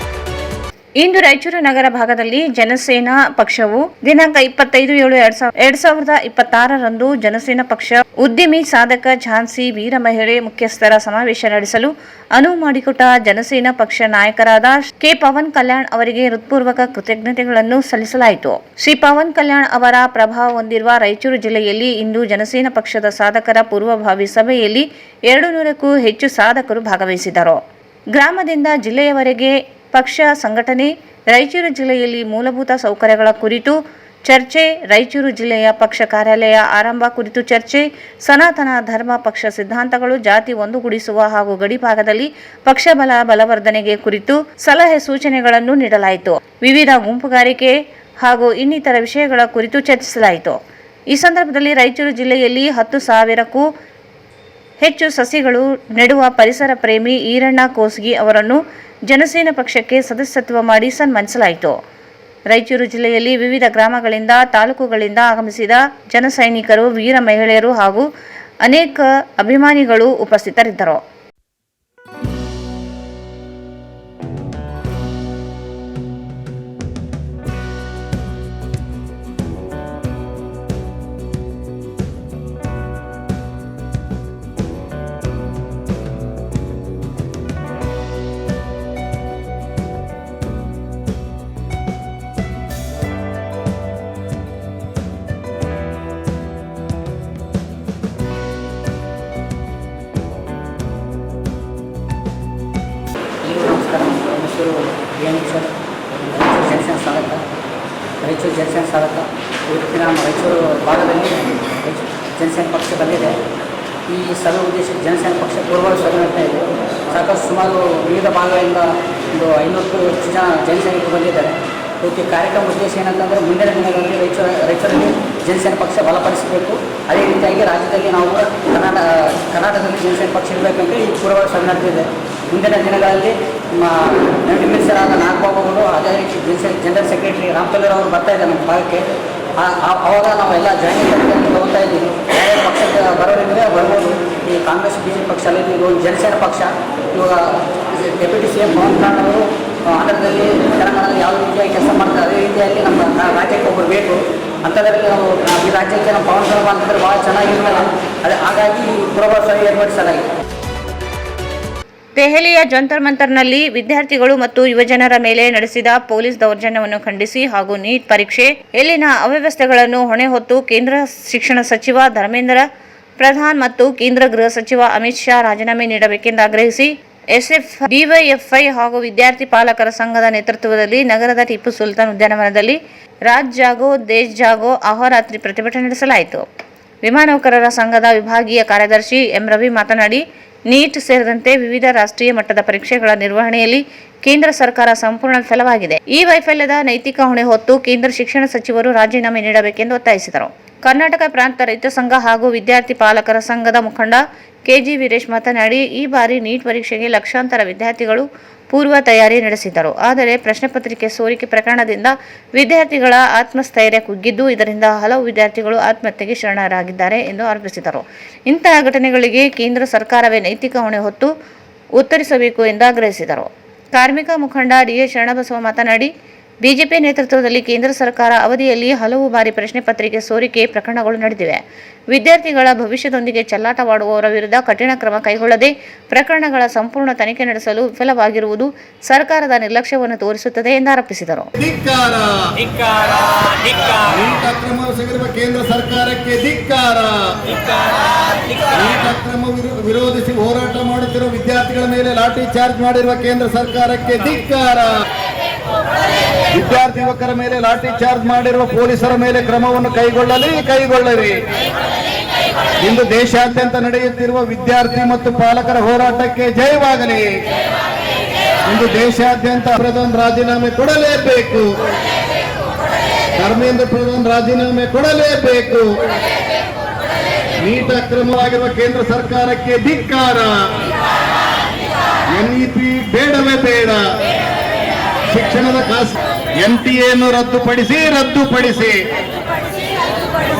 ಇಂದು ರಾಯಚೂರು ನಗರ ಭಾಗದಲ್ಲಿ ಜನಸೇನಾ ಪಕ್ಷವು ದಿನಾಂಕ 25/7/2026ರಂದು ಜನಸೇನಾ ಪಕ್ಷ ಉದ್ಯಮಿ ಸಾಧಕ ಝಾನ್ಸಿ ವೀರ ಮಹಿಳೆ ಮುಖ್ಯಸ್ಥರ ಸಮಾವೇಶ ನಡೆಸಲು ಅನುವು ಮಾಡಿಕೊಟ್ಟ ಜನಸೇನಾ ಪಕ್ಷ ನಾಯಕರಾದ ಕೆ. ಪವನ್ ಕಲ್ಯಾಣ್ ಅವರಿಗೆ ಹೃತ್ಪೂರ್ವಕ ಕೃತಜ್ಞತೆಗಳನ್ನು ಸಲ್ಲಿಸಲಾಯಿತು. ಶ್ರೀ ಪವನ್ ಕಲ್ಯಾಣ್ ಅವರ ಪ್ರಭಾವ ಹೊಂದಿರುವ ರಾಯಚೂರು ಜಿಲ್ಲೆಯಲ್ಲಿ ಇಂದು ಜನಸೇನಾ ಪಕ್ಷದ ಸಾಧಕರ ಪೂರ್ವಭಾವಿ ಸಭೆಯಲ್ಲಿ 200ಕ್ಕೂ ಹೆಚ್ಚು ಸಾಧಕರು ಭಾಗವಹಿಸಿದರು. ಗ್ರಾಮದಿಂದ ಜಿಲ್ಲೆಯವರೆಗೆ ಪಕ್ಷ ಸಂಘಟನೆ, ರಾಯಚೂರು ಜಿಲ್ಲೆಯಲ್ಲಿ ಮೂಲಭೂತ ಸೌಕರ್ಯಗಳ ಕುರಿತು ಚರ್ಚೆ, ರಾಯಚೂರು ಜಿಲ್ಲೆಯ ಪಕ್ಷ ಕಾರ್ಯಾಲಯ ಆರಂಭ ಕುರಿತು ಚರ್ಚೆ, ಸನಾತನ ಧರ್ಮ ಪಕ್ಷ ಸಿದ್ಧಾಂತಗಳು, ಜಾತಿ ಒಂದುಗೂಡಿಸುವ ಹಾಗೂ ಗಡಿಭಾಗದಲ್ಲಿ ಪಕ್ಷ ಬಲವರ್ಧನೆಗೆ ಕುರಿತು ಸಲಹೆ ಸೂಚನೆಗಳನ್ನು ನೀಡಲಾಯಿತು. ವಿವಿಧ ಗುಂಪುಗಾರಿಕೆ ಹಾಗೂ ಇನ್ನಿತರ ವಿಷಯಗಳ ಕುರಿತು ಚರ್ಚಿಸಲಾಯಿತು. ಈ ಸಂದರ್ಭದಲ್ಲಿ ರಾಯಚೂರು ಜಿಲ್ಲೆಯಲ್ಲಿ 10,000ಕ್ಕೂ ಹೆಚ್ಚು ಸಸಿಗಳು ನೆಡುವ ಪರಿಸರ ಪ್ರೇಮಿ ಈರಣ್ಣ ಕೋಸ್ಗಿ ಅವರನ್ನು ಜನಸೇನಾ ಪಕ್ಷಕ್ಕೆ ಸದಸ್ಯತ್ವ ಮಾಡಿ ಸನ್ಮಾನಿಸಲಾಯಿತು. ರಾಯಚೂರು ಜಿಲ್ಲೆಯಲ್ಲಿ ವಿವಿಧ ಗ್ರಾಮಗಳಿಂದ, ತಾಲೂಕುಗಳಿಂದ ಆಗಮಿಸಿದ ಜನಸೈನಿಕರು, ವೀರ ಮಹಿಳೆಯರು ಹಾಗೂ ಅನೇಕ ಅಭಿಮಾನಿಗಳು ಉಪಸ್ಥಿತರಿದ್ದರು. ನಮಸ್ಕಾರ. ನನ್ನ ಹೆಸರು ಸರ್, ರಾಯಚೂರು ಜಂಕ್ಷನ್ ಸ್ವಾಗತ. ರಾಯಚೂರು ಜಂಕ್ಷನ್ ಸ್ವಾಗತ. ಇವತ್ತಿನ ನಮ್ಮ ರಾಯಚೂರು ಭಾಗದಲ್ಲಿ ಜನಸೇನಾ ಪಕ್ಷ ಬಂದಿದೆ. ಈ ಸಭೆ ಉದ್ದೇಶ ಜನಸೇನಾ ಪಕ್ಷ ಪೂರ್ವ ಸಭೆ ನಡೆಸ್ತಾ ಇದೆ. ಸಾಕಷ್ಟು ಸುಮಾರು ವಿವಿಧ ಭಾಗಗಳಿಂದ ಒಂದು 500ಕ್ಕೂ ಹೆಚ್ಚು ಜನ ಜನಸೈನಿಕರು ಬಂದಿದ್ದಾರೆ. ಇವತ್ತು ಕಾರ್ಯಕ್ರಮ ಉದ್ದೇಶ ಏನಂತಂದರೆ ಮುಂದಿನ ದಿನಗಳಲ್ಲಿ ರಾಯಚೂರಲ್ಲಿ ಜನಸೇನಾ ಪಕ್ಷ ಬಲಪಡಿಸಬೇಕು. ಅದೇ ರೀತಿಯಾಗಿ ರಾಜ್ಯದಲ್ಲಿ ನಾವು ಕರ್ನಾಟಕದಲ್ಲಿ ಜನಸೇನಾ ಪಕ್ಷ ಇರಬೇಕಂತ ಈ ಪೂರ್ವ ಸಭೆ ನಡೆದಿದೆ. ಮುಂದಿನ ದಿನಗಳಲ್ಲಿ ನಮ್ಮ ಮಿನಿಸ್ಟರಾದ ನಾಗಬಾಬು ಅವರು, ಅದೇ ರೀತಿ ಜನರಲ್ ಸೆಕ್ರೆಟರಿ ರಾಮತಲ್ಲೂರ್ ಅವರು ಬರ್ತಾ ಇದ್ದಾರೆ ನಮ್ಮ ಭಾಗಕ್ಕೆ. ಆವಾಗ ನಾವೆಲ್ಲ ಜಾಯಿನಿಂಗ್ ಹೋಗ್ತಾ ಇದ್ದೀವಿ. ಯಾವ ಪಕ್ಷಕ್ಕೆ ಬರೋರಿದ್ರೆ ಬರ್ಬೋದು. ಈ ಕಾಂಗ್ರೆಸ್ BJP ಪಕ್ಷ ಅಲ್ಲ, ಇದು ಜನಸೇನಾ ಪಕ್ಷ. ಇವಾಗ ಡೆಪ್ಯೂಟಿ CM ಪವನ್ ಕಲ್ಯಾಣ್ ಅವರು ಆಂಧ್ರದಲ್ಲಿ ತೆಲಂಗಾಣದಲ್ಲಿ ಯಾವ ರೀತಿಯಾಗಿ ಕೆಲಸ ಮಾಡ್ತಾರೆ, ಅದೇ ರೀತಿಯಾಗಿ ನಮ್ಮ ರಾಜ್ಯಕ್ಕೆ ಒಬ್ಬರು ಬೇಕು. ಅಂಥದ್ರಲ್ಲಿ ನಾವು ಈ ರಾಜ್ಯಕ್ಕೆ ನಮ್ಮ ಪವನ್ ಕಲ್ಯಾಣ್ ಅಂತಂದರೆ ಭಾಳ ಚೆನ್ನಾಗಿರ್ತದೆ. ಹಾಗಾಗಿ ಪೂರ್ವ ಸಭೆ ಏರ್ಪಡಿಸಲಾಗಿದೆ. ದೆಹಲಿಯ ಜಂತರ್ ಮಂತರ್ನಲ್ಲಿ ವಿದ್ಯಾರ್ಥಿಗಳು ಮತ್ತು ಯುವಜನರ ಮೇಲೆ ನಡೆಸಿದ ಪೊಲೀಸ್ ದೌರ್ಜನ್ಯವನ್ನು ಖಂಡಿಸಿ ಹಾಗೂ ನೀಟ್ ಪರೀಕ್ಷೆ ಎಲ್ಲಿನ ಅವ್ಯವಸ್ಥೆಗಳನ್ನು ಹೊಣೆ ಹೊತ್ತು ಕೇಂದ್ರ ಶಿಕ್ಷಣ ಸಚಿವ ಧರ್ಮೇಂದ್ರ ಪ್ರಧಾನ್ ಮತ್ತು ಕೇಂದ್ರ ಗೃಹ ಸಚಿವ ಅಮಿತ್ ಶಾ ರಾಜೀನಾಮೆ ನೀಡಬೇಕೆಂದು ಆಗ್ರಹಿಸಿ DYFI ಹಾಗೂ ವಿದ್ಯಾರ್ಥಿ ಪಾಲಕರ ಸಂಘದ ನೇತೃತ್ವದಲ್ಲಿ ನಗರದ ಟಿಪ್ಪು ಸುಲ್ತಾನ್ ಉದ್ಯಾನವನದಲ್ಲಿ ರಾಜ್ ಜಾಗೋ ದೇಶ್ ಜಾಗೋ ಅಹೋರಾತ್ರಿ ಪ್ರತಿಭಟನೆ ನಡೆಸಲಾಯಿತು. ವಿಮಾ ನೌಕರರ ಸಂಘದ ವಿಭಾಗೀಯ ಕಾರ್ಯದರ್ಶಿ ಎಂ ರವಿ ಮಾತನಾಡಿ, ನೀಟ್ ಸೇರಿದಂತೆ ವಿವಿಧ ರಾಷ್ಟ್ರೀಯ ಮಟ್ಟದ ಪರೀಕ್ಷೆಗಳ ನಿರ್ವಹಣೆಯಲ್ಲಿ ಕೇಂದ್ರ ಸರ್ಕಾರ ಸಂಪೂರ್ಣ ವಿಫಲವಾಗಿದೆ. ಈ ವೈಫಲ್ಯದ ನೈತಿಕ ಹೊಣೆ ಹೊತ್ತು ಕೇಂದ್ರ ಶಿಕ್ಷಣ ಸಚಿವರು ರಾಜೀನಾಮೆ ನೀಡಬೇಕೆಂದು ಒತ್ತಾಯಿಸಿದರು. ಕರ್ನಾಟಕ ಪ್ರಾಂತ ರೈತ ಸಂಘ ಹಾಗೂ ವಿದ್ಯಾರ್ಥಿ ಪಾಲಕರ ಸಂಘದ ಮುಖಂಡ KG ವೀರೇಶ್ ಮಾತನಾಡಿ, ಈ ಬಾರಿ ನೀಟ್ ಪರೀಕ್ಷೆಗೆ ಲಕ್ಷಾಂತರ ವಿದ್ಯಾರ್ಥಿಗಳು ಪೂರ್ವ ತಯಾರಿ ನಡೆಸಿದ್ದರು. ಆದರೆ ಪ್ರಶ್ನೆ ಪತ್ರಿಕೆ ಸೋರಿಕೆ ಪ್ರಕರಣದಿಂದ ವಿದ್ಯಾರ್ಥಿಗಳ ಆತ್ಮಸ್ಥೈರ್ಯ ಕುಗ್ಗಿದ್ದು, ಇದರಿಂದ ಹಲವು ವಿದ್ಯಾರ್ಥಿಗಳು ಆತ್ಮಹತ್ಯೆಗೆ ಶರಣರಾಗಿದ್ದಾರೆ ಎಂದು ಆರೋಪಿಸಿದರು. ಇಂತಹ ಘಟನೆಗಳಿಗೆ ಕೇಂದ್ರ ಸರ್ಕಾರವೇ ನೈತಿಕ ಹೊಣೆ ಹೊತ್ತು ಉತ್ತರಿಸಬೇಕು ಎಂದು ಆಗ್ರಹಿಸಿದರು. ಕಾರ್ಮಿಕ ಮುಖಂಡ DA ಶರಣಬಸವ ಮಾತನಾಡಿ, ಬಿಜೆಪಿ ನೇತೃತ್ವದಲ್ಲಿ ಕೇಂದ್ರ ಸರ್ಕಾರ ಅವಧಿಯಲ್ಲಿ ಹಲವು ಬಾರಿ ಪ್ರಶ್ನೆ ಪತ್ರಿಕೆ ಸೋರಿಕೆ ಪ್ರಕರಣಗಳು ನಡೆದಿವೆ. ವಿದ್ಯಾರ್ಥಿಗಳ ಭವಿಷ್ಯದೊಂದಿಗೆ ಚೆಲ್ಲಾಟವಾಡುವವರ ವಿರುದ್ಧ ಕಠಿಣ ಕ್ರಮ ಕೈಗೊಳ್ಳದೆ ಪ್ರಕರಣಗಳ ಸಂಪೂರ್ಣ ತನಿಖೆ ನಡೆಸಲು ವಿಫಲವಾಗಿರುವುದು ಸರ್ಕಾರದ ನಿರ್ಲಕ್ಷ್ಯವನ್ನು ತೋರಿಸುತ್ತದೆ ಎಂದು ಆರೋಪಿಸಿದರು. ಕೇಂದ್ರ ಸರ್ಕಾರಕ್ಕೆ ಧಿಕ್ಕಾರ. ಅಕ್ರಮ ವಿರೋಧಿಸಿ ಹೋರಾಟ ಮಾಡುತ್ತಿರುವ ವಿದ್ಯಾರ್ಥಿಗಳ ಮೇಲೆ ಲಾಠಿ ಚಾರ್ಜ್ ಮಾಡಿರುವ ಕೇಂದ್ರ ಸರ್ಕಾರಕ್ಕೆ ಧಿಕ್ಕಾರ. ವಿದ್ಯಾರ್ಥಿ ಯುವಕರ ಮೇಲೆ ಲಾಠಿ ಚಾರ್ಜ್ ಮಾಡಿರುವ ಪೊಲೀಸರ ಮೇಲೆ ಕ್ರಮವನ್ನು ಕೈಗೊಳ್ಳಲಿ. ಇಂದು ದೇಶಾದ್ಯಂತ ನಡೆಯುತ್ತಿರುವ ವಿದ್ಯಾರ್ಥಿ ಮತ್ತು ಪಾಲಕರ ಹೋರಾಟಕ್ಕೆ ಜಯವಾಗಲಿ. ಇಂದು ದೇಶಾದ್ಯಂತ ಪ್ರಧಾನ್ ರಾಜೀನಾಮೆ ಕೊಡಲೇಬೇಕು. ಧರ್ಮೇಂದ್ರ ಪ್ರಧಾನ್ ರಾಜೀನಾಮೆ ಕೊಡಲೇಬೇಕು. ನೀಟ್ ಅಕ್ರಮವಾಗಿರುವ ಕೇಂದ್ರ ಸರ್ಕಾರಕ್ಕೆ ಧಿಕ್ಕಾರ. NEP ಬೇಡವೇ ಬೇಡ. ಶಿಕ್ಷಣದ NTA ರದ್ದುಪಡಿಸಿ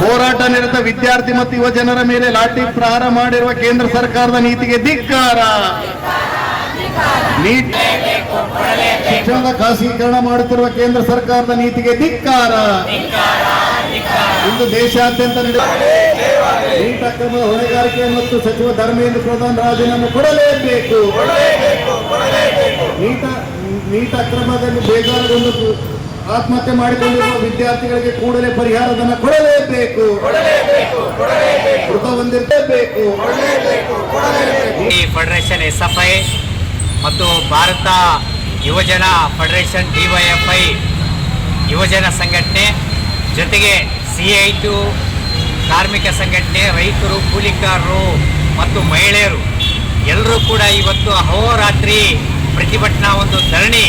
ಹೋರಾಟ ನಿರತ ವಿದ್ಯಾರ್ಥಿ ಮತ್ತು ಯುವ ಜನರ ಮೇಲೆ ಲಾಠಿ ಪ್ರಹಾರ ಮಾಡಿರುವ ಕೇಂದ್ರ ಸರ್ಕಾರದ ನೀತಿಗೆ ಧಿಕ್ಕಾರ. ನೀಟ್ ಶಿಕ್ಷಣದ ಖಾಸಗೀಕರಣ ಮಾಡುತ್ತಿರುವ ಕೇಂದ್ರ ಸರ್ಕಾರದ ನೀತಿಗೆ ಧಿಕ್ಕಾರ. ಇಂದು ದೇಶಾದ್ಯಂತ ನೀಟ್ ಅಕ್ರಮದ ಹೊಣೆಗಾರಿಕೆ ಮತ್ತು ಸಚಿವ ಧರ್ಮೇಂದ್ರ ಪ್ರಧಾನ್ ರಾಜೀನಾಮೆ ಕೊಡಲೇಬೇಕು. ನೀಟ್ ಅಕ್ರಮದಲ್ಲಿ ಬೇಜಾರುಗೊಂಡು ಆತ್ಮಹತ್ಯೆ ಮಾಡಿಕೊಂಡಿರುವ ವಿದ್ಯಾರ್ಥಿಗಳಿಗೆ ಕೂಡಲೇ ಪರಿಹಾರಧನ ಕೊಡಲೇಬೇಕು. ಮೃತ ಹೊಂದಿರಲೇಬೇಕು. ಫೆಡರೇಷನ್ SFI ಮತ್ತು ಭಾರತ ಯುವಜನ ಫೆಡರೇಷನ್ DYFI ಯುವಜನ ಸಂಘಟನೆ ಜೊತೆಗೆ CITU, ಕಾರ್ಮಿಕ ಸಂಘಟನೆ, ರೈತರು, ಕೂಲಿಕಾರರು ಮತ್ತು ಮಹಿಳೆಯರು ಎಲ್ಲರೂ ಕೂಡ ಇವತ್ತು ಅಹೋರಾತ್ರಿ ಪ್ರತಿಭಟನಾ ಒಂದು ಧರಣಿ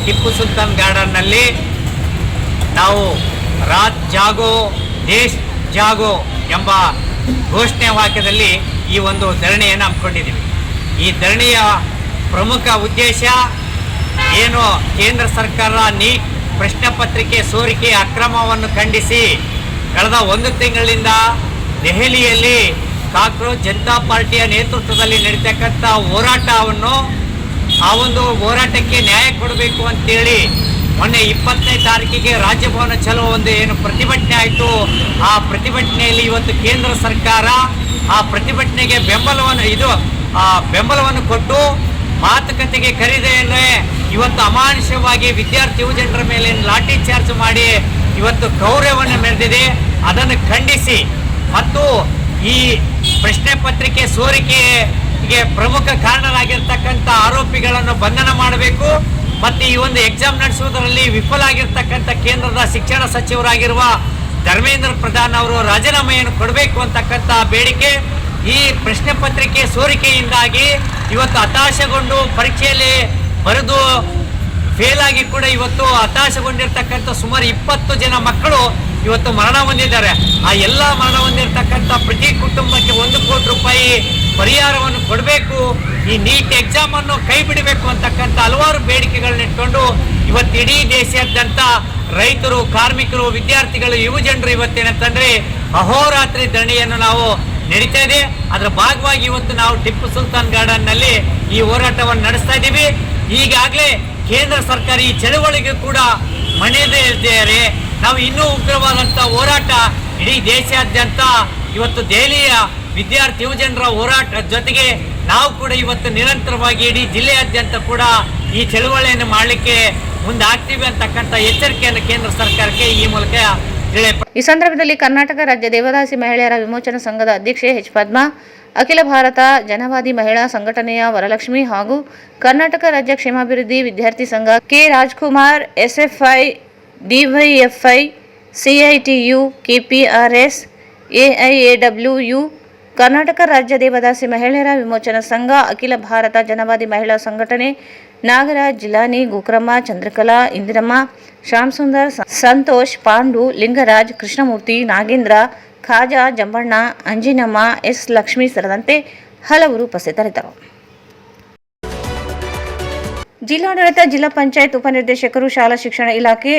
ಟಿಪ್ಪು ಸುಲ್ತಾನ್ ಗಾರ್ಡನ್ನಲ್ಲಿ ನಾವು ರಾತ್ ಜಾಗೋ ದೇಶ್ ಜಾಗೋ ಎಂಬ ಘೋಷಣೆ ವಾಕ್ಯದಲ್ಲಿ ಈ ಒಂದು ಧರಣಿಯನ್ನು ಹಮ್ಮಿಕೊಂಡಿದ್ದೀವಿ. ಈ ಧರಣಿಯ ಪ್ರಮುಖ ಉದ್ದೇಶ ಏನು, ಕೇಂದ್ರ ಸರ್ಕಾರ ನೀಟ್ ಪ್ರಶ್ನೆ ಪತ್ರಿಕೆ ಸೋರಿಕೆ ಅಕ್ರಮವನ್ನು ಖಂಡಿಸಿ ಕಳೆದ 1 ತಿಂಗಳಿಂದ ದೆಹಲಿಯಲ್ಲಿ ಕಾಂಗ್ರೆಸ್ ಜನತಾ ಪಾರ್ಟಿಯ ನೇತೃತ್ವದಲ್ಲಿ ನಡೀತಕ್ಕಂಥ ಹೋರಾಟವನ್ನು, ಆ ಒಂದು ಹೋರಾಟಕ್ಕೆ ನ್ಯಾಯ ಕೊಡಬೇಕು ಅಂತೇಳಿ ಮೊನ್ನೆ 20ನೇ ತಾರೀಕಿಗೆ ರಾಜಭವನ ಚಲೋ ಒಂದು ಏನು ಪ್ರತಿಭಟನೆ ಆಯಿತು, ಆ ಪ್ರತಿಭಟನೆಯಲ್ಲಿ ಇವತ್ತು ಕೇಂದ್ರ ಸರ್ಕಾರ ಆ ಪ್ರತಿಭಟನೆಗೆ ಬೆಂಬಲವನ್ನು ಕೊಟ್ಟು ಮಾತುಕತೆಗೆ ಕರೆದೇ ಇವತ್ತು ಅಮಾನುಷವಾಗಿ ವಿದ್ಯಾರ್ಥಿ ಯುವಜನರ ಮೇಲೆ ಲಾಠಿ ಚಾರ್ಜ್ ಮಾಡಿ ಇವತ್ತು ಗೌರವವನ್ನು ಮೆರೆದಿದೆ. ಅದನ್ನು ಖಂಡಿಸಿ ಮತ್ತು ಈ ಪ್ರಶ್ನೆ ಪತ್ರಿಕೆ ಸೋರಿಕೆಗೆ ಪ್ರಮುಖ ಕಾರಣರಾಗಿರ್ತಕ್ಕಂಥ ಆರೋಪಿಗಳನ್ನು ಬಂಧನ ಮಾಡಬೇಕು ಮತ್ತು ಈ ಒಂದು ಎಕ್ಸಾಮ್ ನಡೆಸುವುದರಲ್ಲಿ ವಿಫಲ ಆಗಿರ್ತಕ್ಕಂಥ ಕೇಂದ್ರದ ಶಿಕ್ಷಣ ಸಚಿವರಾಗಿರುವ ಧರ್ಮೇಂದ್ರ ಪ್ರಧಾನ್ ಅವರು ರಾಜೀನಾಮೆಯನ್ನು ಕೊಡಬೇಕು ಅಂತಕ್ಕಂಥ ಬೇಡಿಕೆ. ಈ ಪ್ರಶ್ನೆ ಪತ್ರಿಕೆ ಸೋರಿಕೆಯಿಂದಾಗಿ ಇವತ್ತು ಹತಾಶೆಗೊಂಡು ಪರೀಕ್ಷೆಯಲ್ಲಿ ಬರೆದು ಫೇಲ್ ಆಗಿ ಕೂಡ ಇವತ್ತು ಹತಾಶೆಗೊಂಡಿರ್ತಕ್ಕಂಥ ಸುಮಾರು 20 ಜನ ಮಕ್ಕಳು ಇವತ್ತು ಮರಣ ಹೊಂದಿದ್ದಾರೆ. ಆ ಎಲ್ಲ ಮರಣ ಹೊಂದಿರತಕ್ಕಂಥ ಪ್ರತಿ ಕುಟುಂಬಕ್ಕೆ 1 ಕೋಟಿ ರೂಪಾಯಿ ಪರಿಹಾರವನ್ನು ಕೊಡಬೇಕು, ಈ ನೀಟ್ ಎಕ್ಸಾಮ್ ಅನ್ನು ಕೈ ಬಿಡಬೇಕು ಅಂತಕ್ಕಂಥ ಹಲವಾರು ಬೇಡಿಕೆಗಳನ್ನ ಇಟ್ಕೊಂಡು ಇವತ್ತು ಇಡೀ ದೇಶಾದ್ಯಂತ ರೈತರು, ಕಾರ್ಮಿಕರು, ವಿದ್ಯಾರ್ಥಿಗಳು, ಯುವಜನರು ಇವತ್ತೇನಂತಂದ್ರೆ ಅಹೋರಾತ್ರಿ ಧರಣಿಯನ್ನು ನಾವು ನಡೀತಾ ಇದೆ. ಅದರ ಭಾಗವಾಗಿ ಇವತ್ತು ನಾವು ಟಿಪ್ಪು ಸುಲ್ತಾನ್ ಗಾರ್ಡನ್ನಲ್ಲಿ ಈ ಹೋರಾಟವನ್ನು ನಡೆಸ್ತಾ ಇದ್ದೀವಿ. ಈಗಾಗಲೇ ಕೇಂದ್ರ ಸರ್ಕಾರ ಈ ಚಳವಳಿಗೆ ಕೂಡ ಮಣಿಯದೇ ಇದ್ದಾರೆ. ನಾವು ಇನ್ನೂ ಉಗ್ರವಾದಂಥ ಹೋರಾಟ ಇಡೀ ದೇಶಾದ್ಯಂತ ಇವತ್ತು ದೆಹಲಿಯ ವಿದ್ಯಾರ್ಥಿ ಯುವಜನರ ಹೋರಾಟ ಜೊತೆಗೆ ನಾವು ಕೂಡ ಇವತ್ತು ನಿರಂತರವಾಗಿ ಇಡೀ ಜಿಲ್ಲೆಯಾದ್ಯಂತ ಕೂಡ ಈ ಚಳವಳಿಯನ್ನು ಮಾಡಲಿಕ್ಕೆ ಮುಂದಾಗ್ತೀವಿ ಅಂತಕ್ಕಂಥ ಎಚ್ಚರಿಕೆಯನ್ನು ಕೇಂದ್ರ ಸರ್ಕಾರಕ್ಕೆ ಈ ಮೂಲಕ ಈ ಸಂದರ್ಭದಲ್ಲಿ ಕರ್ನಾಟಕ ರಾಜ್ಯ ದೇವದಾಸಿ ಮಹಿಳೆಯರ ವಿಮೋಚನಾ ಸಂಘದ ಅಧ್ಯಕ್ಷೆ H. ಪದ್ಮಾ, ಅಖಿಲ ಭಾರತ ಜನವಾದಿ ಮಹಿಳಾ ಸಂಘಟನೆಯ ವರಲಕ್ಷ್ಮಿ ಹಾಗೂ ಕರ್ನಾಟಕ ರಾಜ್ಯ ಕ್ಷೇಮಾಭಿವೃದ್ಧಿ ವಿದ್ಯಾರ್ಥಿ ಸಂಘ K. Rajkumar, SFI, DYFI, CITU, KPRS, AIAWU, Karnataka ರಾಜ್ಯ ದೇವದಾಸಿ ಮಹಿಳೆಯರ ವಿಮೋಚನಾ ಸಂಘ, ಅಖಿಲ ಭಾರತ ಜನವಾದಿ ಮಹಿಳಾ ಸಂಘಟನೆ, ನಾಗರಾಜ್, ಜಿಲಾನಿ, ಗೋಕ್ರಮ್ಮ, ಚಂದ್ರಕಲಾ, ಇಂದಿರಮ್ಮ, ಶ್ಯಾಮ್ ಸುಂದರ್, ಸಂತೋಷ್, ಪಾಂಡು, ಲಿಂಗರಾಜ್, ಕೃಷ್ಣಮೂರ್ತಿ, ನಾಗೇಂದ್ರ, ಖಾಜಾ, ಜಂಬಣ್ಣ, ಅಂಜಿನಮ್ಮ, S. ಲಕ್ಷ್ಮೀ ಸೇರಿದಂತೆ ಹಲವರು ಉಪಸ್ಥಿತರಿದ್ದರು. ಜಿಲ್ಲಾಡಳಿತ, ಜಿಲ್ಲಾ ಪಂಚಾಯತ್ ಉಪನಿರ್ದೇಶಕರು, ಶಾಲಾ ಶಿಕ್ಷಣ ಇಲಾಖೆ,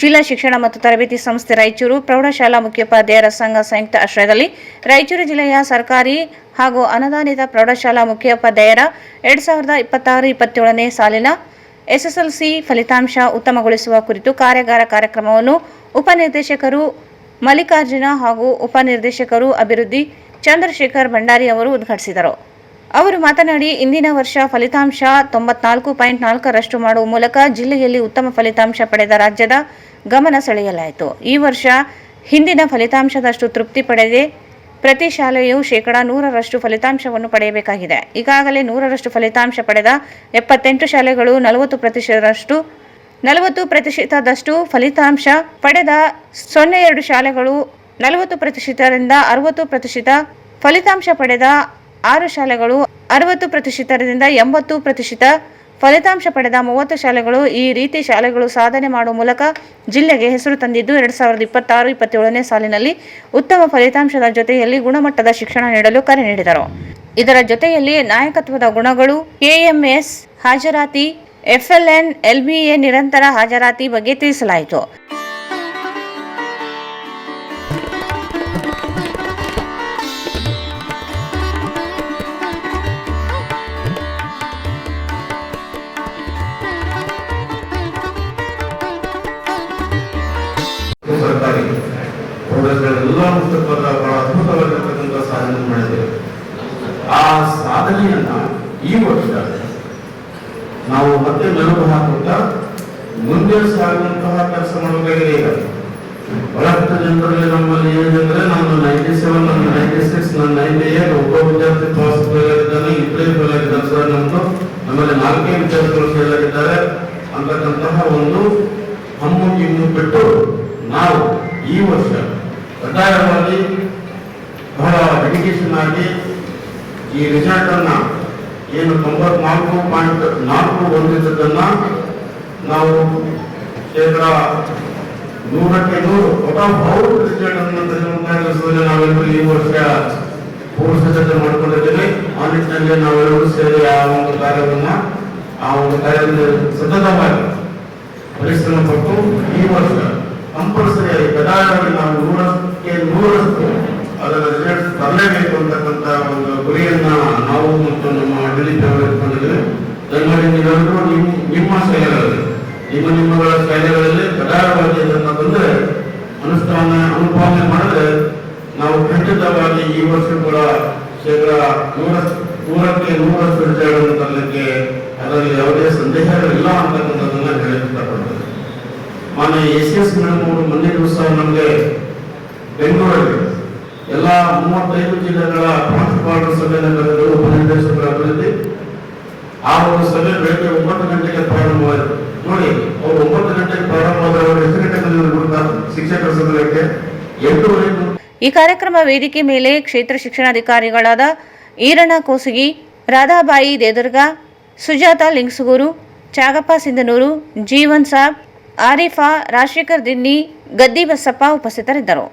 ಜಿಲ್ಲಾ ಶಿಕ್ಷಣ ಮತ್ತು ತರಬೇತಿ ಸಂಸ್ಥೆ ರಾಯಚೂರು, ಪ್ರೌಢಶಾಲಾ ಮುಖ್ಯೋಪಾಧ್ಯಾಯರ ಸಂಘ ಸಂಯುಕ್ತ ಆಶ್ರಯದಲ್ಲಿ ರಾಯಚೂರು ಜಿಲ್ಲೆಯ ಸರ್ಕಾರಿ ಹಾಗೂ ಅನುದಾನಿತ ಪ್ರೌಢಶಾಲಾ ಮುಖ್ಯೋಪಾಧ್ಯಾಯರ 2026-27ನೇ ಸಾಲಿನ SSLC ಫಲಿತಾಂಶ ಉತ್ತಮಗೊಳಿಸುವ ಕುರಿತು ಕಾರ್ಯಾಗಾರ ಕಾರ್ಯಕ್ರಮವನ್ನು ಉಪನಿರ್ದೇಶಕರು ಮಲ್ಲಿಕಾರ್ಜುನ ಹಾಗೂ ಉಪನಿರ್ದೇಶಕರು ಅಭಿವೃದ್ಧಿ ಚಂದ್ರಶೇಖರ್ ಭಂಡಾರಿ ಅವರು ಉದ್ಘಾಟಿಸಿದರು. ಅವರು ಮಾತನಾಡಿ, ಇಂದಿನ ವರ್ಷ ಫಲಿತಾಂಶ 94.4% ಮಾಡುವ ಮೂಲಕ ಜಿಲ್ಲೆಯಲ್ಲಿ ಉತ್ತಮ ಫಲಿತಾಂಶ ಪಡೆದ ರಾಜ್ಯದ ಗಮನ ಸೆಳೆಯಲಾಯಿತು. ಈ ವರ್ಷ ಹಿಂದಿನ ಫಲಿತಾಂಶದಷ್ಟು ತೃಪ್ತಿ ಪಡೆದೆ ಪ್ರತಿ ಶಾಲೆಯು 100% ಫಲಿತಾಂಶವನ್ನು ಪಡೆಯಬೇಕಾಗಿದೆ. ಈಗಾಗಲೇ 100% ಫಲಿತಾಂಶ ಪಡೆದ 78 ಶಾಲೆಗಳು 40%ದಷ್ಟು ಫಲಿತಾಂಶ ಪಡೆದ 02 ಶಾಲೆಗಳು 40%ರಿಂದ 60%, ಫಲಿತಾಂಶ ಪಡೆದ 6 ಶಾಲೆಗಳು 60%ರಿಂದ 80%, ಫಲಿತಾಂಶ ಪಡೆದ 30 ಶಾಲೆಗಳು. ಈ ರೀತಿ ಶಾಲೆಗಳು ಸಾಧನೆ ಮಾಡುವ ಮೂಲಕ ಜಿಲ್ಲೆಗೆ ಹೆಸರು ತಂದಿದ್ದು 2026-27ನೇ ಸಾಲಿನಲ್ಲಿ ಉತ್ತಮ ಫಲಿತಾಂಶದ ಜೊತೆಯಲ್ಲಿ ಗುಣಮಟ್ಟದ ಶಿಕ್ಷಣ ನೀಡಲು ಕರೆ ನೀಡಿದರು. ಇದರ ಜೊತೆಯಲ್ಲಿ ನಾಯಕತ್ವದ ಗುಣಗಳು, KMS ಹಾಜರಾತಿ, FLN, LBA ನಿರಂತರ ಹಾಜರಾತಿ ಬಗ್ಗೆ ತಿಳಿಸಲಾಯಿತು. ಸರ್ಕಾರಿ ಎಲ್ಲ ಪುಸ್ತಕದ ಬಹಳ ಅದ್ಭುತವಾಗಿರ್ತಕ್ಕಂಥ ಸಾಧನೆ ಮಾಡಿದ್ದೇವೆ. ಆ ಸಾಧನೆಯನ್ನ ಈ ವರ್ಷ ನಾವು ಮತ್ತೆ ಮೆಲುಕು ಹಾಕುತ್ತಾ ಮುಂದೆ ಸಾಗುವಂತಹ ಕೆಲಸ ಮಾಡಬೇಕಾಗಿದೆ. ಈಗ ಬಹಳಷ್ಟು ಜನರಲ್ಲಿ ನಮ್ಮಲ್ಲಿ ಏನಂದ್ರೆ ನಮ್ದು 97, ನಮ್ದು 96, ನನ್ನ 98 ಒಬ್ಬ ವಿದ್ಯಾರ್ಥಿ ಪಾಸ್ ಫೇಲ್ ಆಗಿದ್ದಾನೆ, ಇಬ್ಬರೇ ಫೇಲ್ ಆಗಿದ್ದಾರೆ ಸರ್. ನಮ್ಮಲ್ಲಿ 4 ವಿದ್ಯಾರ್ಥಿಗಳು ಫೇಲ್ ಆಗಿದ್ದಾರೆ ಅಂತಕ್ಕಂತಹ ಒಂದು ಹಮ್ಮು ಕಿಮ್ಮು ಬಿಟ್ಟು ನಾವು ವೇರಿಯೇಷನ್ ಆಗಿ ಈ ರಿಸಲ್ಟ್ ಅನ್ನ ಏನು 94.4 ಹೊಂದಿದ್ದನ್ನ ನಾವು ಶೇಕಡ 100ಕ್ಕೆ 100 ಔಟ್ ಆಫ್ ಔಟ್ ರಿಸಲ್ಟ್ ಅನ್ನು ತೆಗೆದುಕೊಂಡ ದಿವಸದಲ್ಲಿ ನಾವೆಲ್ಲರೂ ಈ ವರ್ಷ ಪೂರ್ವ ಸಿದ್ಧತೆ ಮಾಡಿಕೊಂಡಿದ್ದೇವೆ. ಆ ನಿಟ್ಟಿನಲ್ಲಿ ನಾವೆಲ್ಲರೂ ಸೇರಿ ಆ ಒಂದು ಕಾರ್ಯದಲ್ಲಿ ಸತತವಾಗಿ ಪರಿಶ್ರಮ ಪಟ್ಟು ಈ ವರ್ಷ ಕಂಪಲ್ಸರಿಯಾಗಿ ಕಡ್ಡಾಯವಾಗಿ ನಾವು 100ಕ್ಕೆ 100ರಷ್ಟು ಅದರ ರಿಸಲ್ಟ್ ತರಲೇಬೇಕು ಅಂತಕ್ಕಂಥ ಒಂದು ಗುರಿಯನ್ನ ನಾವು ಮತ್ತು ನಮ್ಮ ಡಿಲಿಟ್ ಅವರು ಇಟ್ಕೊಂಡಿದ್ದೇವೆ. ದಯಮಾಡಿ ನೀವೆಲ್ಲರೂ ನಿಮ್ಮ ಶಾಲೆಗಳಲ್ಲಿ ನಿಮ್ಮಗಳ ಶಾಲೆಗಳಲ್ಲಿ ಕಡ್ಡಾಯವಾಗಿ ಅದನ್ನು ಬಂದರೆ ಅನುಪಾಲನೆ ಮಾಡಿದ್ರೆ ನಾವು ಖಂಡಿತವಾಗಿ ಈ ವರ್ಷ ಕೂಡ ಶೇಕಡ 100ಕ್ಕೆ 100ರಷ್ಟು ರಿಸಲ್ಟ್ ತರಲಿಕ್ಕೆ ಅದರಲ್ಲಿ ಯಾವುದೇ ಸಂದೇಹಗಳಿಲ್ಲ ಅಂತಕ್ಕಂಥದ್ದನ್ನ ಹೇಳಕ್ಕೆ ಇಷ್ಟಪಡ್ತೇನೆ. ಮಾನ್ಯ ಎಸ್ ಮೇಡಮ್ ಅವರು ಮೊನ್ನೆ ದಿವಸ ನಮಗೆ ಬೆಂಗಳೂರಲ್ಲಿ ಎಲ್ಲ 35 ಜಿಲ್ಲೆಗಳ ಪ್ರಾಂಶುಪಾಲರ ಸಭೆಯನ್ನು ಕರೆದು ಉಪನಿರ್ದೇಶಕರ ಅಭಿವೃದ್ಧಿ ಆ ಒಂದು ಸಭೆ ಬೆಳಗ್ಗೆ 9 ಗಂಟೆಗೆ ಪ್ರಾರಂಭವಾಯಿತು. ನೋಡಿ, ಅವರು 9 ಗಂಟೆಗೆ ಪ್ರಾರಂಭವಾದ ಅವರು ಎಷ್ಟು ಗಂಟೆಗೆ ಬಿಡ್ತಾರೆ ಶಿಕ್ಷಕರ ಸಭೆಗೆ 8:30. ಈ ಕಾರ್ಯಕ್ರಮ ವೇದಿಕೆ ಮೇಲೆ ಕ್ಷೇತ್ರ ಶಿಕ್ಷಣಾಧಿಕಾರಿಗಳಾದ ಈರಣ್ಣ ಕೋಸಗಿ, ರಾಧಾಬಾಯಿ ದೇದುರ್ಗ, ಸುಜಾತಾ ಲಿಂಗಸುಗೂರು, ಚಾಗಪ್ಪ ಸಿಂಧನೂರು, ಜೀವನ್ ಸಾಬ್, ಆರಿಫಾ, ರಾಜಶೇಖರ್ ದಿನ್ನಿ, ಗದ್ದಿ ಬಸಪ್ಪ ಉಪಸ್ಥಿತರಿದ್ದರು.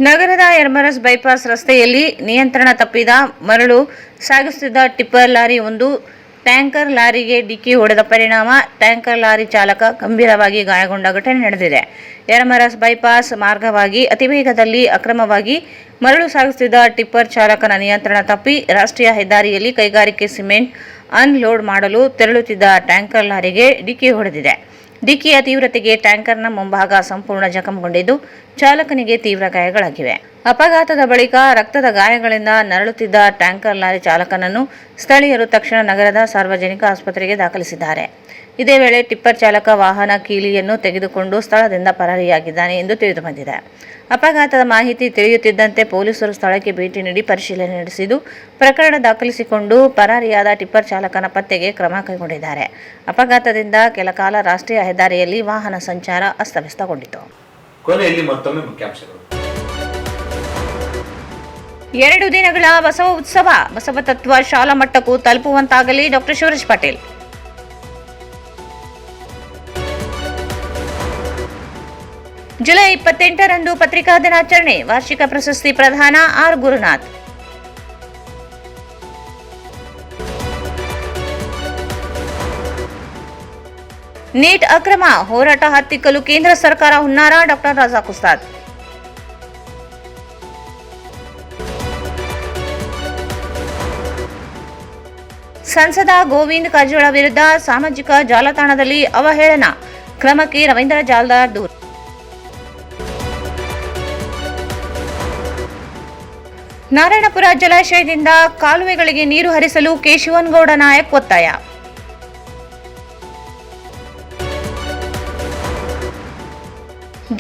ನಗರದ ಯರಮರಸ್ ಬೈಪಾಸ್ ರಸ್ತೆಯಲ್ಲಿ ನಿಯಂತ್ರಣ ತಪ್ಪಿದ ಮರಳು ಸಾಗಿಸುತ್ತಿದ್ದ ಟಿಪ್ಪರ್ ಲಾರಿ ಒಂದು ಟ್ಯಾಂಕರ್ ಲಾರಿಗೆ ಡಿಕ್ಕಿ ಹೊಡೆದ ಪರಿಣಾಮ ಟ್ಯಾಂಕರ್ ಲಾರಿ ಚಾಲಕ ಗಂಭೀರವಾಗಿ ಗಾಯಗೊಂಡ ಘಟನೆ ನಡೆದಿದೆ. ಯರಮರಸ್ ಬೈಪಾಸ್ ಮಾರ್ಗವಾಗಿ ಅತಿವೇಗದಲ್ಲಿ ಅಕ್ರಮವಾಗಿ ಮರಳು ಸಾಗಿಸುತ್ತಿದ್ದ ಟಿಪ್ಪರ್ ಚಾಲಕನ ನಿಯಂತ್ರಣ ತಪ್ಪಿ ರಾಷ್ಟ್ರೀಯ ಹೆದ್ದಾರಿಯಲ್ಲಿ ಕೈಗಾರಿಕೆ ಸಿಮೆಂಟ್ ಅನ್ಲೋಡ್ ಮಾಡಲು ತೆರಳುತ್ತಿದ್ದ ಟ್ಯಾಂಕರ್ ಲಾರಿಗೆ ಡಿಕ್ಕಿ ಹೊಡೆದಿದೆ. ಡಿಕ್ಕಿಯ ತೀವ್ರತೆಗೆ ಟ್ಯಾಂಕರ್ನ ಮುಂಭಾಗ ಸಂಪೂರ್ಣ ಜಖಂಗೊಂಡಿದ್ದು ಚಾಲಕನಿಗೆ ತೀವ್ರ ಗಾಯಗಳಾಗಿವೆ. ಅಪಘಾತದ ಬಳಿಕ ರಕ್ತದ ಗಾಯಗಳಿಂದ ನರಳುತ್ತಿದ್ದ ಟ್ಯಾಂಕರ್ ಲಾರಿ ಚಾಲಕನನ್ನು ಸ್ಥಳೀಯರು ತಕ್ಷಣ ನಗರದ ಸಾರ್ವಜನಿಕ ಆಸ್ಪತ್ರೆಗೆ ದಾಖಲಿಸಿದ್ದಾರೆ. ಇದೇ ವೇಳೆ ಟಿಪ್ಪರ್ ಚಾಲಕ ವಾಹನ ಕೀಲಿಯನ್ನು ತೆಗೆದುಕೊಂಡು ಸ್ಥಳದಿಂದ ಪರಾರಿಯಾಗಿದ್ದಾನೆ ಎಂದು ತಿಳಿದುಬಂದಿದೆ. ಅಪಘಾತದ ಮಾಹಿತಿ ತಿಳಿಯುತ್ತಿದ್ದಂತೆ ಪೊಲೀಸರು ಸ್ಥಳಕ್ಕೆ ಭೇಟಿ ನೀಡಿ ಪರಿಶೀಲನೆ ನಡೆಸಿದ್ದು ಪ್ರಕರಣ ದಾಖಲಿಸಿಕೊಂಡು ಪರಾರಿಯಾದ ಟಿಪ್ಪರ್ ಚಾಲಕನ ಪತ್ತೆಗೆ ಕ್ರಮ ಕೈಗೊಂಡಿದ್ದಾರೆ. ಅಪಘಾತದಿಂದ ಕೆಲಕಾಲ ರಾಷ್ಟ್ರೀಯ ಹೆದ್ದಾರಿಯಲ್ಲಿ ವಾಹನ ಸಂಚಾರ ಅಸ್ತವ್ಯಸ್ತಗೊಂಡಿತು. ಕೊನೆಯಲ್ಲಿ ಮತ್ತೊಮ್ಮೆ ಮುಖ್ಯಾಂಶಗಳು. 2 ದಿನಗಳ ಬಸವ ಉತ್ಸವ ಬಸವ ತತ್ವ ಶಾಲಾ ಮಟ್ಟಕ್ಕೂ ತಲುಪುವಂತಾಗಲಿ ಡಾ. ಶಿವರಾಜ್ ಪಾಟೀಲ್. ಜುಲೈ 28ರಂದು ಪತ್ರಿಕಾ ದಿನಾಚರಣೆ, ವಾರ್ಷಿಕ ಪ್ರಶಸ್ತಿ ಪ್ರದಾನ ಆರ್. ಗುರುನಾಥ್. ನೀಟ್ ಅಕ್ರಮ ಹೋರಾಟ ಹತ್ತಿಕ್ಕಲು ಕೇಂದ್ರ ಸರ್ಕಾರ ಹುನ್ನಾರ, ಡಾ. ರಜಾಕ್ ಉಸ್ತಾದ್. ಸಂಸದ ಗೋವಿಂದ ಕಾರಜೋಳ ವಿರುದ್ಧ ಸಾಮಾಜಿಕ ಜಾಲತಾಣದಲ್ಲಿ ಅವಹೇಳನ, ಕ್ರಮಕ್ಕೆ ರವೀಂದ್ರ ಜಾಲ್ದಾರ್ ದೂರು. ನಾರಾಯಣಪುರ ಜಲಾಶಯದಿಂದ ಕಾಲುವೆಗಳಿಗೆ ನೀರು ಹರಿಸಲು ಕೇಶವನಗೌಡ ನಾಯಕ್ ಒತ್ತಾಯ.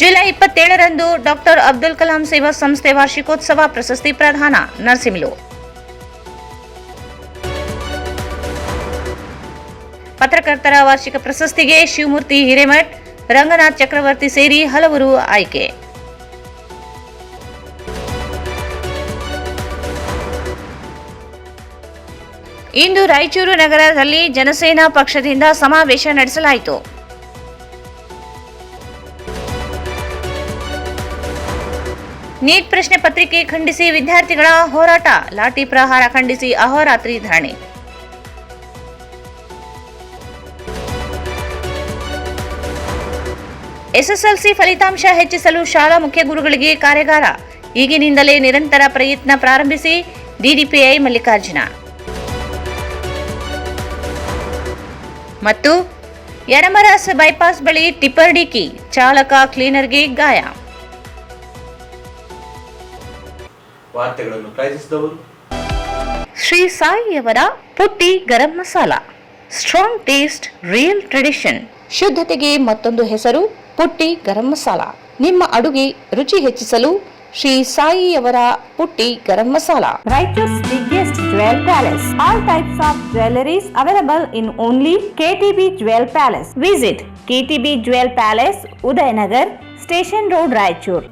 ಜುಲೈ 27ರಂದು ಡಾ. ಅಬ್ದುಲ್ ಕಲಾಂ ಸೇವಾ ಸಂಸ್ಥೆ ವಾರ್ಷಿಕೋತ್ಸವ, ಪ್ರಶಸ್ತಿ ಪ್ರದಾನ, ನರಸಿಂಹಲು. ಪತ್ರಕರ್ತರ ವಾರ್ಷಿಕ ಪ್ರಶಸ್ತಿಗೆ ಶಿವಮೂರ್ತಿ ಹಿರೇಮಠ್, ರಂಗನಾಥ್ ಚಕ್ರವರ್ತಿ ಸೇರಿ ಹಲವರು ಆಯ್ಕೆ. ಇಂದು ರಾಯಚೂರು ನಗರದಲ್ಲಿ ಜನಸೇನಾ ಪಕ್ಷದಿಂದ ಸಮಾವೇಶ ನಡೆಸಲಾಯಿತು. ನೀಟ್ ಪ್ರಶ್ನೆ ಪತ್ರಿಕೆ ಖಂಡಿಸಿ ವಿದ್ಯಾರ್ಥಿಗಳ ಹೋರಾಟ, ಲಾಠಿ ಪ್ರಹಾರ ಖಂಡಿಸಿ ಅಹೋರಾತ್ರಿ ಧರಣಿ. ಎಸ್ಎಸ್ಎಲ್ಸಿ ಫಲಿತಾಂಶ ಹೆಚ್ಚಿಸಲು ಶಾಲಾ ಮುಖ್ಯ ಗುರುಗಳಿಗೆ ಕಾರ್ಯಾಗಾರ, ಈಗಿನಿಂದಲೇ ನಿರಂತರ ಪ್ರಯತ್ನ ಪ್ರಾರಂಭಿಸಿ ಡಿಡಿಪಿಐ ಮಲ್ಲಿಕಾರ್ಜುನ. ಮತ್ತು ಯರಮರಸ್ ಬೈಪಾಸ್ ಬಳಿ ಟಿಪ್ಪರ್ ಡಿಕ್ಕಿ, ಚಾಲಕ ಕ್ಲೀನರ್ಗೆ ಗಾಯ. ವಾರ್ತೆಗಳನ್ನು ಪ್ರಯತ್ನಿಸಿದವರು ಶ್ರೀ ಸಾಯಿಯವರ Putti garam masala. Strong taste, real tradition. ಶುದ್ಧತೆಗೆ ಮತ್ತೊಂದು ಹೆಸರು ಪುಟ್ಟಿ ಗರಂ ಮಸಾಲ. ನಿಮ್ಮ ಅಡುಗೆ ರುಚಿ ಹೆಚ್ಚಿಸಲು ಶ್ರೀ ಸಾಯಿಯವರ Putti garam masala. Raiturs biggest jewel palace. All types of jewelries available in only KTB Jewel Palace. Visit KTB Jewel Palace, Udayanagar, Station Road, Raichur.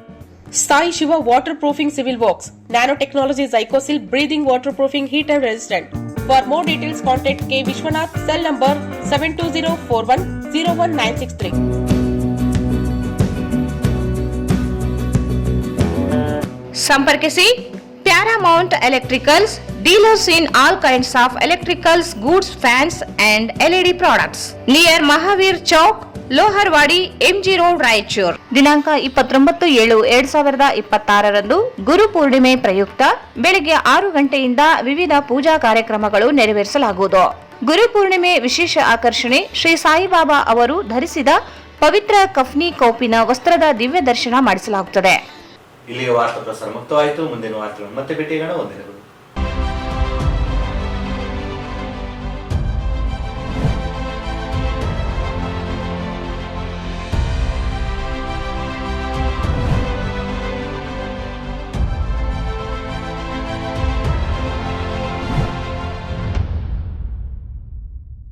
Sai Shiva Waterproofing Civil Works, Nanotechnology Zycosil Breathing Waterproofing Heater Resistant. For more details, contact K. Vishwanath, cell number 72041019663. ಸಂಪರ್ಕಿಸಿ Paramount electricals, dealers in all kinds of electricals goods, fans and LED products, near Mahavir Chowk, Loharwadi, MG road, Raichur. ದಿನಾಂಕ 29/7/2026 ಗುರು ಪೂರ್ಣಿಮೆ ಪ್ರಯುಕ್ತ ಬೆಳಗ್ಗೆ 6 ಗಂಟೆಯಿಂದ ವಿವಿಧ ಪೂಜಾ ಕಾರ್ಯಕ್ರಮಗಳು ನೆರವೇರಿಸಲಾಗುವುದು. ಗುರು ಪೂರ್ಣಿಮೆ ವಿಶೇಷ ಆಕರ್ಷಣೆ ಶ್ರೀ ಸಾಯಿಬಾಬಾ ಅವರು ಧರಿಸಿದ ಪವಿತ್ರ ಕಫ್ನಿ ಕೌಪಿನ ವಸ್ತ್ರದ ದಿವ್ಯ ದರ್ಶನ ಮಾಡಿಸಲಾಗುತ್ತದೆ. ಇಲ್ಲಿಗೆ ವಾರ್ತಾ ಪ್ರಸಾರ ಮುಕ್ತವಾಯಿತು. ಮುಂದಿನ ವಾರ್ತೆಗಳನ್ನು ಮತ್ತೆ ಭೇಟಿಯಾಗೋಣ. ವಂದನೆಗಳು.